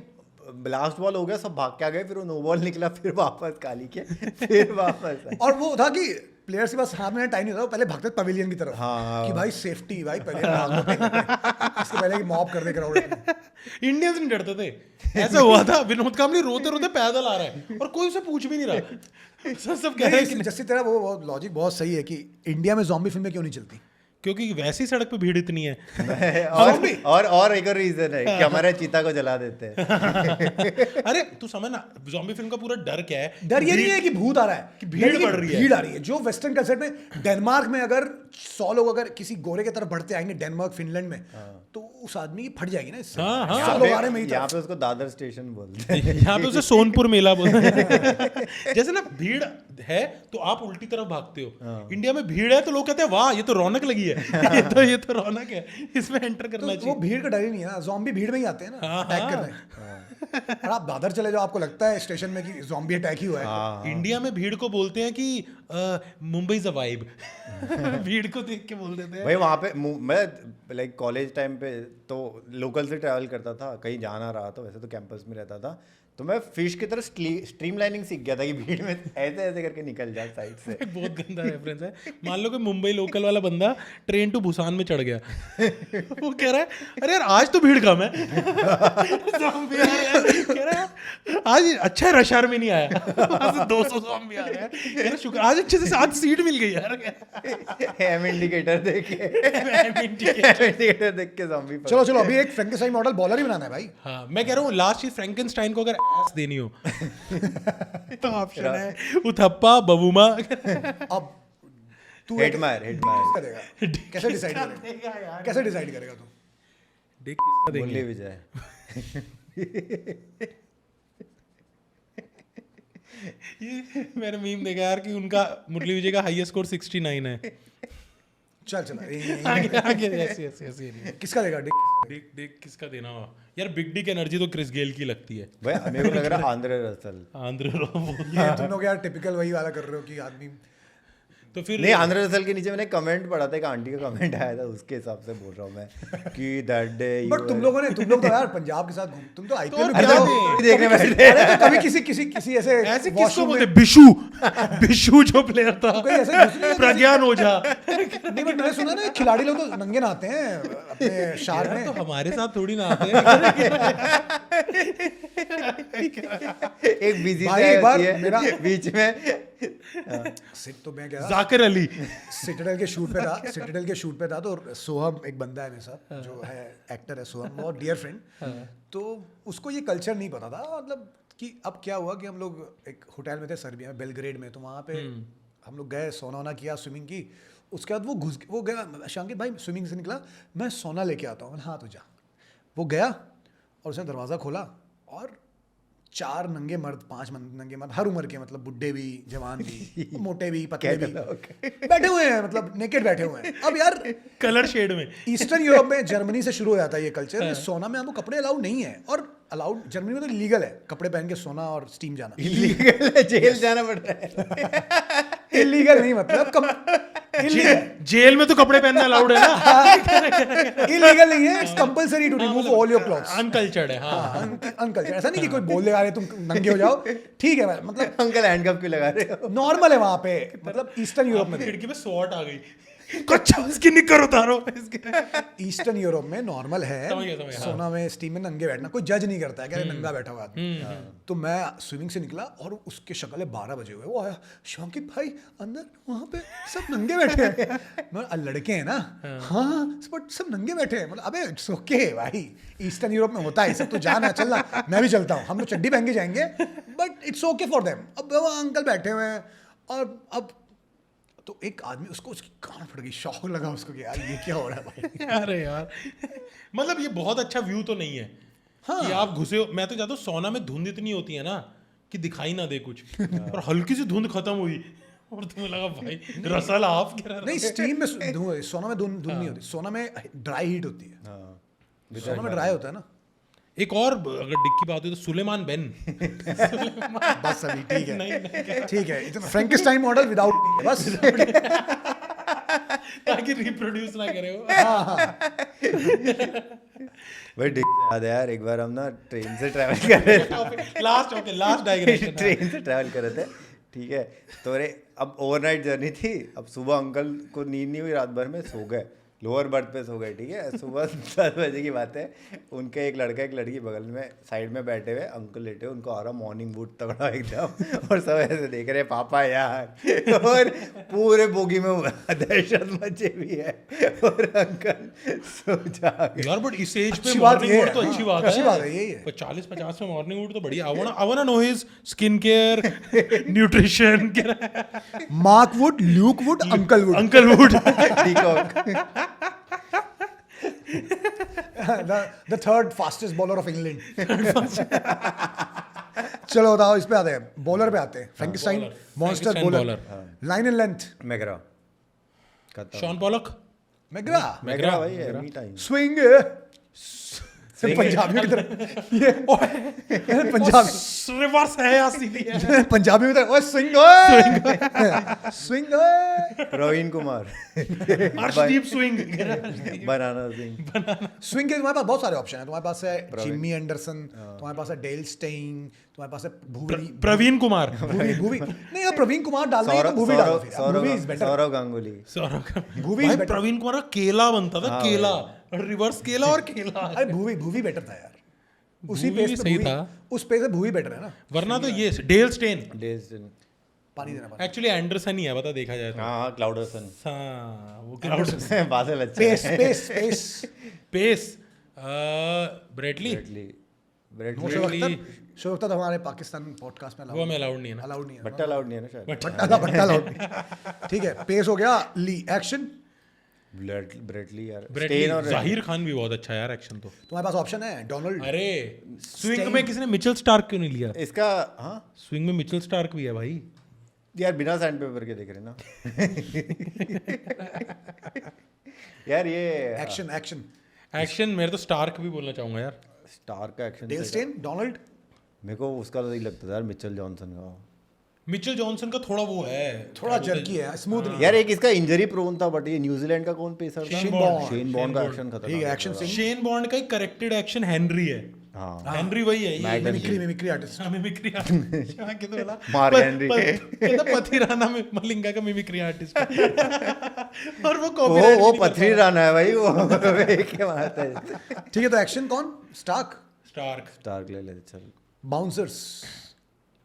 लास्ट बॉल हो गया, सब भाग के आ गए, फिर वो नो बॉल निकला, फिर वापस काली के, फिर वापस। और वो था कि प्लेयर्स के पास हाथ में टाइम नहीं था, वो पहले भागते पवेलियन की तरफ। हाँ। कि भाई सेफ्टी, भाई पहले भागो, इसके पहले कि मॉब कर दे ग्राउंड में। इंडियंस नहीं डरते थे, ऐसा हुआ था, विनोद कांबली रोते रोते पैदल आ रहा है और कोई उसे पूछ भी नहीं रहा, सब कह रहे हैं कि जैसे तेरा वो लॉजिक बहुत सही है कि इंडिया में ज़ॉम्बी फिल्में क्यों नहीं चलती, क्योंकि वैसी सड़क पे भीड़ इतनी है। और एक और रीजन है कि हमारे चीता को जला देते हैं। अरे तू समझ ना, ज़ॉम्बी फिल्म का पूरा डर क्या है? डर ये नहीं है कि भूत आ रहा है, कि भीड़ बढ़ रही है, भीड़ आ रही है। जो वेस्टर्न कल्चर में डेनमार्क में अगर 100 लोग अगर किसी गोरे की तरफ बढ़ते आएंगे, डेनमार्क फिनलैंड में, तो उस आदमी की फट जाएगी ना इससे। हाँ, 100 लोग आ रहे हैं, यहाँ पे उसको दादर स्टेशन बोलते हैं, यहाँ पे उसे सोनपुर मेला बोलते हैं। जैसे ना भीड़ है तो आप उल्टी तरफ भागते हो, इंडिया में भीड़ है तो लोग कहते हैं वाह ये तो रौनक लगी है, ये तो रौनक है, इसमें एंटर करना तो चाहिए। वो भीड़ का डर ही नहीं है ना, ज़ॉम्बी भीड़ में ही आते हैं ना अटैक करने। और आप दादर चले जाओ, आपको लगता है स्टेशन में कि ज़ॉम्बी अटैक ही हुआ है। इंडिया में भीड़ को बोलते हैं कि मुंबई इज अ वाइब। भीड़ को देख के बोल देते हैं भाई। वहाँ पे मैं लाइक कॉलेज टाइम पे तो लोकल से ट्रैवल करता था, कहीं जाना रहा तो वैसे तो कैंपस में रहता था, तो मैं फिश की तरह स्ट्रीमलाइनिंग सीख गया था कि भीड़ में ऐसे ऐसे करके निकल जा साइड से। एक बहुत गंदा रेफरेंस है। मान लो कि मुंबई लोकल वाला बंदा ट्रेन टू भूसान में चढ़ गया, वो कह रहा है अरे यार आज तो भीड़ कम है। ज़ॉम्बी आ रहा है, कह रहा है आज अच्छा है रश आवर में नहीं आया, वहाँ से 200 ज़ॉम्बी आ रहे हैं, कह रहा शुक्र आज अच्छे से आज सीट मिल गई यार। एम इंडिकेटर देख के ज़ॉम्बी पर। चलो अभी एक फ्रैंकेस्टाइन मॉडल बॉलर ही बनाना है भाई। हाँ मैं कह रहा हूँ लास्ट चीज फ्रैंकेनस्टाइन को अगर एस देनी हो तो ऑप्शन है उथप्पा बबूमा। अब तू हेटमायर करेगा, कैसे डिसाइड करेगा, कैसे डिसाइड करेगा तू? डिक किसका मुरली देंगे? विजय। ये मैंने मीम देखा यार कि उनका मुरली विजय का हाईएस्ट स्कोर 69 है। चल आगे आगे ऐसे नहीं। किसका देगा डिक? डिक डिक किसका देना हो यार? बिग डिक एनर्जी तो क्रिस गेल की लगती है। भाई मेरे को लग रहा है आंद्रे रसल। आंद्रे ये तुम लोग यार टिपिकल वही वाला कर रहे हो कि आदमी। तो फिर नहीं, आंद्रे रसल के नीचे मैंने कमेंट पढ़ा था, एक आंटी का कमेंट आया था, उसके हिसाब से बोल रहा हूँ मैं कि दैट डे। बट तुम लोग तो यार पंजाब के साथ घूम, तुम तो आईपीएल में क्या भी देखने बैठे। अरे तो कभी किसी ऐसे ऐसे किसको washroom बोलते? में- बिशु जो प्लेयर था, कोई ऐसे घुस नहीं है? प्रज्ञान ओझा। नहीं बट मैंने सुना ना खिलाड़ी लोग तो नंगे नहाते हैं अपने शार यार में। तो हमारे साथ थोड़ी ना आते हैं। एक बिजी भाई एक बार मेरा बीच में सिट तो मैं क्या जाकिर अली सिटाडेल के शूट पे था तो सोहम एक बंदा है मेरे साथ जो है एक्टर है सोहम, बहुत डियर फ्रेंड। तो उसको ये कल्चर नहीं पता था, मतलब कि अब क्या हुआ कि हम लोग एक होटल में थे सर्बिया में, बेलग्रेड में, तो वहाँ पे हम लोग गए, सोना किया, स्विमिंग की। उसके बाद वो गया शांकित भाई स्विमिंग से निकला, मैं सोना लेके आता हूँ। हाँ तो जा। वो गया और उसने दरवाज़ा खोला और 4 नंगे मर्द, 5 नंगे मर्द, हर उम्र के, मतलब बुड्ढे भी, जवान भी, मोटे भी, पतले भी, बैठे हुए हैं, मतलब नेकेड बैठे हुए हैं। अब यार कलर शेड में ईस्टर्न यूरोप में, जर्मनी से शुरू हो जाता है ये कल्चर। सोना में आपको कपड़े अलाउड नहीं है, और अलाउड जर्मनी में तो लीगल है कपड़े पहन के सोना और स्टीम जाना। इलीगल है, जेल जाना पड़ रहा है। इलीगल नहीं, मतलब जेल में तो कपड़े पहनना अलाउड है ना। इलीगल नहीं है, it's compulsory to remove all your clothes. Uncultured है। हाँ अनकल्चर ऐसा नहीं कि कोई बोल देगा अरे तुम नंगे हो जाओ, ठीक है भाई, मतलब अंकल हैंडकफ क्यों लगा रहे हो? नॉर्मल है वहाँ पे, मतलब ईस्टर्न यूरोप में। खिड़की पे स्वॉट आ गई, अच्छा उसकी निकर उतारो। ईस्टर्न यूरोप में नॉर्मल है समझ गया, सोना में, स्टीम में नंगे बैठना, कोई जज नहीं करता है कि अरे नंगा बैठा हुआ आदमी। तो मैं स्विमिंग से निकला और उसके शक्ल 12 बजे हुए, वो आया, शांकित भाई अंदर वहाँ पे सब नंगे बैठे हैं। मैं लड़के हैं ना, हाँ बट सब नंगे बैठे हैं, मतलब अबे इट्स ओके भाई, ईस्टर्न यूरोप में होता है सब, तो जाना चलना, मैं भी चलता हूँ, हम लोग चड्डी पहन के जाएंगे, but it's okay for them. अब वो अंकल बैठे हुए हैं और अब तो एक आदमी उसको, उसकी कान फट गई, शौक लगा उसको कि यार ये क्या हो रहा है भाई। अरे यार मतलब ये बहुत अच्छा व्यू तो नहीं है। हाँ। कि आप घुसे हो। मैं तो चाहता हूँ सोना में धुंध इतनी होती है ना कि दिखाई ना दे कुछ, और हल्की सी धुंध खत्म हुई और तुम्हें लगा भाई रसल आप कह रहा नहीं, स्टीम में सोना में धुंध नहीं होती, सोना में ड्राई हीट होती है। सोना में ड्राई होता है ना। एक और अगर डिक की बात हो तो सुलेमान बेन। बस अभी ठीक है, नहीं ठीक है, इतना फ्रैंकेस्टाइन मॉडल विदाउट, बस ताकि रिप्रोड्यूस ना करे वो। भाई याद है यार, एक बार हम ना ट्रेन से ट्रैवल कर रहे थे। Last digression. ट्रेन से ट्रैवल कर रहे थे, ठीक है, तो अरे अब ओवरनाइट जर्नी थी। अब सुबह अंकल को नींद नहीं हुई, रात भर में सो गए, लोअर बर्थ पे सो गए, ठीक है। सुबह 10 बजे की बात है, उनके एक लड़का एक लड़की बगल में साइड में बैठे हुए, अंकल लेटे, उनको आ रहा मॉर्निंग वूड तगड़ा एकदम, और सब ऐसे देख रहे पापा यार, और पूरे बोगी में दहशत मची हुई है, और अंकल सो जागे यार बट इस एज पे अच्छी बात मॉर्निंग ये वूड है, तो हाँ, अच्छी बात अच्छी बात है, यही है। 40-50 में मॉर्निंग वूड तो बढ़िया। I wanna know his skin care, nutrition, Mark Wood, Luke Wood, uncle would, uncle would. the third fastest bowler of England। चलो बताओ, इस पे आते हैं, बॉलर पे आते हैं। Frankenstein monster Frankenstein bowler, line and length, McGrath, Shaun Pollock, McGrath, McGrath भाई एनी टाइम। स्विंग, पंजाबियों की तरह ये पंजाबी रिवर्स है या सीधी है? पंजाबी में तो ओए स्विंग ओए स्विंग ओए प्रवीण कुमार, अर्शदीप स्विंग। बनाना सिंह। स्विंग के तुम्हारे पास बहुत सारे ऑप्शन है। तुम्हारे पास है जिमी एंडरसन, तुम्हारे पास है डेल स्टेइन, तुम्हारे पास है भुवी प्रवीण कुमार। भुवी भुवी नहीं यार, प्रवीण कुमार डाल देंगे तो भुवी डालो फिर। Bhuvi is better. सौरव गांगुली। भुवी भाई is better। प्रवीण कुमार का केला बनता था, केला रिवर्स केला और केला। अरे भुवी भुवी बेटर था यार, उसी भुवी पेस भी पे सही भुवी, था। उस पेस पे भुवी बेटर है ना। वरना तो ये डेल स्टेन पानी देना पानी। एक्चुअली एंडरसन ही है, बता देखा जाए तो। हाँ क्लाउडरसन। हाँ वो क्राउड बादल अच्छा पेस है। Pace pace pace Brett Lee Brett Lee. Shoaib Akhtar हमारे पाकिस्तान पॉडकास्ट में वो हमें अलाउड नहीं है ना। अलाउड नहीं है। भट्टा अलाउड नहीं है ना शायद। भट्टा अलाउड। ठीक है, पेस हो गया। ली एक्शन, ब्रेटली यार। ब्रेटली स्टेन और जाहिर खान भी बहुत अच्छा है यार एक्शन तो। तुम्हारे पास ऑप्शन है डोनाल्ड। अरे स्विंग में किसी ने मिचेल स्टार्क क्यों नहीं लिया? इसका हाँ स्विंग में मिचेल स्टार्क भी है भाई। यार बिना सैंड पेपर के देख रहे ना। यार ये एक्शन एक्शन एक्शन मेरे तो स्टार्क भी बोलना चाहूंगा यार। स्टार का एक्शन डेल स्टेन, डोनाल्ड। मेरे को उसका तो ही लगता था यार, मिचेल जॉनसन का। मिचेल जॉनसन का थोड़ा वो है, थोड़ा जर्की है, स्मूथ नहीं। यार एक इसका इंजरी प्रोन था, बट ये न्यूजीलैंड का कौन पेसर था? Shane born. शेन बॉर्न का एक्शन ठीक है, खतरनाक एक्शन था। सिंह। शेन बॉन्ड का एक करेक्टेड एक्शन हेनरी है। हाँ हेनरी वही है ये mimicry mimicry artist. Mimicry artist. हाँ, क्या तो बोला? Mark Henry. कहता पथिराना में मलिंगा का मिमिक्री आर्टिस्ट और वो वो कॉपीराइट वो पथरी राना है भाई, वो के मारता है। ठीक है, तो एक्शन कौन? स्टार्क। स्टार्क। स्टार्क ले ले चल। बाउंसर्स।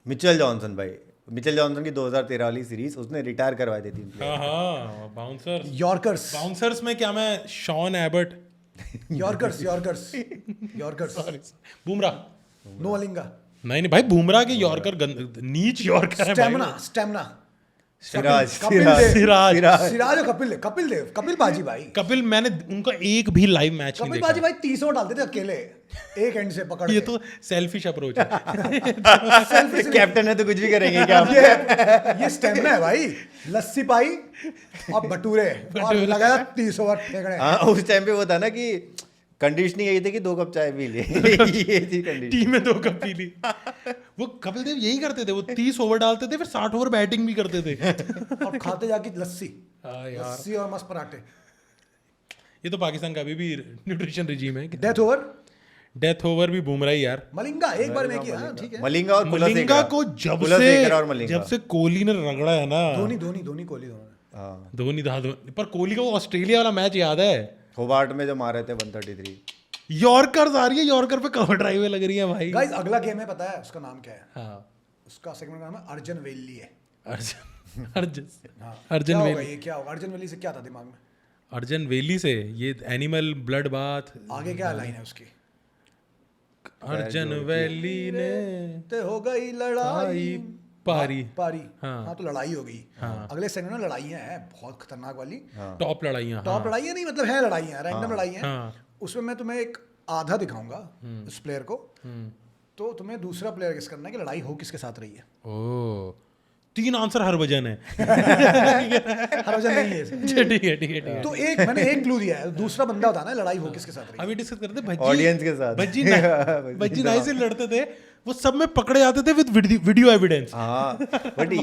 मिचेल जॉनसन भाई, मिचेल जॉनसन की 2013 वाली सीरीज उसने रिटायर करवाए थे 3 प्लेयर। हाँ बाउंसर्स। यॉर्कर्स। बाउंसर्स में क्या मैं Shaun Abbott, yorkers yorkers yorkers. Bumrah. No अलिंगा। नहीं भाई बुमराह के यॉर्कर नीच यॉर्कर है स्टेमिना भाई। स्टेमिना। सिराज कपिल देव। सिराज। सिराज और कपिल देव, कपिल बाजी भाई। कपिल मैंने उनका एक भी लाइव मैच नहीं कपिल देखा। बाजी भाई 30 ओवर डालते थे अकेले, एक एंड से पकड़ ये के। तो सेल्फिश अप्रोच है। कैप्टन है तो कुछ भी करेंगे क्या? ये स्टेमिना है भाई। लस्सी पाई और भटूरे और लगाया 30 ओवर फेंकने। हाँ उस टाइम पे वो था ना कि कंडीशनिंग यही थी कि 2 कप चाय पी ले। ये थी कंडीशन। टीम में 2 कप पी ली। वो कपिल देव यही करते थे, वो 30 ओवर डालते थे, फिर 60 ओवर बैटिंग भी करते थे। और खाते जाके लस्सी, हाँ यार, लस्सी और मस्त पराठे। ये तो पाकिस्तान का अभी भी न्यूट्रिशन रिजीम है। Death over. डेथ ओवर भी बुमराह ही यार। मलिंगा एक बार में किया, ठीक है। मलिंगा और मलिंगा को जब से कोहली ने रगड़ा है ना, धोनी धोनी धोनी कोहली दोनों। हाँ धोनी था धोनी, पर कोहली का वो ऑस्ट्रेलिया वाला मैच याद है? होबार्ट में जो मारे थे 133। यॉर्कर्स आ रही है, यॉर्कर पे कवर ड्राइव लग रही है भाई। गाइस अगला गेम है, पता है उसका नाम क्या है? हाँ उसका सेगमेंट का नाम है अर्जन वेली है। अर्जन अर्जन हाँ। अर्जन क्या होगा वेली। ये, क्या होगा? अर्जन वेली से क्या था दिमाग में? अर्जन वेली से ये एनिमल ब्लड बाथ। आगे क्या लाइन है उसकी? अर्जन वैली ने ते हो गई लड़ाई पारी। पारी। हाँ। हाँ तो लड़ाई हो गई। अगले सेगमेंट में लड़ाइयाँ हैं बहुत खतरनाक वाली। टॉप लड़ाइयाँ। टॉप लड़ाइयाँ नहीं, मतलब है लड़ाइयाँ, रैंडम लड़ाइयाँ। हाँ। उसमें मैं तुम्हें एक आधा दिखाऊंगा उस प्लेयर को, तो तुम्हें दूसरा प्लेयर गेस करना है कि लड़ाई हो किसके साथ रही है। ओ 3 आंसर हरभजन है। हर वजह नहीं है इसे। अच्छा, ठीक है ठीक है ठीक है। तो मैंने एक क्लू दिया है, दूसरा बंदा बताना है लड़ाई हो किसके साथ रही है। अभी डिस्कस करते भज्जी ऑडियंस के साथ। भज्जी नाई से लड़ते थे, वो सब में पकड़े जाते थे विद वीडियो एविडेंस। हाँ बट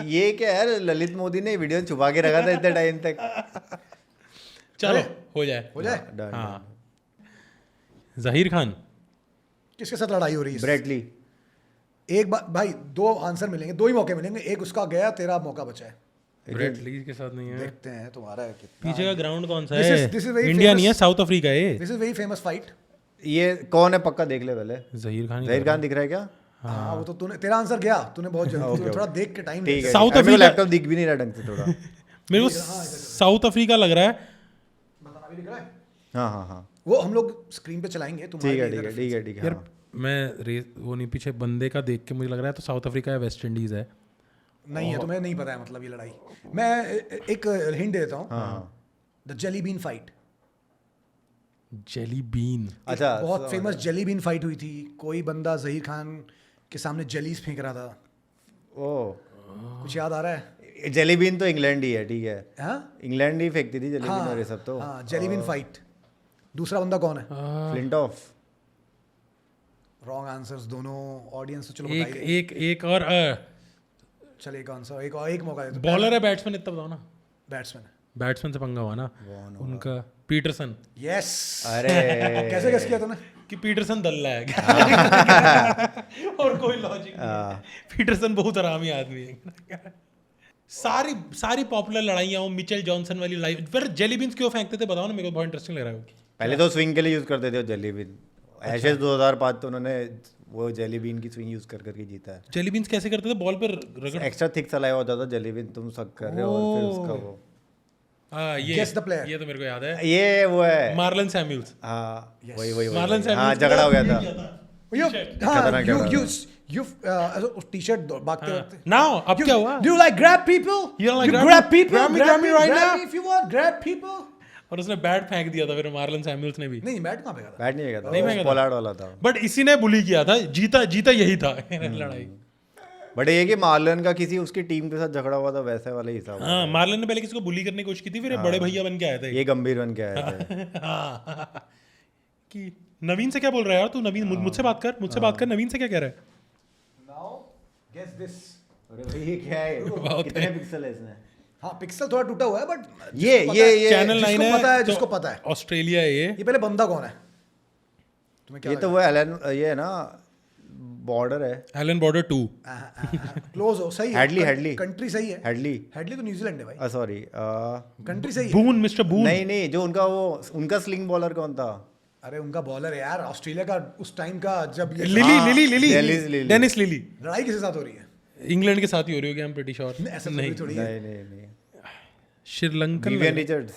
ये क्या यार, ललित मोदी ने वीडियो छुपा के रखा था इतने टाइम तक। चलो हो जाए। हो जाए। डन। हाँ जहीर खान। किसके साथ लड़ाई हो रही है? ब्रेटली। एक बार भाई 2 आंसर मिलेंगे, 2 ही मौके मिलेंगे, एक उसका गया, तेरा मौका बचा है। ब्रेटली के साथ नहीं है। देखते हैं तुम्हारा कितना। पीछे का ग्राउंड कौन सा This है? is- this is very India famous- नहीं है, साउथ अफ्रीका है। This is very famous fight. ये कौन है पक्का देख ले पहले। जहीर खान ही जहीर खान दिख रहा है क्या? हाँ वो तो तूने, तेरा आंसर गया, तूने बहुत जल्दी, तूने थोड़ा देख के टाइम ठीक है। साउथ मेरे को अफ्रीका- लैपटॉप दिख भी नहीं रहा ढंग से थोड़ा। मेरे को साउथ अफ्रीका लग रहा है। बताना भी दिख रहा है। हाँ हाँ हाँ वो हम लोग स्क्रीन पे चलाएंगे, ठीक तुम्हारे है इधर ठीक है ठीक है ठीक है। यार हाँ। मैं वो नहीं, पीछे बंदे का देख के मुझे लग रहा है तो साउथ अफ्रीका या वेस्ट इंडीज है। नहीं है, तुम्हें नहीं पता है मतलब ये लड़ाई। मैं एक हिंट दे देता हूँ। हाँ the jelly bean fight. Jelly bean. अच्छा बहुत फेमस जेली बीन फाइट हुई थी। कोई बंदा जहीर खान के सामने जेलीज फेंक रहा था। ओ कुछ याद आ रहा है? जेली बीन तो इंग्लैंड ही है, ठीक है। हाँ इंग्लैंड ही फेंकती थी जेली बीन और ये सब तो। हाँ जेली बीन फाइट। दूसरा बंदा कौन है? फ्लिंटॉफ। रॉन्ग आंसर्स दोनों ऑडियंस तो चलो बता ही एक रही। एक और चल एक आंसर एक मौका दे दो। बॉलर है बैट्समैन इतना बताओ ना। बैट्समैन। बैट्समैन से पंगा हुआ ना उनका, पीटरसन। यस। अरे कैसे गेस किया तूने? कि पीटरसन दल्ला है और कोई लॉजिक नहीं है। पीटरसन बहुत आरामी आदमी है। सारी पॉपुलर लड़ाइयाँ हो, मिचेल जॉनसन वाली लड़ाई, फिर जेली बीन्स क्यों फेंकते थे बताओ ना, मेरे को बहुत इंटरेस्टिंग लग रहा है वो। पहले तो स्विंग के लिए यूज करते थे जेली बीन। एशेज 2005 तो उन्होंने वो जेली बीन की स्विंग यूज कर करके जीता है। जेली बीन्स कैसे करते थे? बॉल पर रगड़। एक्स्ट्रा थिक सलाइवा होता था जेली बीन, तुम सक कर रहे हो और फिर उसका वो Guess the player. ये तो मेरे को याद है। ये वो है मार्लन सैमुअल्स। हाँ Yes. वही मार्लन हाँ सैमुअल्स झगड़ा हो गया था। You, खतरनाक you, लगा you, टी-शर्ट भागते वक्त। नाउ अब क्या हुआ? Do you like grab people? You like you grab grab me- people? grab me right now? if you want, grab people. और उसने बैट फेंक दिया था फिर मार्लन सैमुअल्स ने भी। नहीं बैट कहाँ फेंका था? बैट नहीं गया नहीं था, फेंका था। पोलार्ड वाला था। बट इसी ने बुली किया था, जीता यही था लड़ाई। बट ये कि मार्लन का किसी उसकी टीम के साथ झगड़ा हुआ था, वैसे वाला ही हिसाब। हाँ, मार्लन ने पहले किसी को बुली करने की कोशिश की थी, फिर ये बड़े भैया बन के आए थे। ये गंभीर बन के आए थे। हाँ। कि नवीन से क्या बोल रहा है यार तू? नवीन मुझसे बात कर, नवीन से क्या कह रहा है? Now guess this. अरे भाई ये क्या है? कितने पिक्सल है इसमें? हाँ पिक्सल थोड़ा टूटा हुआ है बट ये चैनल जिसको 9 है, पता है तो जिसको पता है। ऑस्ट्रेलिया है ये। ये पहले बंदा कौन है? तुम्हें क्या ये तो वो एलन, ये है ना बॉर्डर है। Allan Border 2। क्लोज हो सही है। हेडली। कंट्री सही है। हेडली हेडली तो न्यूजीलैंड है भाई। सॉरी कंट्री सही है। बून, मिस्टर बून। नहीं जो उनका स्लिंग बॉलर कौन था? अरे उनका बॉलर है यार ऑस्ट्रेलिया का उस टाइम का जब ये लिली डेनिस लिली। लड़ाई किसके साथ हो रही है? इंग्लैंड के साथ ही हो रही होगी, आई एम प्रीटी श्योर। ऐसा नहीं, थोड़ी है। नहीं श्रीलंकन विवियन रिचर्ड्स।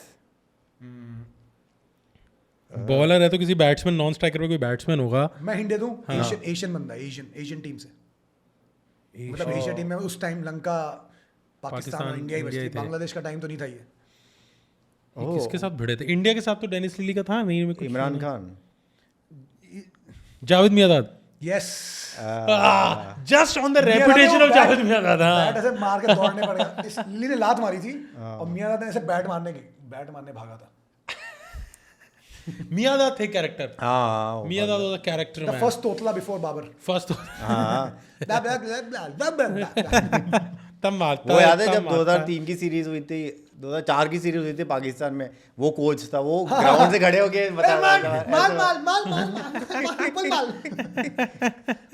बॉलर है तो किसी बैट्समैन, नॉन स्ट्राइकर में कोई बैट्समैन होगा। मैं हिंट दे दूं, एशियन बंदा है, एशियन टीम से। मतलब एशिया टीम में उस टाइम लंका, पाकिस्तान और इंडिया ही बचती थी। बांग्लादेश का टाइम तो नहीं था ये। ये किसके साथ भिड़े थे? इंडिया के साथ तो डेनिस लिली का था नहीं, में कुछ Imran Khan. Javed Miandad. Yes. Just on the reputation of Javed Miandad. Bat ऐसे मार के दौड़ने पड़ गया। इस लिली ने लात मारी थी और मियांदाद ने ऐसे बैट मारने भागा था। मियांदाद थे कैरेक्टर। हाँ Miandad was a character the man. First तोतला बिफोर बाबर। फर्स्ट हाँ तब मारता वो याद है जब 2003 की सीरीज हुई थी, 2004 की सीरीज हुई थी पाकिस्तान में, वो कोच था, वो ग्राउंड से खड़े होके बता रहा था माल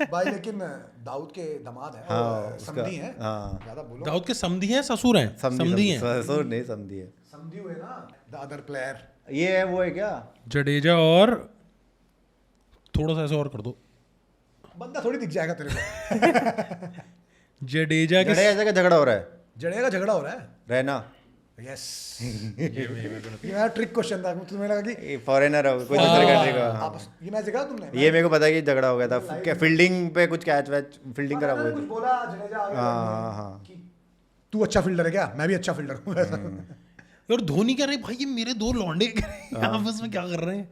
भाई। लेकिन दाऊद के दामाद है और समधी है। ज्यादा बोलो। दाऊद के समधी हैं, ससुर हैं? समधी हैं। ससुर नहीं समधी है। समधी हुए ना द अदर प्लेयर। ये है वो है क्या? जडेजा और थोड़ा सा ऐसे और कर दो, बंदा थोड़ी दिख जाएगा तेरे को। जडेजा के जडेजा का झगड़ा हो रहा है, जडेजा का झगड़ा हो रहा है। रहना यस। ये मेरा ट्रिक क्वेश्चन था, तुम्हें लगा कि फॉरेनर हो कोई दूसरे कंट्री का। आपस ये मैच देखा तुमने? ये मेरे को पता है कि झगड़ा हो गया था फील्डिंग पे, कुछ कैच वैच फील्डिंग खराब हुई कुछ थी। बोला जडेजा आ गया हाँ कि तू अच्छा फील्डर है क्या? मैं भी अच्छा फील्डर हूँ ऐसा। और धोनी कह रहे भाई ये मेरे दो लौंडे आपस में क्या कर रहे हैं।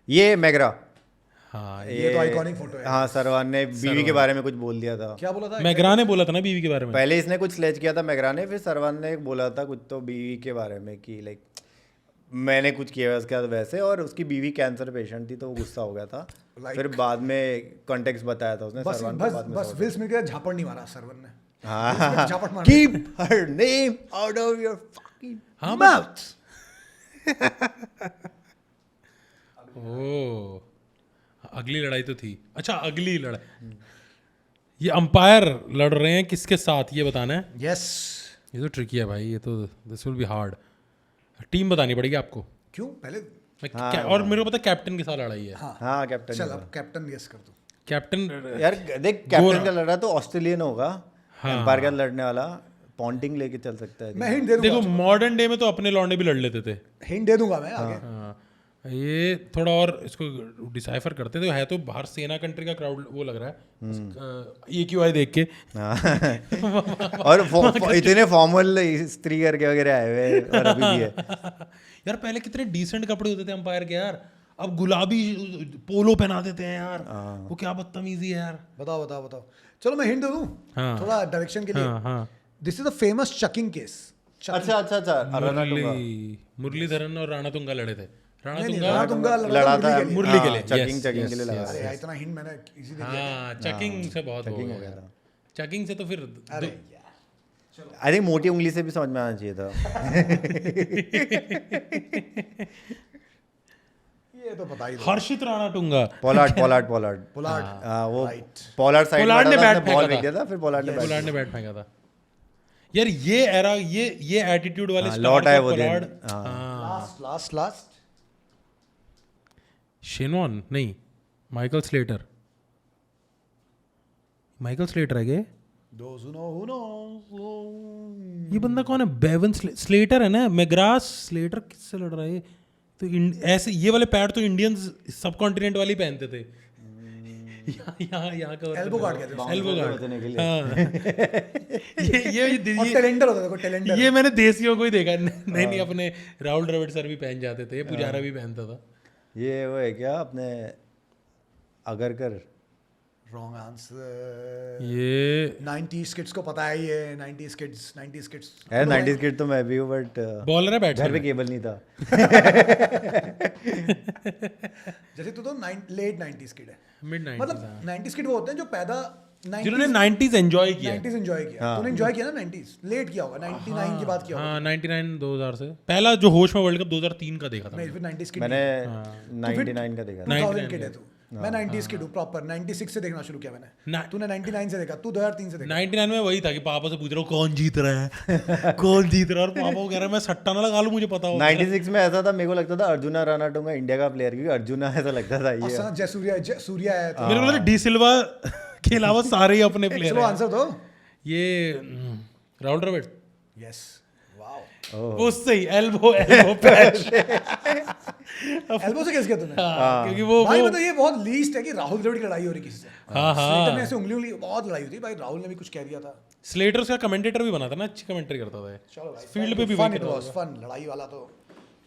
ये मैगरा। हाँ, ये तो आइकॉनिक फोटो है। हाँ सरवान ने बीवी के बारे में कुछ बोल दिया था। क्या बोला था? मैगरा ने बोला था ना बीवी के बारे में। पहले इसने कुछ स्लेज किया था मैगरा ने, फिर सरवान ने बोला था कुछ तो बीवी के बारे में कि लाइक मैंने कुछ किया है उसके बाद वैसे, और उसकी बीवी कैंसर पेशेंट थी तो वो गुस्सा हो गया था। फिर बाद में कॉन्टेक्स्ट बताया था उसने सरवान को। बाद में बस विल स्मिथ के झापड़ नहीं मारा सरवन ने। हाँ, झापड़ मारा। Keep her name out of your fucking mouth. Oh, अगली लड़ाई तो थी। अच्छा अगली लड़ाई, ये अंपायर लड़ रहे हैं किसके साथ ये बताना है। यस। ये तो ट्रिकी है भाई, ये तो this will be hard. Team बतानी पड़ेगी आपको। क्यों पहले? और मेरे को पता कैप्टन के साथ लड़ाई है। हाँ कैप्टन। चल अब कैप्टन गेस कर दो। कैप्टन यार देख कैप्टन का लड़ा तो ऑस्ट्रेलियन होगा, एम्पायर का लड़ने वाला पॉन्टिंग लेके चल सकता है। मैं हिंट दे दूंगा। देखो मॉडर्न डे में तो अपने लौंडे भी लड़ लेते थे। हिंट दे दूंगा मैं आगे। हाँ, ये थोड़ा और इसको डिसाइफर करते थे। है तो बाहर सेना कंट्री का क्राउड वो लग रहा है ये क्यों आए देख के। और इतने फॉर्मल स्त्री करके वगैरह आए हुए और अभी भी है। यार पहले कितने डिसेंट कपड़े होते थे अंपायर के यार, अब गुलाबी पोलो पहना देते हैं यार। वो क्या बदतमीजी है यार। बताओ। चलो मैं हिंट दे दूं हाँ। थोड़ा डायरेक्शन के लिए। हाँ। This is the famous चकिंग case. अच्छा मुरलीधरन और राणा तुंगा लड़े थे। रणतुंगा लड़ाता है मुरली के लिए, चकिंग yes, चकिंग के लिए yes, लगा yes. अरे यार, इतना हिंट मैंने इजी दे दिया। हाँ चकिंग से बहुत चकिंग हो हो गया गया था। चकिंग से तो फिर अरे यार, आई थिंक मोटी उंगली से भी समझ में आना चाहिए था। ये तो पता ही था। हर्षित राणाटुंगा पोलार्ड पोलार्ड, वो राइट। पोलार्ड साइड पोलार्ड ने बैट बॉल फेंका फेंक दिया था, फिर पोलार्ड ने बैट पोलार्ड ने बैट फेंका था यार। ये एरा ये एटीट्यूड वाले हाँ, स्टार लौट आए को वो दिन। पोलार्ड हाँ। लास्ट शेनॉन नहीं, माइकल स्लेटर है क्या? Those who know. ये बंदा कौन है? बेवन स्लेटर है ना, मैग्रास स्लेटर किससे लड़ रहा है? तो ऐसे ये वाले पैड तो इंडियंस सब कॉन्टिनेंट वाले ही पहनते थे। यहाँ का एल्बो गार्ड कहते हैं। एल्बो गार्ड बचने के लिए। हाँ। ये और टेलेंडर होता था, टेलेंडर। ये मैंने देसियों को ही देखा। नहीं नहीं, अपने राहुल द्रविड़ सर भी पहन जाते थे, पुजारा भी पहनता था। ये वो है क्या अपने अगरकर? Wrong answer. ये 90s किड्स को पता है, ये 90s किड्स यार 90s किड तो मैं भी हूँ, बट बॉलर है, घर पे बैट्समैन। केबल नहीं था। जैसे तू तो लेट 90s किड है, मिड 90s, मतलब 90s किड वो होते हैं जो पैदा जिन्होंने 90s एंजॉय किया है। 90s एंजॉय किया। तूने एंजॉय किया ना 90s? लेट किया होगा, 99 के बाद किया होगा। हाँ 99 2000 से पहला जो होश में वर्ल्ड कप 2003 का देखा था। नहीं, फिर 90s किड मैंने नहीं। 99 का देखा था। 2000 किड है तू। मैं 90s किड हूँ प्रॉपर। 96 से देखना शुरू किया मैंने। तूने 99 से देखा, तू 2003 से देखा। 99 में वही था कि पापा से पूछ रहा हूँ कौन जीत रहा है कौन जीत रहा है, और पापा को कह रहा है मैं सट्टा ना लगा लूं, मुझे पता होगा। 96 में ऐसा था, मेरे को लगता था अर्जुना राणाटुंगा इंडिया का प्लेयर, क्योंकि अर्जुना ऐसा लगता था ये। और जयसूर्या है तो। मेरे को लगा डी सिल्वा के अलावा सारे ही अपने प्लेयर चलो हैं। आंसर दो। ये राहुल द्रविड़, यस, वाओ। उससे ही एल्बो पैच। एल्बो से कैसे किया तूने? क्योंकि वो भाई मतलब ये बहुत लीस्ट है कि राहुल द्रविड़ की लड़ाई हो रही किसी से। हाँ स्लेटर ने ऐसे उंगली बहुत लड़ाई हुई थी भाई, राहुल ने भी कुछ कह दिया था। स्लेटर का कमेंटेटर भी बना था ना, अच्छी कमेंट्री करता था। चलो भाई, फील्ड पे भी फन वही इट कर रहा वाज, फन लड़ाई वाला तो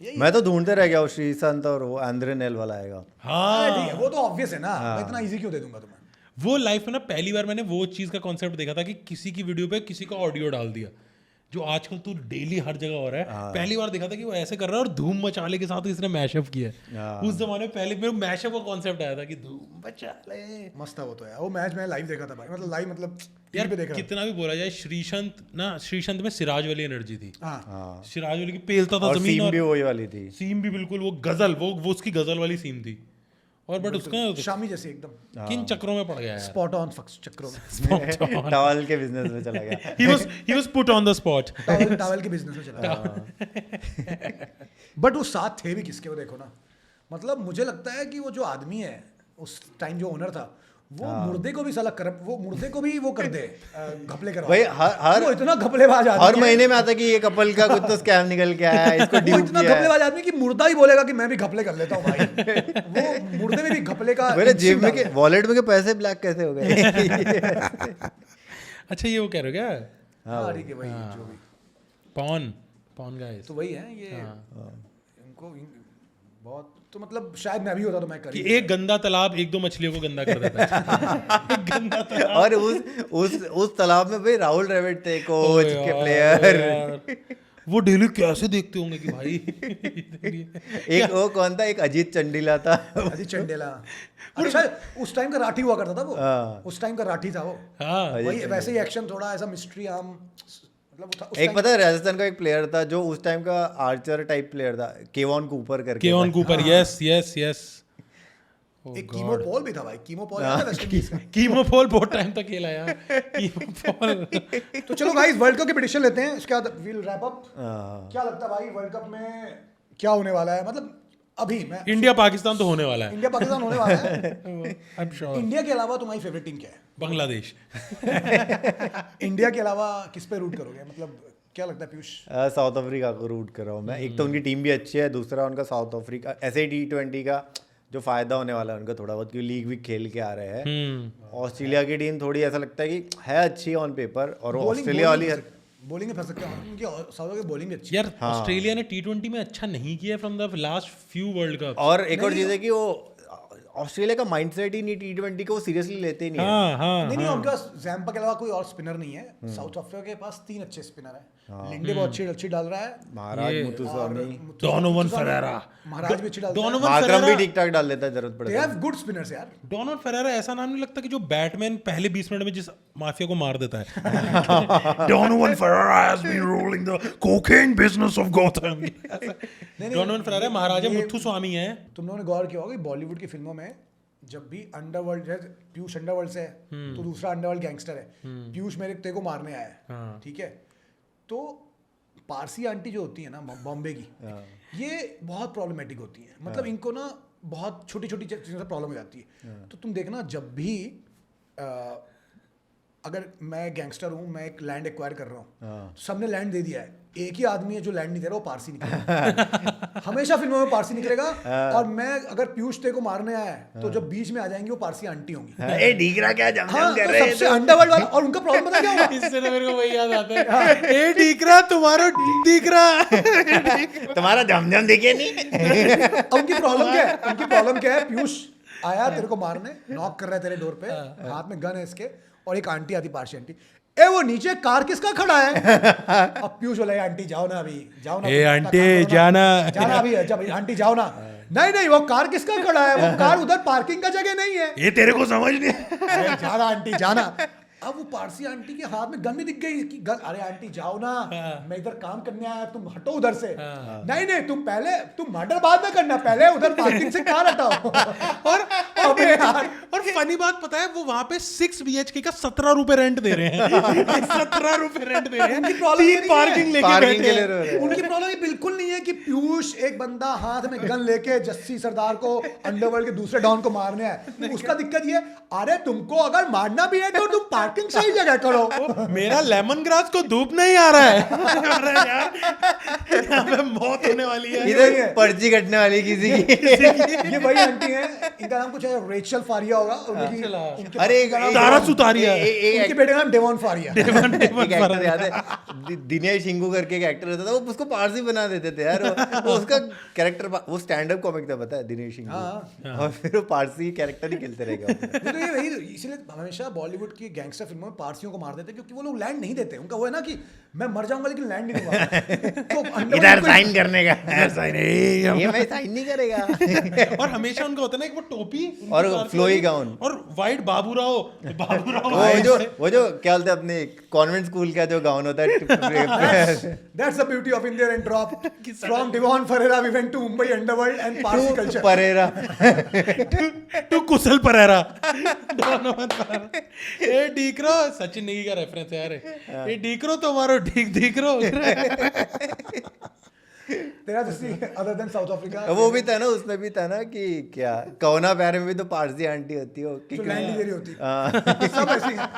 यही। मैं तो ढूंढते रह गया, श्रीसंत और वो आंद्रे नेल वाला आएगा। हाँ ठीक है, वो तो ऑब्वियस है ना, मैं इतना इजी क्यों दे दूंगा तुम्हें? वो लाइफ में ना पहली बार मैंने वो चीज का कॉन्सेप्ट देखा था कि किसी की वीडियो पे किसी का ऑडियो डाल दिया, जो आजकल तो डेली हर जगह हो रहा है। पहली बार देखा था कि वो ऐसे कर रहा है और धूम मचाले के साथ इसने मैशअप किया है। उस जमाने में पहले मेरे मैशअप का कॉन्सेप्ट आया था कि धूम मचाले। मस्त था वो तो यार। वो मैच मैं लाइव देखा था भाई, मतलब लाइव मतलब यार टीवी पे देख रहा कितना भी बोला जाए, श्रीसंत में सिराज वाली एनर्जी थी। था। हाँ, सिराज वाली की पेलता था और जमीन, सीम और भी वही वाली थी। सीम भी बिल्कुल वो गजल, वो उसकी गजल वाली सीम थी। और बट उसका शामी जैसे एकदम किन चक्रों में पड़ गया यार। स्पॉट ऑन चक्रों में। टॉवल के बिजनेस में चला गया। he was put on the spot। Towel के बिजनेस में चला। बट वो साथ थे भी किसके, वो देखो ना। मतलब मुझे लगता है कि वो जो आदमी है उस टाइम जो ओनर था, वो मुर्दे को भी साला वो मुर्दे को भी वो कर दे, घपले करवा। भाई हर वो इतना घपलेबाज आदमी हर है। महीने में आता कि ये कपल का कुछ तो स्कैम निकल के आया है, इसको वो ड्यूप इतना किया है। घपलेबाज आदमी कि मुर्दा ही बोलेगा कि मैं भी घपले कर लेता हूँ भाई। वो मुर्दे में भी घपले का मेरे जेब में instinct के डालता है। वॉलेट में के पैसे ब्लैक कैसे हो गए? अच्छा ये वो कह रहे हो क्या? हाँ ठीक है भाई, जो भी पॉन गाइस तो वही है ये। इनको बहुत तो मतलब शायद मैं भी होता तो मैं कर कि ही एक गंदा तालाब एक दो मछलियों को गंदा कर देता है। एक गंदा तालाब। और उस तालाब में भाई राहुल द्रविड़ थे कोच के प्लेयर। वो डेली कैसे देखते होंगे कि भाई। एक वो कौन था, एक अजीत चंडीला था। अजीत चंडेला। अच्छा उस टाइम का राठी हुआ करता था वो। हाँ। उस टाइम का राठी था वो। हाँ वही वैसे ही एक्शन थोड़ा ऐसा मिस्ट्री आम मतलब उस एक पता है राजस्थान का एक प्लेयर था जो उस टाइम का आर्चर टाइप प्लेयर था, केवॉन कूपर करके। केवॉन कूपर, यस यस यस। एक कीमो पॉल भी था भाई। कीमो पॉल है वेस्ट इंडीज का। कीमोपोल बहुत टाइम तक खेला यार। कीमोपोल। तो चलो गाइस वर्ल्ड कप की प्रेडिक्शन लेते हैं, उसके बाद विल रैप अप। हाँ। क्या लगता है भाई वर्ल्ड कप में क्या होने वाला है? मतलब अभी मैं इंडिया पाकिस्तान तो होने वाला है। इंडिया पाकिस्तान होने वाला है। I am sure. इंडिया के अलावा तुम्हारी फेवरेट टीम क्या है? बांग्लादेश। इंडिया के अलावा किस पे रूट करोगे? मतलब क्या लगता है पीयूष? साउथ अफ्रीका को रूट कर रहा हूँ मैं। एक तो उनकी टीम भी अच्छी है, दूसरा उनका साउथ अफ्रीका ऐसे ही T20 का जो फायदा होने वाला है उनका थोड़ा बहुत, क्योंकि लीग भी खेल के आ रहे हैं। ऑस्ट्रेलिया की टीम थोड़ी ऐसा लगता है कि है अच्छी ऑन पेपर, और ऑस्ट्रेलिया वाली बॉलिंग में फंस सकते हैं उनकी। साउथ की बॉलिंग भी अच्छी यार ऑस्ट्रेलिया ने T20 में अच्छा नहीं किया from the last few world cup. और एक और चीज़ है कि वो ऑस्ट्रेलिया का माइंडसेट ही नहीं T20 को सीरियसली लेते ही नहीं है। हाँ हाँ नहीं उनके पास जैम्पा के अलावा कोई और स्पिनर नहीं है। साउथ अफ्रीका के पास 3 अच्छे स्पिनर हैं। लिंडे बहुत अच्छी डाल रहा है, महाराज मुथुस्वामी, डोनोवन फरेरा, महाराज भी अच्छी डालता है। डोनोवन मार्करम भी फरेरा, ठीक ठाक डाल लेता है जरूरत पड़े दे तो। हैव गुड स्पिनर्स यार। डोनोवन फरेरा ऐसा नाम नहीं लगता कि जो बैटमैन पहले 20 मिनट में जिस माफिया को मार देता है। Donovan Ferreira has been ruling the cocaine business of Gotham. Donovan Ferreira Maharaja Muthuswamy है। तुम लोगों ने गौर किया होगा कि बॉलीवुड की फिल्मों में जब भी अंडरवर्ल्ड, जैसे पीयूष अंडरवर्ल्ड से है तो दूसरा अंडरवर्ल्ड गैंगस्टर है, पीयूष मेरे तेरे को मारने आया है, ठीक है, तो पारसी आंटी जो होती है ना बॉम्बे की, ये बहुत प्रॉब्लमेटिक होती है। मतलब इनको ना बहुत छोटी छोटी चीज़ों से प्रॉब्लम हो जाती है। तो तुम देखना जब भी अगर मैं गैंगस्टर हूँ, मैं एक लैंड एक्वायर कर रहा हूँ, सबने लैंड दे दिया है, एक ही आदमी है जो लैंड नहीं दे रहा, वो पारसी निकलेगा। हमेशा फिल्मों में पारसी निकलेगा। और मैं अगर पीयूष ते को मारने आया है तो जब बीच में आ जाएंगी वो पारसी आंटी होंगी। ए डीगरा क्या जम हाँ, कर तो रहे सबसे अंडरवर्ल्ड वाला, और उनका प्रॉब्लम पता क्या होगा? इससे ना मेरे को वही याद आता है, ए डीकरा तुम्हारा डीकरा, तुम्हारा जमजम दिखे नहीं। अब उनकी प्रॉब्लम क्या है? उनकी प्रॉब्लम क्या है? पीयूष आया तेरे को मारने, नॉक कर रहा है तेरे डोर पे, हाथ में गन है इसके, और एक आंटी आती पारसी आंटी, ए वो नीचे कार किसका खड़ा है? अब पीयूष बोला आंटी जाओ ना अभी, जाओ ना, ए आंटी जाना जाना अभी है, जब आंटी जाओ ना। नहीं नहीं, वो कार किसका खड़ा है? वो कार उधर पार्किंग का जगह नहीं है। ये तेरे को समझ नहीं। अरे जाना आंटी जाना। अब वो पारसी आंटी के हाथ में गन भी दिख गई कि गन, अरे आंटी जाओ ना, मैं इधर काम करने आया, तुम हटो उधर से। नहीं नहीं, तुम मर्डर बाद में करना, पहले उधर पार्किंग से कार हटाओ। और अबे यार, और फनी बात पता है, वो वहां पे 6 BHK का 17 रुपए रेंट दे रहे हैं। 17 रुपए रेंट दे रहे हैं, उनकी प्रॉब्लम तीन पार्किंग लेके पार्किंग बैठे के लिए हैं। रो रहे हैं। उनकी प्रॉब्लम ये बिल्कुल नहीं है कि पीयूष एक बंदा हाथ में गन लेके जस्सी सरदार को, अंडरवर्ल्ड के दूसरे डॉन को मारने आए। उसका दिक्कत ये, अरे तुमको अगर मारना भी है तो तुम पार्किंग सही जगह करो। मेरा लेमन ग्रास को धूप नहीं आ रहा है। अरे यार, यहाँ पे मौत होने वाली है। इधर पर्ची कटने वाली किसी की। ये वही आंटी है, इनका नाम कुछ है, रेचल फारिया होगा। अरे तारा सुतारिया। उनके बेटे का नाम डेवॉन फारिया। एक एक्टर याद है, दिनेश हिंगू करके एक एक्टर रहता था, वो उसको पारसी बना देते थे यार। वो उसका कैरेक्टर, वो स्टैंड अप कॉमिक था, पता है, दिनेश हिंगू। और फिर वो पारसी कैरेक्टर ही खेलते रहेगा। तो ये वही, इसलिए हमेशा बॉलीवुड की गैंगस्टर फिल्मों में पारसियों को मार देते, क्योंकि वो लोग लैंड नहीं देते। उनका वो है ना कि मैं मर जाऊंगा लेकिन लैंड नहीं दूंगा। तो इधर साइन करने का, ये ये मैं साइन नहीं करेगा। और हमेशा उनका होता है ना एक वो टोपी और फ्लोई गाउन, और वाइट बाबूराव वो जो क्या बोलते हैं अपने कॉन्वेंट स्कूल का जो गाउन होता है। That's the beauty of India and drop. From Devon Ferreira we went to Mumbai underworld and Parsi culture. Perera to Kushal Perera. ए डीकरो, सचिन नेगी का रेफरेंस है यार। ए डीकरो तुम्हारो ठीक डीकरो। तेरा जैसी other than South Africa. वो भी था ना, उसमें भी था ना कि क्या कौना प्यारे में भी तो पारसी आंटी होती है, जो लैंड नहीं दे रही होती। सब ऐसी हैं,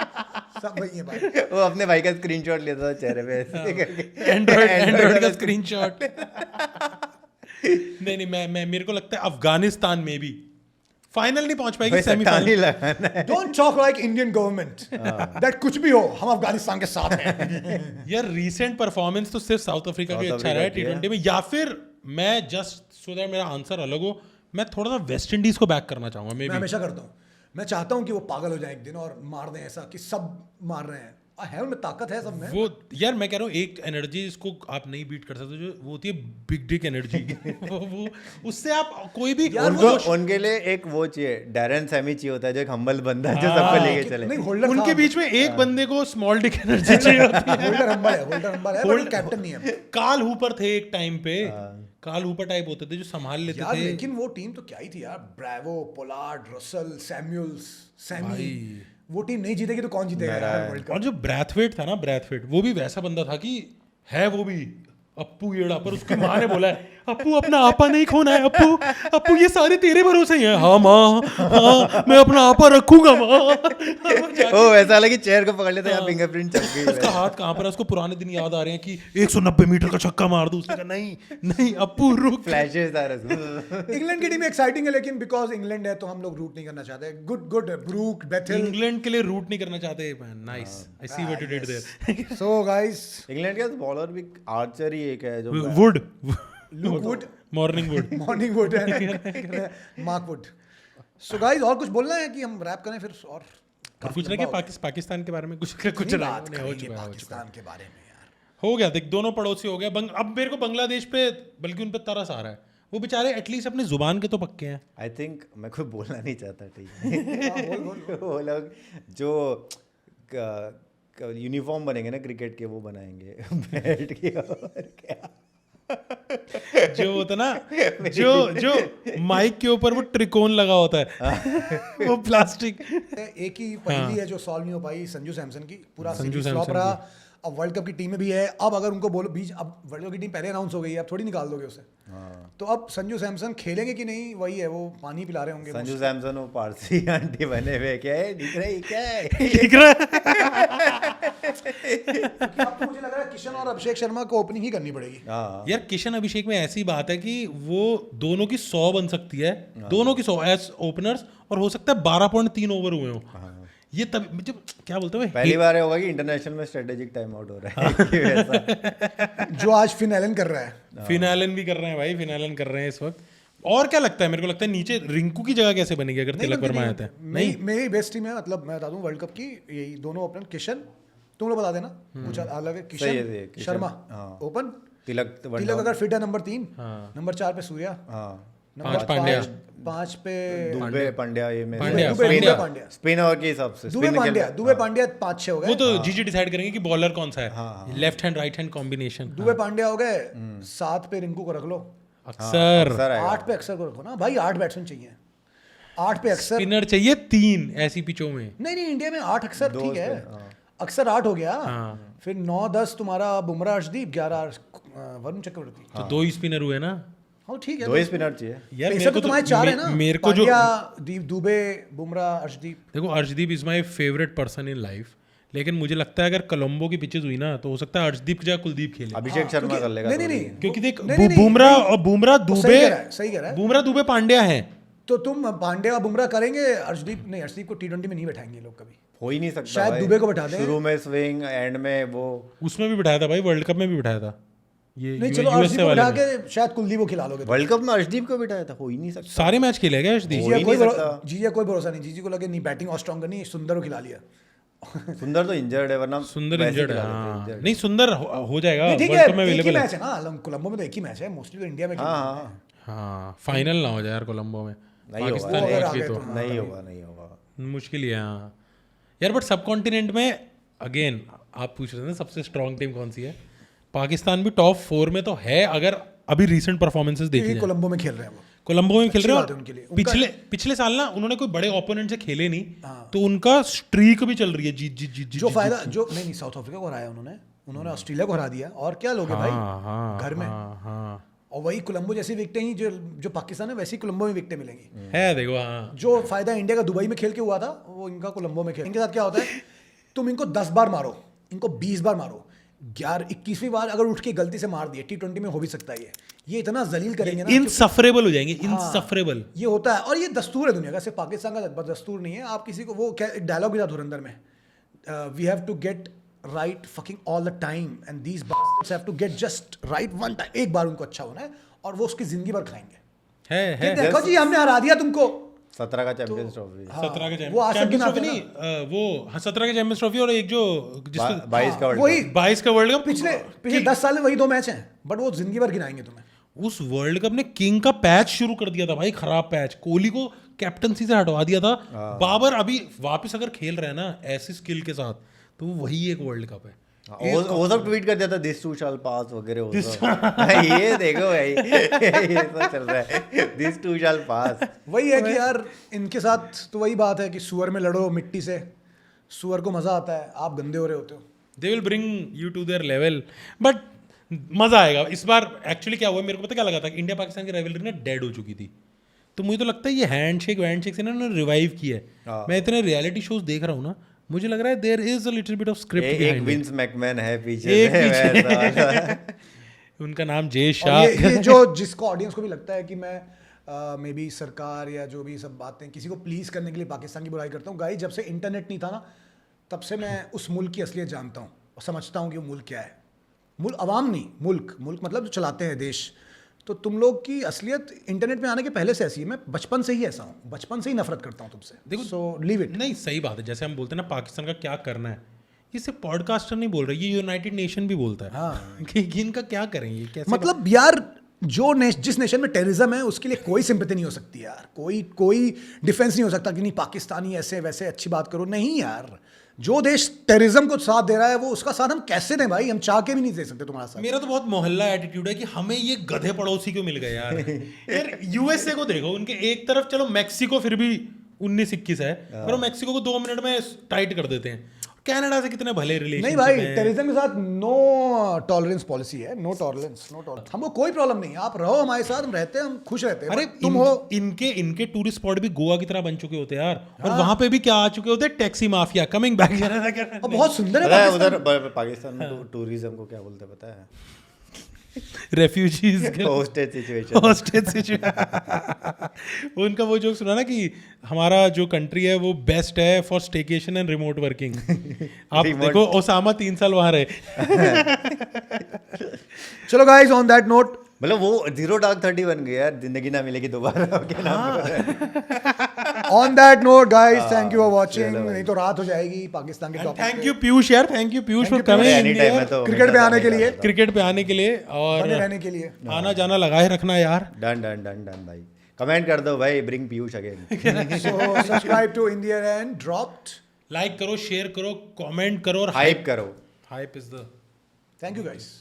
सब वही है भाई। वो अपने भाई का स्क्रीनशॉट लेता था चेहरे पे ऐसे करके। एंड्रॉइड का स्क्रीनशॉट। नहीं, मैं मेरे को लगता है अफगानिस्तान में भी फाइनल नहीं पहुंच पाएगी, सेमीफाइनल लगाना है। Don't talk like Indian government. That कुछ भी हो, हम अफगानिस्तान के साथ हैं। यार रीसेंट परफॉर्मेंस तो सिर्फ साउथ अफ्रीका का अच्छा रहा है T20 में, या फिर मैं जस्ट सो दैट मेरा आंसर अलग हो, मैं थोड़ा सा वेस्ट इंडीज को बैक करना चाहूंगा। मैं हमेशा करता हूँ, मैं चाहता हूँ कि वो पागल हो जाए एक दिन और मार दें, ऐसा कि सब मार रहे हैं, है उनमें ताकत है सब में। वो यार मैं कह रहा हूँ एक एनर्जी इसको आप नहीं बीट कर सकते, जो वो होती है बिग डिक एनर्जी। वो उससे आप कोई भी उनके लिए एक वो चाहिए, डैरेन सैमी चाहिए होता है, जो एक हम्बल बंदा है जो सबको लेके चले। नहीं, होल्डर उनके बीच में एक बंदे को स्मॉल डिक एनर्जी चाहिए होती है। होल्डर हम्बल है, बट कैप्टन नहीं है। काल हुपर थे एक टाइम पे, काल हुपर टाइप होते थे जो संभाल लेते यार, थे। लेकिन वो टीम तो क्या ही थी यार, Bravo, Pollard, Russell, Samuels, Sammy. वो टीम नहीं जीतेगी तो कौन जीतेगा यार वर्ल्ड कप? और जो ब्रैथवेट था ना, ब्रैथवेट वो भी वैसा बंदा था कि है वो भी अप्पू येड़ा, पर उसकी माँ ने बोला है अप्पू अपना आपा नहीं खोना है, अप्पू ये सारे तेरे भरोसे ही है। हाँ माँ, हाँ मैं अपना आपा रखूंगा माँ। ओ ऐसा लगा कि चेयर को पकड़ लेता है, फिंगरप्रिंट चल गई। उसका हाथ कहाँ पर है, उसको पुराने दिन याद आ रहे हैं कि 190 मीटर का छक्का मार दूं। उसने कहा नहीं नहीं अप्पू रुक। फ्लैशेस आ रहे। इंग्लैंड की टीम एक्साइटिंग है, लेकिन बिकॉज इंग्लैंड है तो हम लोग रूट नहीं करना चाहते। Good Brooke, Bethel. इंग्लैंड के लिए रूट नहीं करना चाहते। Nice, I see what you did there. So guys, England का बॉलर भी आर्चर ही एक है जो Wood, look Wood, morning wood है, मार्क वुड। सो गाइस, और कुछ बोलना है कि हम रैप करें फिर? और कुछ ना कि पाकिस्तान के बारे में कुछ बात नहीं हो करेंगे चुका है। पाकिस्तान के बारे में यार। हो गया देख, दोनों पड़ोसी हो गए। अब मेरे को बांग्लादेश पे बल्कि उन पे तरस आ रहा है। वो बेचारे एटलीस्ट अपनी जुबान के तो पक्के हैं। आई थिंक मैं कोई बोलना नहीं चाहता, ठीक है। वो लोग जो यूनिफॉर्म बनेंगे ना क्रिकेट के, वो बनाएंगे बैठ के, और क्या। जो होता ना, जो माइक के ऊपर वो त्रिकोण लगा होता है वो प्लास्टिक। एक ही पहेली है जो सॉल्व नहीं हो पाई, संजू सैमसन की। पूरा संजू सीरीज फ्लॉप सैमसन रहा। अब वर्ल्ड कप की टीम में भी है। अब अगर उनको बोलो बीच, अब वर्ल्ड कप की टीम पहले अनाउंस हो गई है, अब थोड़ी निकाल दोगे उसे। तो अब संजू सैमसन खेलेंगे कि नहीं, वही है, वो पानी पिला रहे होंगे। संजू सैमसन वो पारसी आंटी बने हुए, क्या है दिख रहा है, क्या है? दिख रहा है। अब तो मुझे लग रहा है किशन और अभिषेक शर्मा को ओपनिंग ही करनी पड़ेगी। हाँ, यार किशन अभिषेक में ऐसी बात है कि वो दोनों की 100 बन सकती है, दोनों की 100 एज ओपनर्स, और हो सकता है 12.3 ओवर हुए हो। ये तब जब क्या बोलते हैं, पहली बार होगा कि इंटरनेशनल में स्ट्रेटेजिक टाइम आउट हो रहा है कि वैसा। जो आज फिन एलन कर रहा है। फिन एलन भी कर रहे हैं भाई, फिन एलन कर रहे हैं इस वक्त। और क्या लगता है, मेरे को लगता है नीचे रिंकू की जगह कैसे बनेगी अगर तिलक वर्मा आते हैं? नहीं, मेरी बेस्ट टीम है, मतलब मैं बता दूं वर्ल्ड कप की यही दोनों ओपनर। किशन, तुम लोग बता देना कुछ अलग है। सही है, किशन किशन, शर्मा हाँ। ओपन। तिलक तिलक अगर फिट है नंबर 3, नंबर 4 पे सूर्या, पांच पांड्या, 5 पे दुबे पांड्या, ये में पांड्या, पांड्या, स्पिनर के हिसाब से दुबे पांड्या 5-6 हो वो गए। तो जीजी डिसाइड करेंगे कि बॉलर कौन सा है, left hand right hand combination. Dubey Pandya हो गए। 7 पे रिंकू को रख लो। अक्सर 8 पे अक्सर को रखो ना भाई, 8 बैट्समैन चाहिए। 8 पे अक्सर, स्पिनर चाहिए 3 ऐसी पिचों में। नहीं इंडिया में 8 अक्सर ठीक है। अक्सर 8 हो गया। फिर 9-10 तुम्हारा बुमराह अर्शदीप, 11 वरुण चक्रवर्ती। तो 2 ही स्पिनर हुए ना। हाँ ठीक है, 2 ही स्पिनर चाहिए यार पेसर तो तुम्हारे 4 है ना, मेरे को जो पांड्या, दुबे, बुमराह, अर्शदीप। देखो, Arshdeep is my favourite person in life, लेकिन मुझे लगता है अगर कोलंबो की पिचेस हुई ना तो हो सकता है अर्शदीप की जगह कुलदीप खेले। अभिषेक शर्मा कर लेगा। नहीं क्योंकि देख नहीं, बुमराह और बुमराह दुबे, सही कह रहा है। बुमराह दुबे पांड्या हैं। तो तुम पांड्या और बुमराह करेंगे, अर्शदीप नहीं, अर्शदीप को T20 में नहीं बैठाएंगे लोग कभी। हो ही नहीं सकता शायद भाई। दुबे को बैठा दें। शुरू में स्विंग, एंड में वो। उसमें भी बिठाया था भाई, वर्ल्ड कप में भी बिठाया था। ये नहीं चलो, अर्शदीप को बैठा के शायद कुलदीप को खिला लोगे। वर्ल्ड कप में अर्शदीप को बिठाया था, हो ही नहीं सकता। सारे मैच खेले गए अर्शदीप। जीजी कोई भरोसा नहीं, जीजी को लगे नहीं बैटिंग और स्ट्रॉन्ग नहीं, सुंदर को खिला लिया। सुंदर तो इंजर्ड है, वरना सुंदर वैसे इंजर्ड है। खिला देते, हाँ। injured। नहीं, सुंदर हो जाएगा, ठीक वर्ल्ड कप है, में एक ही अवेलेबल है। मैच है ना कोलंबो में, तो एक ही मैच है मोस्टली, तो इंडिया में हाँ, हाँ, फाइनल ना हो जाए यार कोलंबो में, नहीं होगा, पाकिस्तान अगर पहुंच आ गई गए तो तो। नहीं होगा, नहीं होगा। मुश्किल ही है। हाँ यार, बट सब कॉन्टिनेंट में अगेन आप पूछ रहे थे ना सबसे स्ट्रॉन्ग टीम कौन सी है, पाकिस्तान भी टॉप 4 में तो है अगर अभी रीसेंट परफॉर्मेंसेस देखी जाए। कोलंबो में खेल रहे हैं वो। कोलंबो में खेल रहे बात है हैं, उनके लिए। और पिछले साल ना उन्होंने कोई बड़े ओपोनेंट से खेले नहीं, तो उनका स्ट्रीक भी चल रही है। जीत जीत जीत जो फायदा जो नहीं साउथ अफ्रीका को हराया उन्होंने ऑस्ट्रेलिया को हरा दिया, और क्या लोगे भाई घर में। और वही कोलंबो जैसी विकेटें ही जो पाकिस्तान है, वैसी कोलंबो में विकेटें मिलेंगी है। देखो, हाँ, जो फायदा इंडिया का दुबई में खेल के हुआ था, वो इनका कोलंबो में खेल। इनके साथ क्या होता है, तुम इनको 10 बार मारो, इनको 20 बार मारो, 21वीं बार अगर उठ के गलती से मार दिए, T20 में हो भी सकता है ये इतना जलील करेंगे ना, इनसफरेबल हो जाएंगे, इनसफरेबल। ये होता है, और ये दस्तूर है दुनिया का, सिर्फ पाकिस्तान का दस्तूर नहीं है। आप किसी को, वो क्या डायलॉग भी था धुरंधर में, we have to get right fucking all the time and these bastards have to get just right one time. एक बार उनको अच्छा होना है और वो उसकी जिंदगी भर खाएंगे। है देखो जी, हमने हरा दिया तुमको। 17 का चैंपियंस ट्रॉफी, 17 का वो आज तक चैंपियंस गिनाते ट्रॉफी नहीं, वो 17 का चैंपियंस ट्रॉफी, और एक जो 22 का वही 22 का वर्ल्ड कप। पिछले 10 साल में वही 2 मैच हैं, बट वो जिंदगी भर गिनाएंगे तुम्हें। उस वर्ल्ड कप ने किंग का पैच शुरू कर दिया था भाई, खराब पैच। कोहली को कैप्टनसी से हटवा दिया था। बाबर अभी वापस अगर खेल रहे हैं ना ऐसी स्किल के साथ, तो वही एक वर्ल्ड कप है। वो सब ट्वीट कर दिया था, दिस टू शैल पास वगैरह वो सब। ये देखो भाई, ये सब चल रहा है, दिस टू शैल पास। वही है कि यार इनके साथ तो वही बात है कि सुअर में लड़ो मिट्टी से, सुअर को मजा आता है, आप गंदे हो रहे होते हो। They will bring you to their level, but मजा आएगा इस बार। एक्चुअली क्या हुआ, मेरे को पता क्या लगा था, इंडिया पाकिस्तान की राइवलरी ना डेड हो चुकी थी, तो मुझे तो लगता है ये हैंडशेक से ना उन्होंने रिवाइव किया है। मैं इतने रियलिटी शोज देख रहा हूँ ना, मुझे लग रहा है there is a little bit of script एक विंस मैकमैन है पीछे एक से, पीछे। वैसा। उनका नाम जय और शाह। ये जो जिसको ऑडियंस को भी लगता है कि मैं मे बी सरकार या जो भी सब बातें किसी को प्लीज करने के लिए पाकिस्तान की बुराई करता हूँ, गाइस जब से इंटरनेट नहीं था ना, तब से मैं उस मुल्क की असलियत जानता हूँ और समझता हूँ कि वो मुल्क क्या है। मुल्क अवाम नहीं, मुल्क मतलब जो चलाते हैं देश। तो तुम लोग की असलियत इंटरनेट में आने के पहले से ऐसी है। मैं बचपन से ही ऐसा हूँ, बचपन से ही नफरत करता हूँ तुमसे। देखो, सो लीव इट। नहीं, सही बात है। जैसे हम बोलते हैं ना पाकिस्तान का क्या करना है, ये सिर्फ पॉडकास्टर नहीं बोल रहे, ये यूनाइटेड नेशन भी बोलता है हाँ। कि इनका क्या करें, ये कैसे मतलब यार जिस नेशन में टेररिज्म है उसके लिए कोई सिंपैथी नहीं हो सकती यार, कोई डिफेंस नहीं हो सकता कि नहीं पाकिस्तानी ऐसे वैसे अच्छी बात करो, नहीं यार। जो देश टेररिज्म को साथ दे रहा है वो उसका साथ हम कैसे दें भाई, हम चाह के भी नहीं दे सकते तुम्हारा साथ। मेरा तो बहुत मोहल्ला एटीट्यूड है कि हमें ये गधे पड़ोसी क्यों मिल गए यार। यार यूएसए को देखो, उनके एक तरफ चलो मैक्सिको फिर भी 19-21 है, पर वो मैक्सिको को 2 मिनट में टाइट कर देते हैं। कनाडा से कितने भले रिलेशन नहीं भाई, टेररिज्म के साथ नो टॉलरेंस पॉलिसी है, नो टॉलरेंस। हमको कोई प्रॉब्लम नहीं है, आप रहो हमारे साथ, हम रहते हैं, हम खुश रहते हैं। अरे तुम हो इनके टूरिस्ट स्पॉट भी गोवा की तरह बन चुके होते हैं यार, और वहां पे भी क्या आ चुके होते हैं, टैक्सी माफिया कमिंग बैक। और बहुत सुंदर है पता है पाकिस्तान। उधर पाकिस्तान में टूरिज्म को क्या बोलते हैं पता है? Refugees hostage situation. हॉस्टेज उनका वो जोक सुना ना कि हमारा जो कंट्री है वो बेस्ट है for staycation and remote working. आप देखो ओसामा 3 साल वहां रहे। चलो गाइस, ऑन दैट नोट, मतलब वो 0 Dark 30 बन गया यार, जिंदगी ना मिलेगी दोबारा के नाम पे। On that note guys, thank you for watching. नहीं तो रात हो जाएगी पाकिस्तान के टॉपिक। थैंक यू पीयूष यार, thank you Piyush for coming any time में तो क्रिकेट पे आने के लिए, क्रिकेट पे आने के लिए और बने रहने के लिए। आना जाना लगाए रखना यार। डन डन डन डन भाई, कमेंट कर दो भाई, bring Piyush again. So subscribe to Indian and dropped. Like करो, शेयर करो, कमेंट करो और हाइप करो। Hype is the Thank you guys.